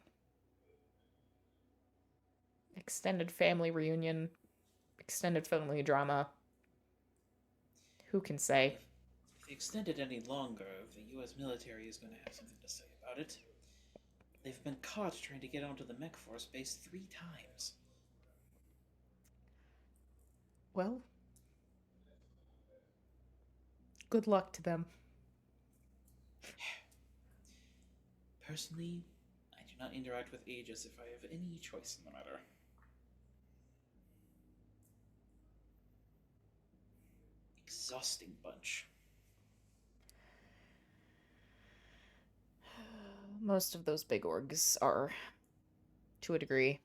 Extended family reunion, extended family drama. Who can say? If they extend it any longer, the U.S. military is going to have something to say about it. They've been caught trying to get onto the mech force base 3 times. Well, good luck to them. Personally, I do not interact with Aegis if I have any choice in the matter. Exhausting bunch. Most of those big orgs are, to a degree.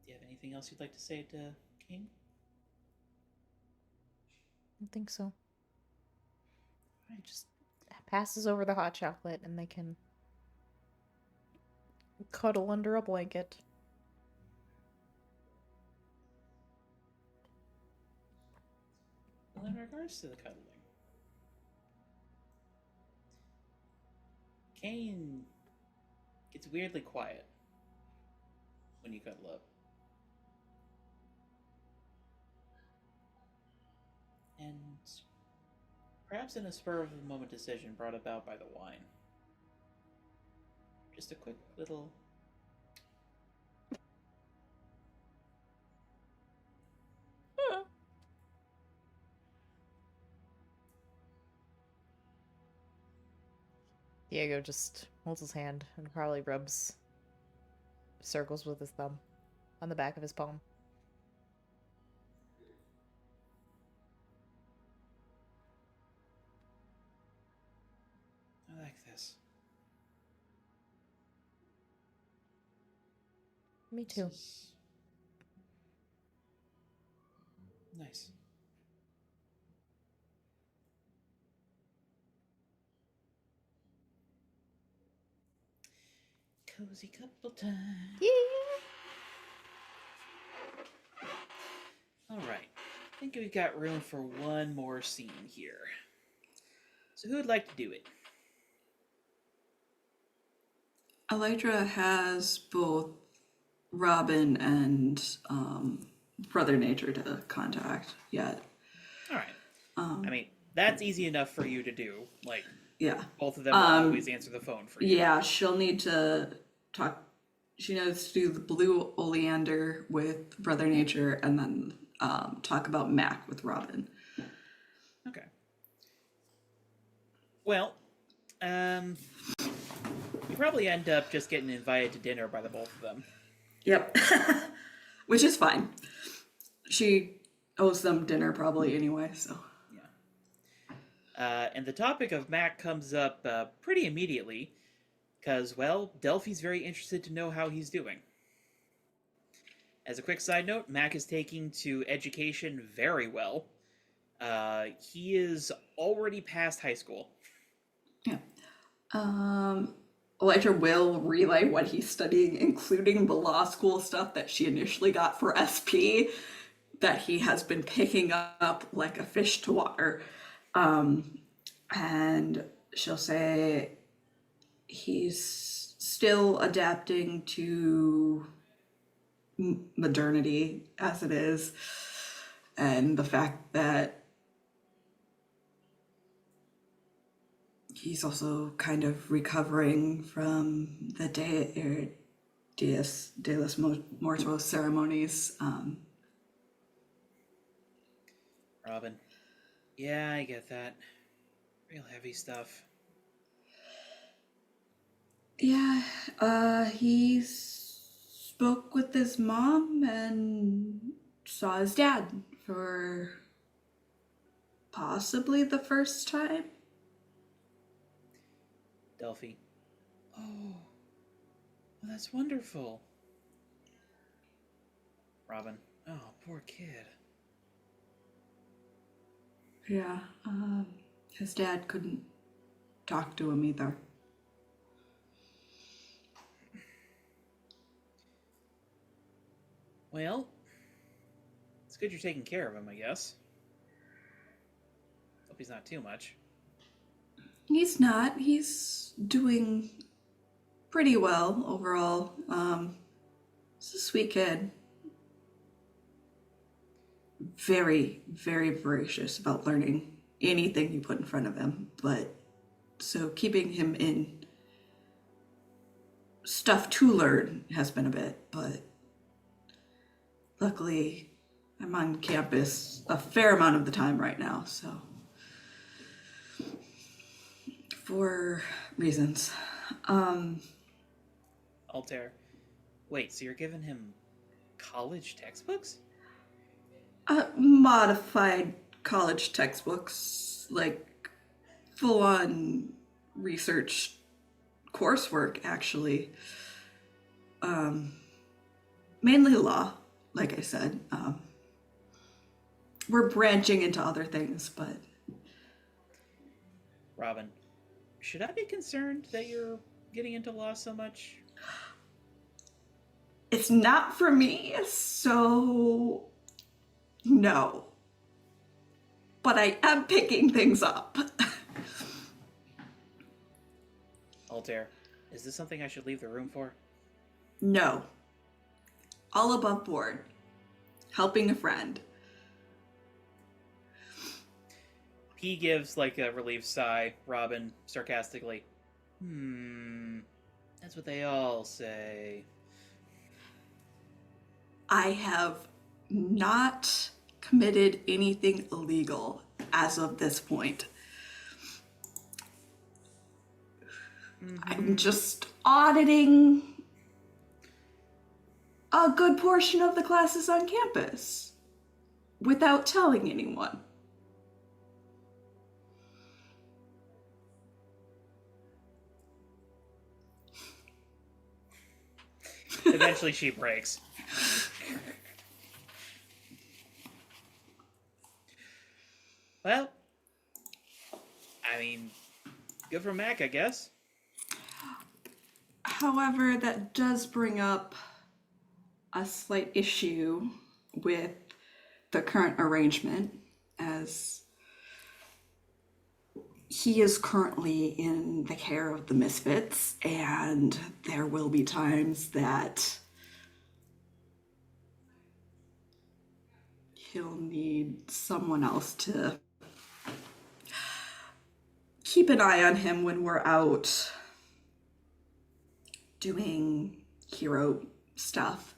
Do you have anything else you'd like to say to King? I don't think so. It just passes over the hot chocolate and they can cuddle under a blanket. Well, in regards to the cuddling, Kane gets weirdly quiet when you cuddle up. And perhaps in a spur of the moment decision brought about by the wine. Just a quick little. Diego just holds his hand and probably rubs circles with his thumb on the back of his palm. I like this. Me too. This is nice. Cozy couple time. Yeah. All right. I think we've got room for one more scene here. So who would like to do it? Elytra has both Robin and Brother Nature to contact yet. All right. I mean, that's easy enough for you to do. Like, Yeah. both of them will always answer the phone for you. Yeah, she'll need to talk. She knows to do the blue oleander with Brother Nature and then talk about Mac with Robin. Okay. Well, you probably end up just getting invited to dinner by the both of them. Yep. Which is fine. She owes them dinner probably anyway, so. And the topic of Mac comes up pretty immediately, because, well, Delphi's very interested to know how he's doing. As a quick side note, Mac is taking to education very well. He is already past high school. Yeah. Elytra will relay what he's studying, including the law school stuff that she initially got for SP, that he has been picking up like a fish to water. And she'll say he's still adapting to modernity as it is, and the fact that he's also kind of recovering from the Dias de los Muertos ceremonies. Robin. Yeah, I get that. Real heavy stuff. Yeah, he spoke with his mom and saw his dad for possibly the first time. Delphi. Oh, well, that's wonderful. Robin. Oh, poor kid. Yeah, his dad couldn't talk to him either. Well, it's good you're taking care of him, I guess. Hope he's not too much. He's not. He's doing pretty well overall. He's a sweet kid. Very, very voracious about learning anything you put in front of him. But so keeping him in stuff to learn has been a bit, but luckily I'm on campus a fair amount of the time right now, so for reasons. Altair. Wait, so you're giving him college textbooks? Modified college textbooks, like full-on research coursework, actually. Mainly law, like I said. We're branching into other things, but... Robin, should I be concerned that you're getting into law so much? It's not for me, so no. But I am picking things up. Altair, is this something I should leave the room for? No. All above board. Helping a friend. P gives like a relieved sigh. Robin sarcastically. That's what they all say. I have not committed anything illegal as of this point. I'm just auditing a good portion of the classes on campus without telling anyone. Eventually she breaks. Well, I mean, good for Mac, I guess. However, that does bring up a slight issue with the current arrangement, as he is currently in the care of the Misfits, and there will be times that he'll need someone else to keep an eye on him when we're out doing hero stuff.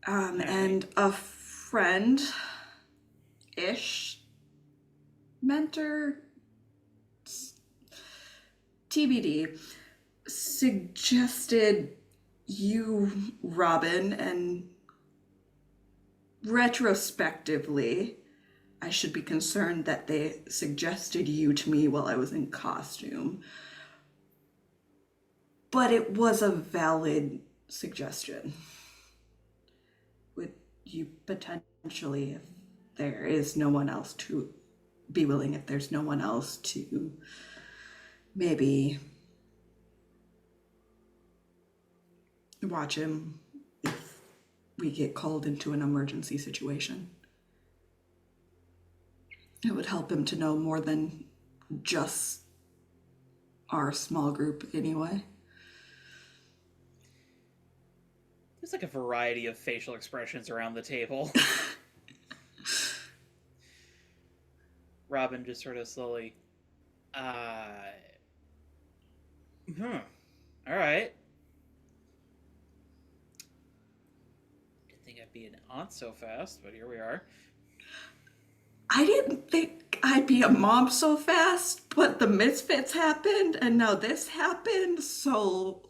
And a friend-ish mentor, TBD, suggested you, Robin, and retrospectively, I should be concerned that they suggested you to me while I was in costume. But it was a valid suggestion. Would you potentially, if there is no one else to be willing, if there's no one else to maybe watch him if we get called into an emergency situation? It would help him to know more than just our small group anyway. There's like a variety of facial expressions around the table. Robin just sort of slowly, alright. Didn't think I'd be an aunt so fast, but here we are. I didn't think I'd be a mom so fast, but the Misfits happened, and now this happened, so...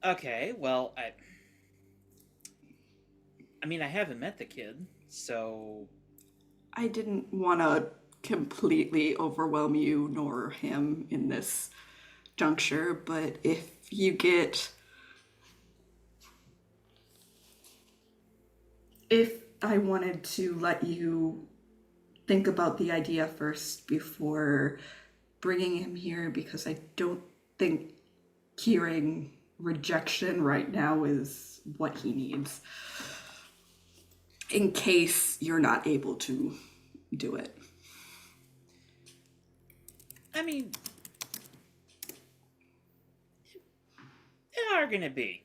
Okay, well, I mean, I haven't met the kid, so... I didn't want to completely overwhelm you nor him in this juncture, but if you get... If I wanted to let you think about the idea first before bringing him here, because I don't think hearing rejection right now is what he needs. In case you're not able to do it. I mean, they are gonna be.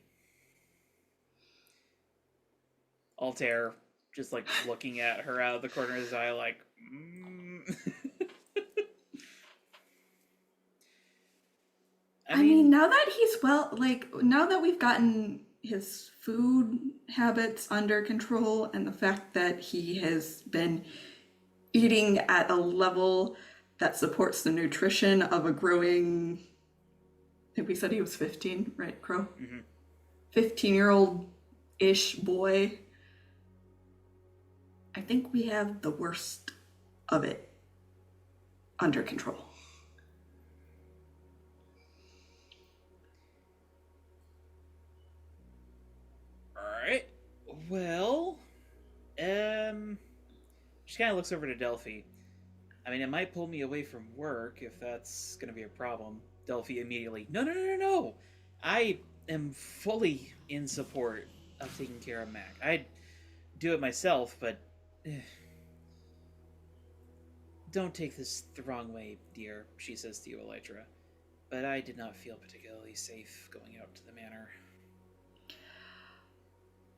Altair just like looking at her out of the corner of his eye, like. I mean, now that he's now that we've gotten his food habits under control and the fact that he has been eating at a level that supports the nutrition of a growing, I think we said he was 15, right, Crow? 15-year-old-ish boy. I think we have the worst of it under control. Alright. Well, she kind of looks over to Delphi. I mean, it might pull me away from work if that's going to be a problem. Delphi immediately, no. I am fully in support of taking care of Mac. I'd do it myself, but don't take this the wrong way, dear, she says to you, Elytra. But I did not feel particularly safe going out to the manor.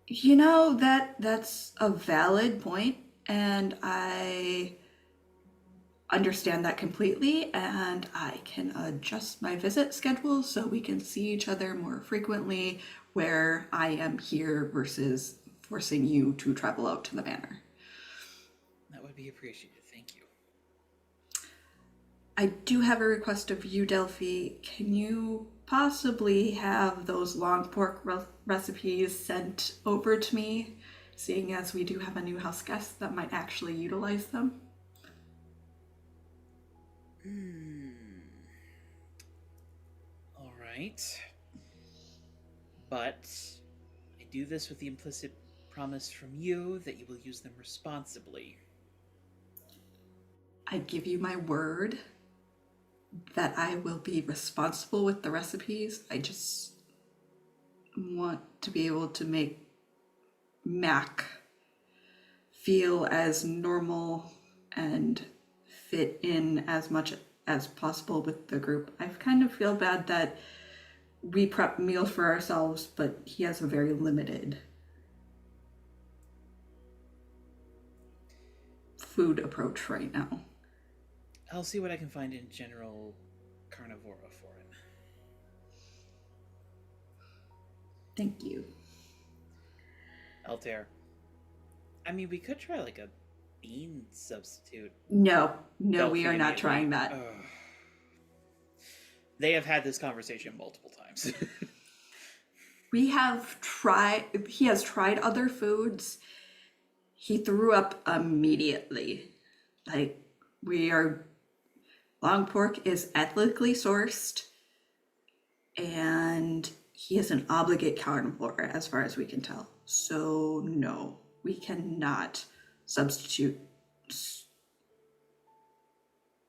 You know, that's a valid point, and I understand that completely, and I can adjust my visit schedule so we can see each other more frequently where I am here versus forcing you to travel out to the manor. That would be appreciated. Thank you. I do have a request of you, Delphi. Can you possibly have those long pork recipes sent over to me, seeing as we do have a new house guest that might actually utilize them? All right. But I do this with the implicit promise from you that you will use them responsibly. I give you my word that I will be responsible with the recipes. I just want to be able to make Mac feel as normal and fit in as much as possible with the group. I kind of feel bad that we prep meals for ourselves, but he has a very limited food approach right now. I'll see what I can find in general carnivora for him. Thank you. Altair. I mean, we could try like a bean substitute. No, Delphi we are not immediately. trying that. Ugh. They have had this conversation multiple times. He has tried other foods. He threw up immediately. Long pork is ethically sourced, and he is an obligate carnivore as far as we can tell. So no, we cannot substitute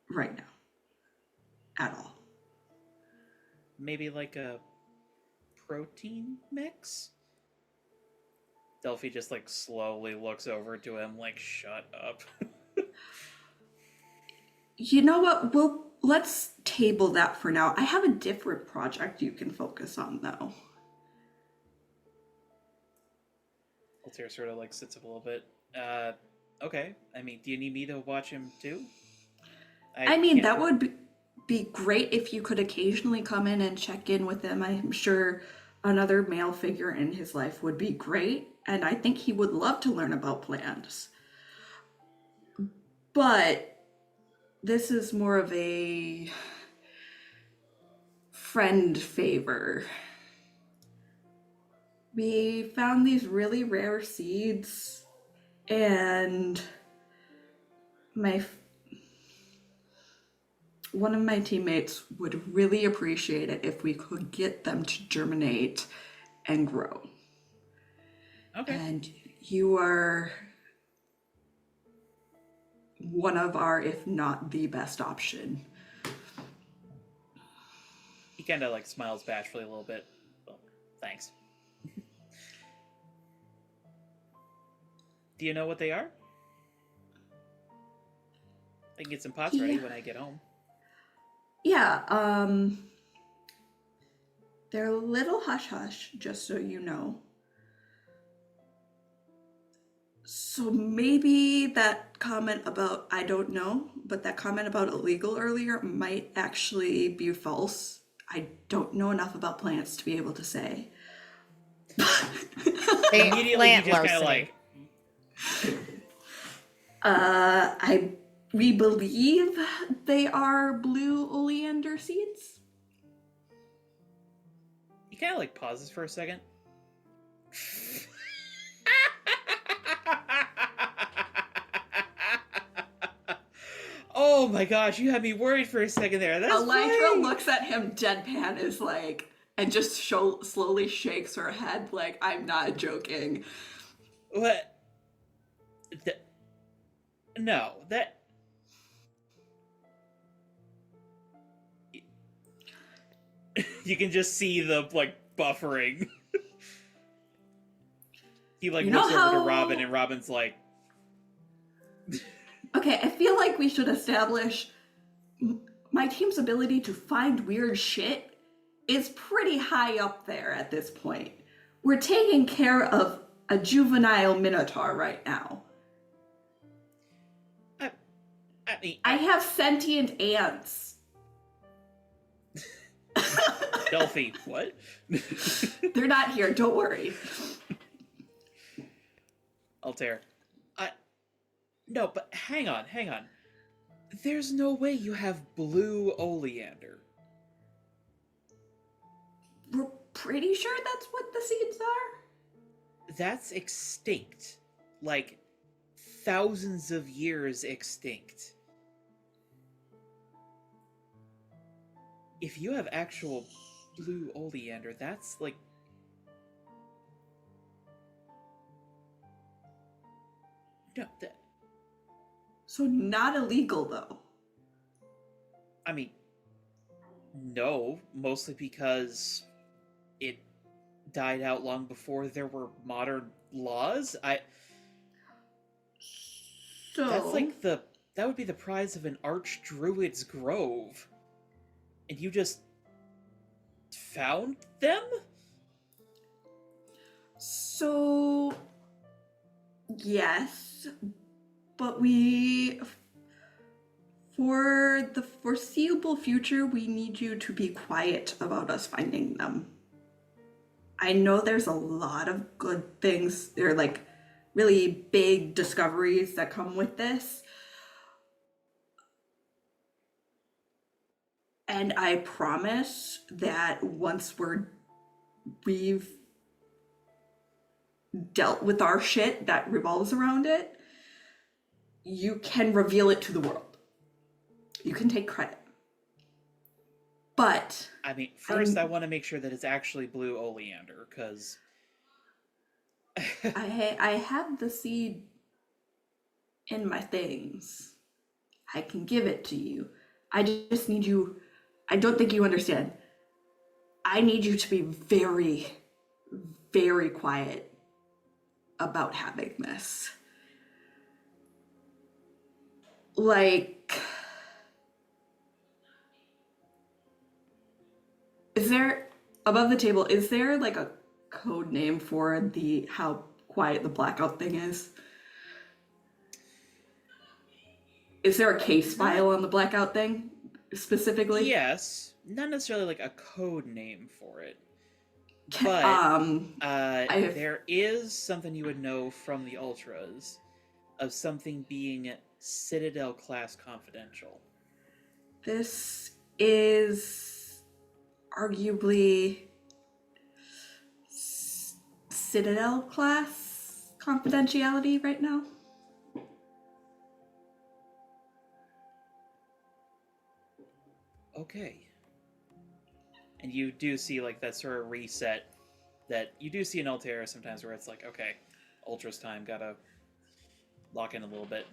right now at all. Maybe like a protein mix? Delphi just like slowly looks over to him like, shut up. You know what? Let's table that for now. I have a different project you can focus on though. Altair sort of like sits up a little bit. Okay. I mean, do you need me to watch him too? I mean, that would be great if you could occasionally come in and check in with him. I'm sure another male figure in his life would be great, and I think he would love to learn about plants. But this is more of a friend favor. We found these really rare seeds, and one of my teammates would really appreciate it if we could get them to germinate and grow. Okay. And you are one of our, if not the best option. kind of like smiles bashfully a little bit. Well, thanks. Do you know what they are? I can get some pots ready when I get home. Yeah, they're a little hush-hush, just so you know. So maybe that comment about I don't know, but that comment about illegal earlier might actually be false. I don't know enough about plants to be able to say. Immediately, you Plant just kind of larceny. like, We believe they are blue oleander seeds. he kind of like pauses for a second. Oh my gosh, you had me worried for a second there. That's Elytra funny. looks at him deadpan, is like, and just slowly shakes her head like, I'm not joking. What? No, that. You can just see the like buffering. He like You know looks over to how- Robin, and Robin's like, Okay, I feel like we should establish my team's ability to find weird shit is pretty high up there at this point. We're taking care of a juvenile minotaur right now. I mean, I have sentient ants. Delphi, what? They're not here, don't worry. Altair. No, but hang on. There's no way you have blue oleander. We're pretty sure that's what the seeds are. That's extinct. Like, thousands of years extinct. If you have actual blue oleander, that's like... No, So not illegal though. I mean, no, mostly because it died out long before there were modern laws. So That's like that would be the prize of an archdruid's grove. And you just found them? So yes, but for the foreseeable future, we need you to be quiet about us finding them. I know there's a lot of good things. They're like really big discoveries that come with this. And I promise that once we've dealt with our shit that revolves around it, you can reveal it to the world. You can take credit. But I mean, first I want to make sure that it's actually blue oleander, because... I have the seed in my things. I can give it to you. I just need you. I don't think you understand. I need you to be very, very quiet about having this. Like, is there, above the table, is there like a code name for how quiet the blackout thing is? Is there a case file on the blackout thing specifically? Yes, not necessarily like a code name for it. But There is something you would know from the Ultras of something being Citadel class confidential. this is arguably Citadel class confidentiality right now. Okay. And you do see like that sort of reset that you do see in Altair sometimes where it's like, okay, Ultra's time, gotta lock in a little bit.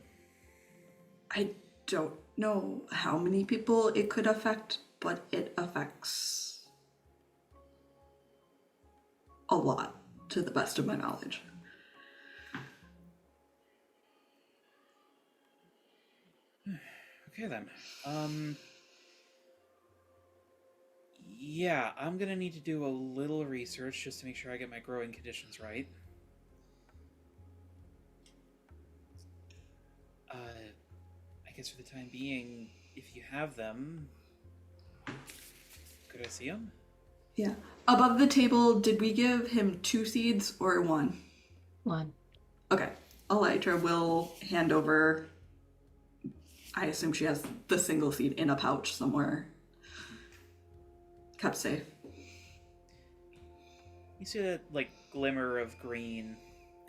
I don't know how many people it could affect, but it affects a lot, to the best of my knowledge. Okay then. Yeah, I'm gonna need to do a little research just to make sure I get my growing conditions right. I guess for the time being, if you have them, could I see them? Yeah. Above the table, did we give him 2 seeds or 1? 1. Okay. Elytra will hand over. I assume she has the single seed in a pouch somewhere. Kept safe. You see that like glimmer of green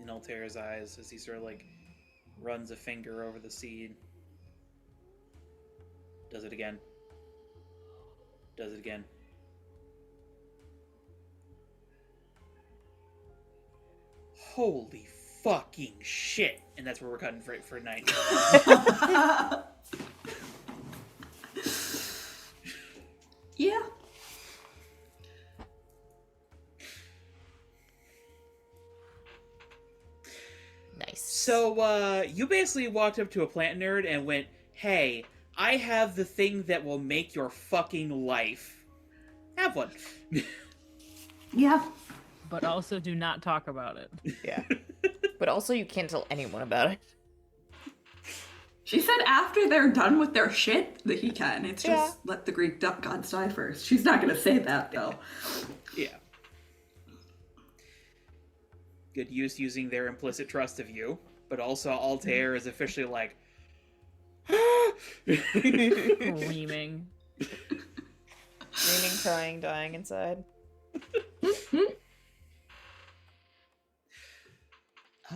in Altair's eyes as he sort of like runs a finger over the seed. Does it again. Does it again. Holy fucking shit! And that's where we're cutting for tonight. Yeah. Nice. So, you basically walked up to a plant nerd and went, "Hey, I have the thing that will make your fucking life. Have one." Yeah. But also do not talk about it. Yeah. But also, you can't tell anyone about it. She said after they're done with their shit that he can. It's just Yeah. let the Greek gods die first. She's not going to say that, though. Yeah. Good use using their implicit trust of you, but also Altair is officially like, Screaming. Screaming, crying, dying inside.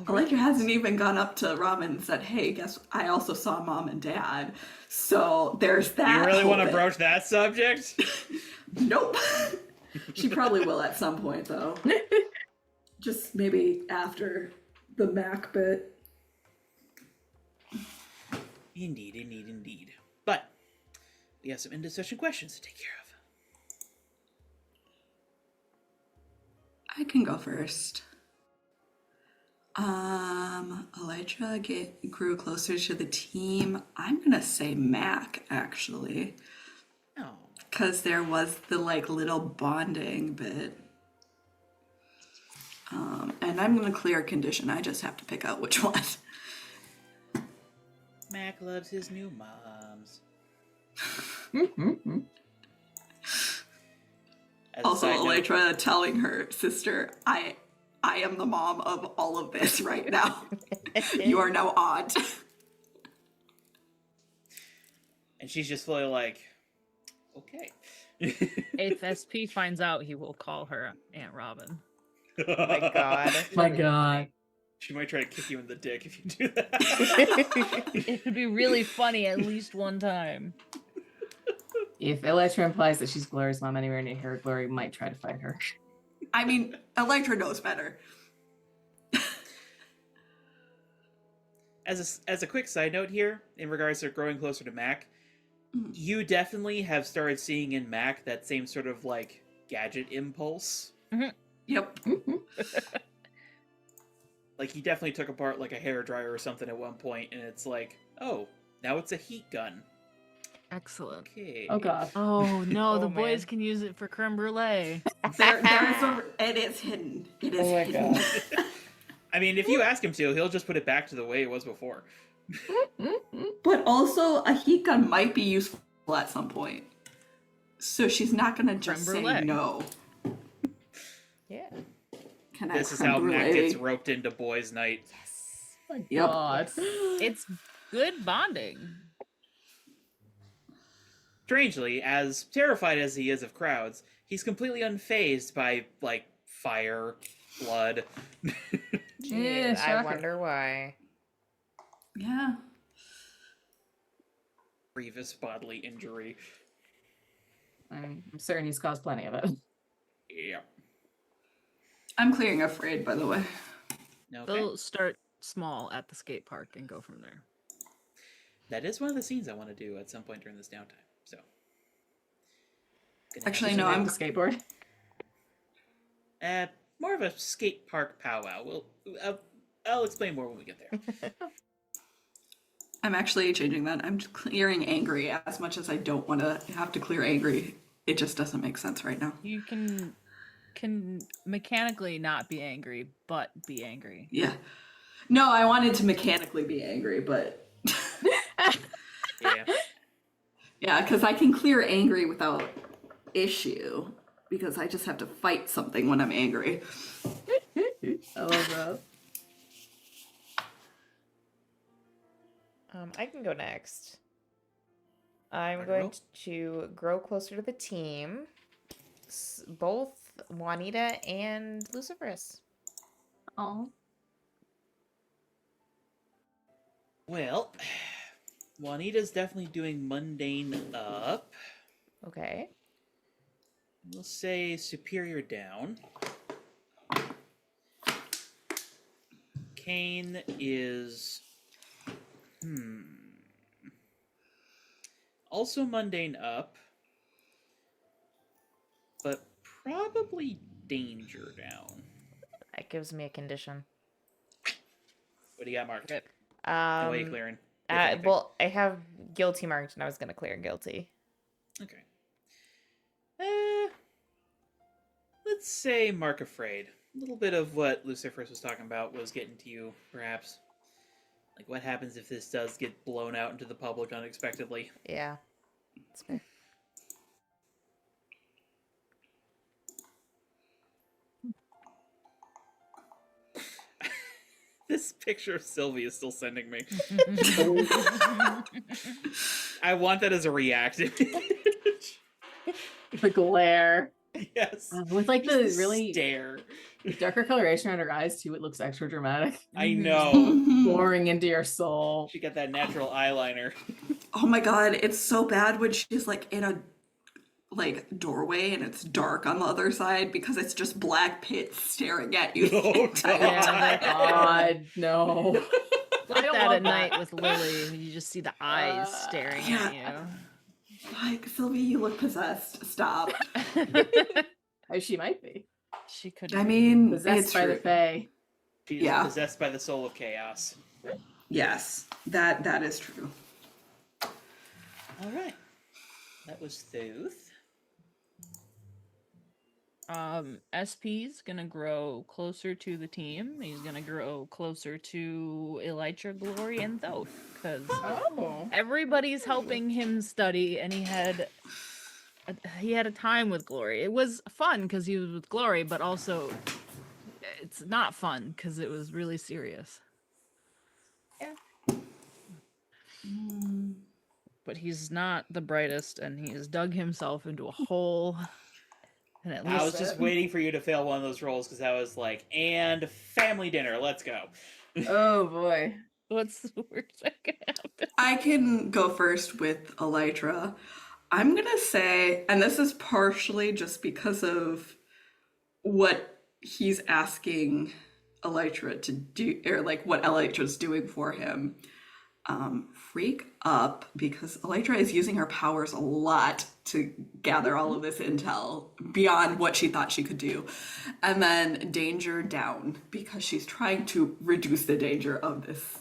Elytra hasn't even gone up to Ramen and said, hey, guess I also saw Mom and Dad. So there's that. You really want to hope. broach that subject? Nope. She probably will at some point, though. Just maybe after the Mac bit. Indeed. But we have some end-of-session questions to take care of. I can go first. Elytra grew closer to the team. I'm gonna say Mac, actually. Oh. Because there was the, little bonding bit. And I'm gonna clear a condition. I just have to pick out which one. Mac loves his new moms. As a Also, side note, Elytra telling her sister, I am the mom of all of this right now. You are now aunt. and she's just fully like, okay. If SP finds out, he will call her Aunt Robin. Oh my god. My god. She might try to kick you in the dick if you do that. It would be really funny at least one time. If Elytra implies that she's Glory's mom anywhere near her, Glory might try to fight her. I mean, Elytra knows better. As a quick side note here, in regards to growing closer to Mac, you definitely have started seeing in Mac that same sort of gadget impulse. Yep. Like he definitely took apart a hairdryer or something at one point, and it's like, oh, now it's a heat gun. Excellent. Okay. Oh god. Oh no, Oh, the boys man. can use it for creme brulee. It is hidden. It is Oh my hidden. god. I mean, if you ask him to, he'll just put it back to the way it was before. But also, a heat gun might be useful at some point. So she's not gonna just Creme say brulee. no. Yeah. Can This I is how creme Mac brulee? gets roped into boys' night. Yep. God. It's good bonding. Strangely, as terrified as he is of crowds, he's completely unfazed by, fire, blood. Yeah, I shocker. wonder why. Yeah. Grievous bodily injury. I'm certain he's caused plenty of it. Yeah. I'm clearing afraid, by the way. Okay. They'll start small at the skate park and go from there. That is one of the scenes I want to do at some point during this downtime. So. Gonna have Actually, to- no, Should we I'm have the skateboard. more of a skate park powwow. I'll explain more when we get there. I'm actually changing that. I'm clearing angry as much as I don't want to have to clear angry. It just doesn't make sense right now. You can mechanically not be angry, but be angry. Yeah. No, I wanted to mechanically be angry, but Yeah. yeah, because I can clear angry without issue because I just have to fight something when I'm angry. I love that. I can go next. I'm Rock and roll. going to grow closer to the team. Both Juanita and Luciferus. Oh. Well, Juanita's definitely doing mundane up. Okay. We'll say superior down. Kane is also mundane up, but probably danger down. That gives me a condition. What do you got marked? Good. And what are you clearing? if anything? Well, I have guilty marked, and I was gonna clear guilty. Okay. Let's say Mark Afraid. A little bit of what Luciferus was talking about was getting to you, perhaps. Like, what happens if this does get blown out into the public unexpectedly? Yeah, that's fair. This picture of Sylvie is still sending me. I want that as a react image. The glare. Yes. With like the Just really stare. darker coloration on her eyes too, it looks extra dramatic. I Mhm. know. Boring into your soul. She got that natural eyeliner. Oh my god, it's so bad when she's like in a doorway and it's dark on the other side because it's just black pits staring at you. the Oh, entire God. time. God, no. Like don't that want at that. night with Lily, you just see the eyes staring at yeah. you. Like, Sylvie, you look possessed. Stop. Oh, she might be. She could. I mean, Possessed it's by true. the Fae. She's Yeah. possessed by the soul of chaos. Yes, that is true. All right. That was Thoth. SP's gonna grow closer to the team. He's gonna grow closer to Elytra, Glory, and Thoth, because Oh. everybody's helping him study, and he had a time with Glory. It was fun because he was with Glory, but also it's not fun because it was really serious. But he's not the brightest, and he has dug himself into a hole. And at I least was just waiting for you to fail one of those rolls because I was like, and family dinner, let's go. Oh boy. what's the worst that could happen? I can go first with Elytra. I'm gonna say, and this is partially just because of what he's asking Elytra to do, or like what Elytra's doing for him. Freak up because Elytra is using her powers a lot to gather all of this intel beyond what she thought she could do. And then danger down because she's trying to reduce the danger of this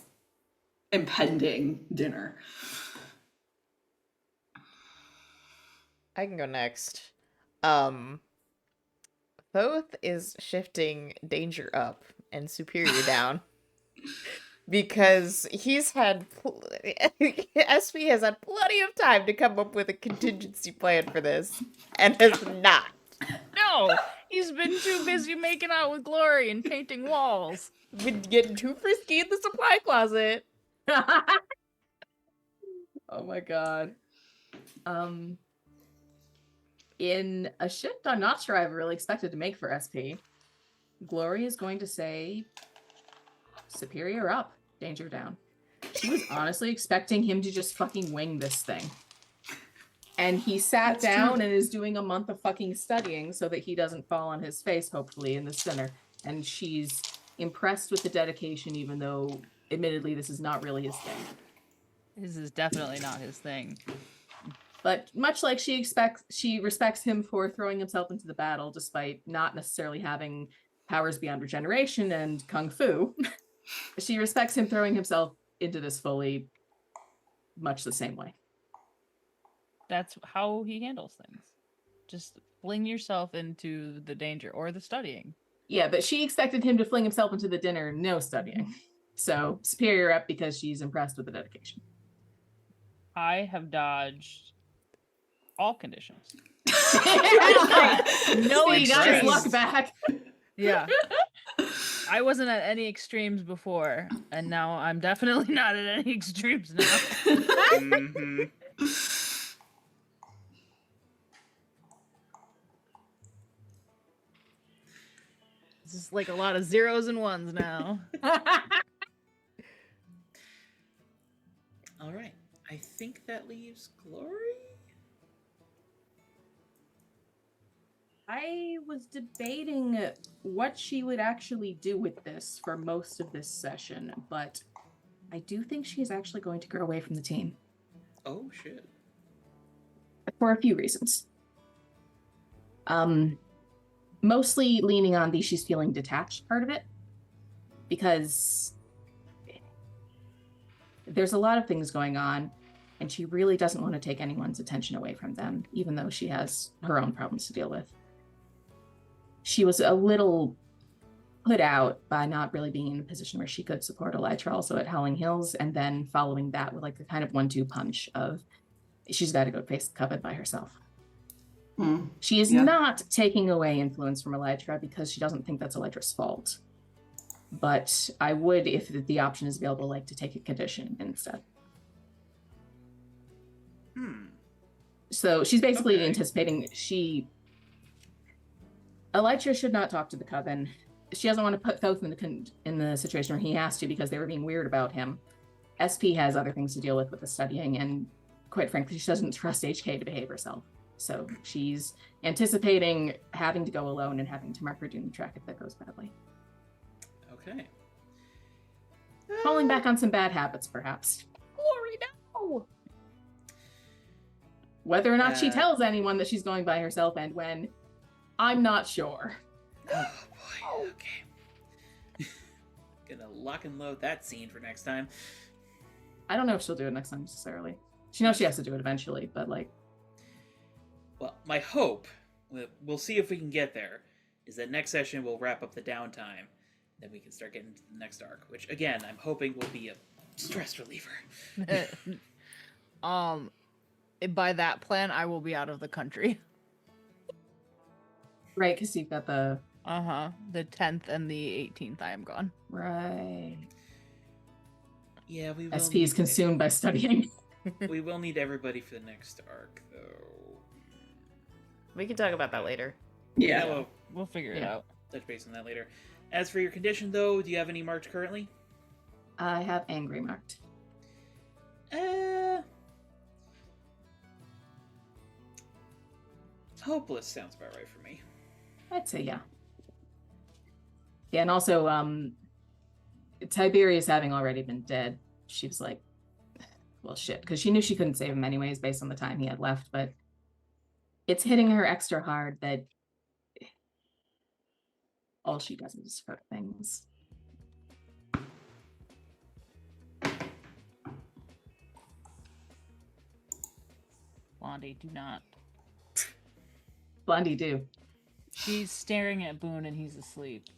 impending dinner. I can go next. Thoth is shifting danger up and superior down. Because he's had SP has had plenty of time to come up with a contingency plan for this and has not. No, he's been too busy making out with Glory and painting walls. Been getting too frisky in the supply closet. Oh my god. In a shift I'm not sure I've really expected to make for SP, Glory is going to say superior up, danger down. She was honestly expecting him to just fucking wing this thing. And he sat That's down true. and is doing a month of fucking studying so that he doesn't fall on his face, hopefully, in this dinner. And she's impressed with the dedication, even though, admittedly, this is not really his thing. This is definitely not his thing. But much like she respects him for throwing himself into the battle, despite not necessarily having powers beyond regeneration and kung fu, she respects him throwing himself into this fully much the same way. That's how he handles things. Just fling yourself into the danger or the studying. Yeah, but she expected him to fling himself into the dinner, no studying. So superior up because she's impressed with the dedication. I have dodged all conditions. No, No he got his extremes. luck back. Yeah. I wasn't at any extremes before, and now I'm definitely not at any extremes now. Mm-hmm. It's just like a lot of zeros and ones now. All right. I think that leaves Glory. I was debating what she would actually do with this for most of this session, but I do think she's actually going to grow away from the team. Oh shit. For a few reasons. Mostly leaning on the she's feeling detached part of it, because there's a lot of things going on, and she really doesn't want to take anyone's attention away from them, even though she has her own problems to deal with. She was a little put out by not really being in a position where she could support Elytra also at Howling Hills, and then following that with like the kind of 1-2 punch of she's got to go face the coven by herself. She is not taking away influence from Elytra because she doesn't think that's Elytra's fault. But I would, if the option is available, like to take a condition instead. So she's basically anticipating Elytra should not talk to the coven. She doesn't want to put Thoth in the situation where he has to because they were being weird about him. SP has other things to deal with the studying, and quite frankly, she doesn't trust HK to behave herself. So she's anticipating having to go alone and having to mark her doom track if that goes badly. Okay. Falling back on some bad habits, perhaps. Glory, no! Whether or not she tells anyone that she's going by herself and when, I'm not sure. Oh boy. Okay. Gonna lock and load that scene for next time. I don't know if she'll do it next time necessarily. She knows she has to do it eventually, but like... Well, my hope, we'll see if we can get there, is that next session we'll wrap up the downtime. Then we can start getting to the next arc, which again, I'm hoping will be a stress reliever. By that plan, I will be out of the country. Right, because you've got the... The 10th and the 18th, I am gone. Right. Yeah, we will. SP is consumed by studying. We will need everybody for the next arc, though. We can talk about that later. Yeah. We'll figure it out. Touch base on that later. As for your condition, though, do you have any marked currently? I have angry marked. Hopeless sounds about right for me. I'd say yeah. Yeah, and also, Tiberius having already been dead, she was like, well, shit, because she knew she couldn't save him anyways based on the time he had left, but it's hitting her extra hard that all she does is hurt things. Blondie, do not. Blondie, do. She's staring at Boone and he's asleep.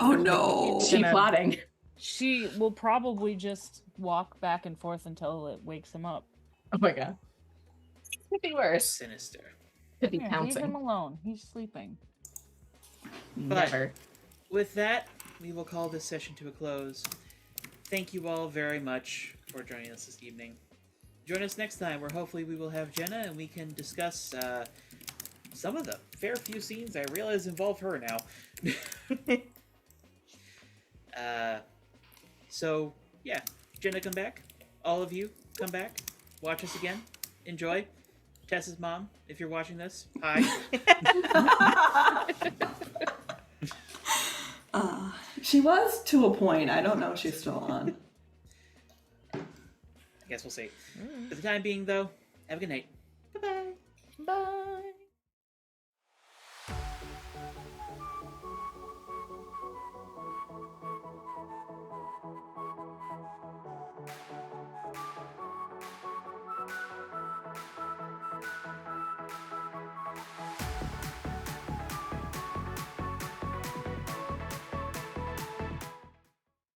Oh no. She plotting. She will probably just walk back and forth until it wakes him up. Oh my god. Could be worse. Sinister. Could be Here, leave him pouncing. alone. He's sleeping. Never. With that, we will call this session to a close. Thank you all very much for joining us this evening. Join us next time, where hopefully we will have Jenna and we can discuss some of the fair few scenes I realize involve her now. So, yeah. Jenna, come back. All of you, come back. Watch us again. Enjoy. Tess's mom, if you're watching this, hi. She was to a point. I don't know if she's still on. I guess we'll see. For the time being, though, have a good night. Bye-bye. Bye.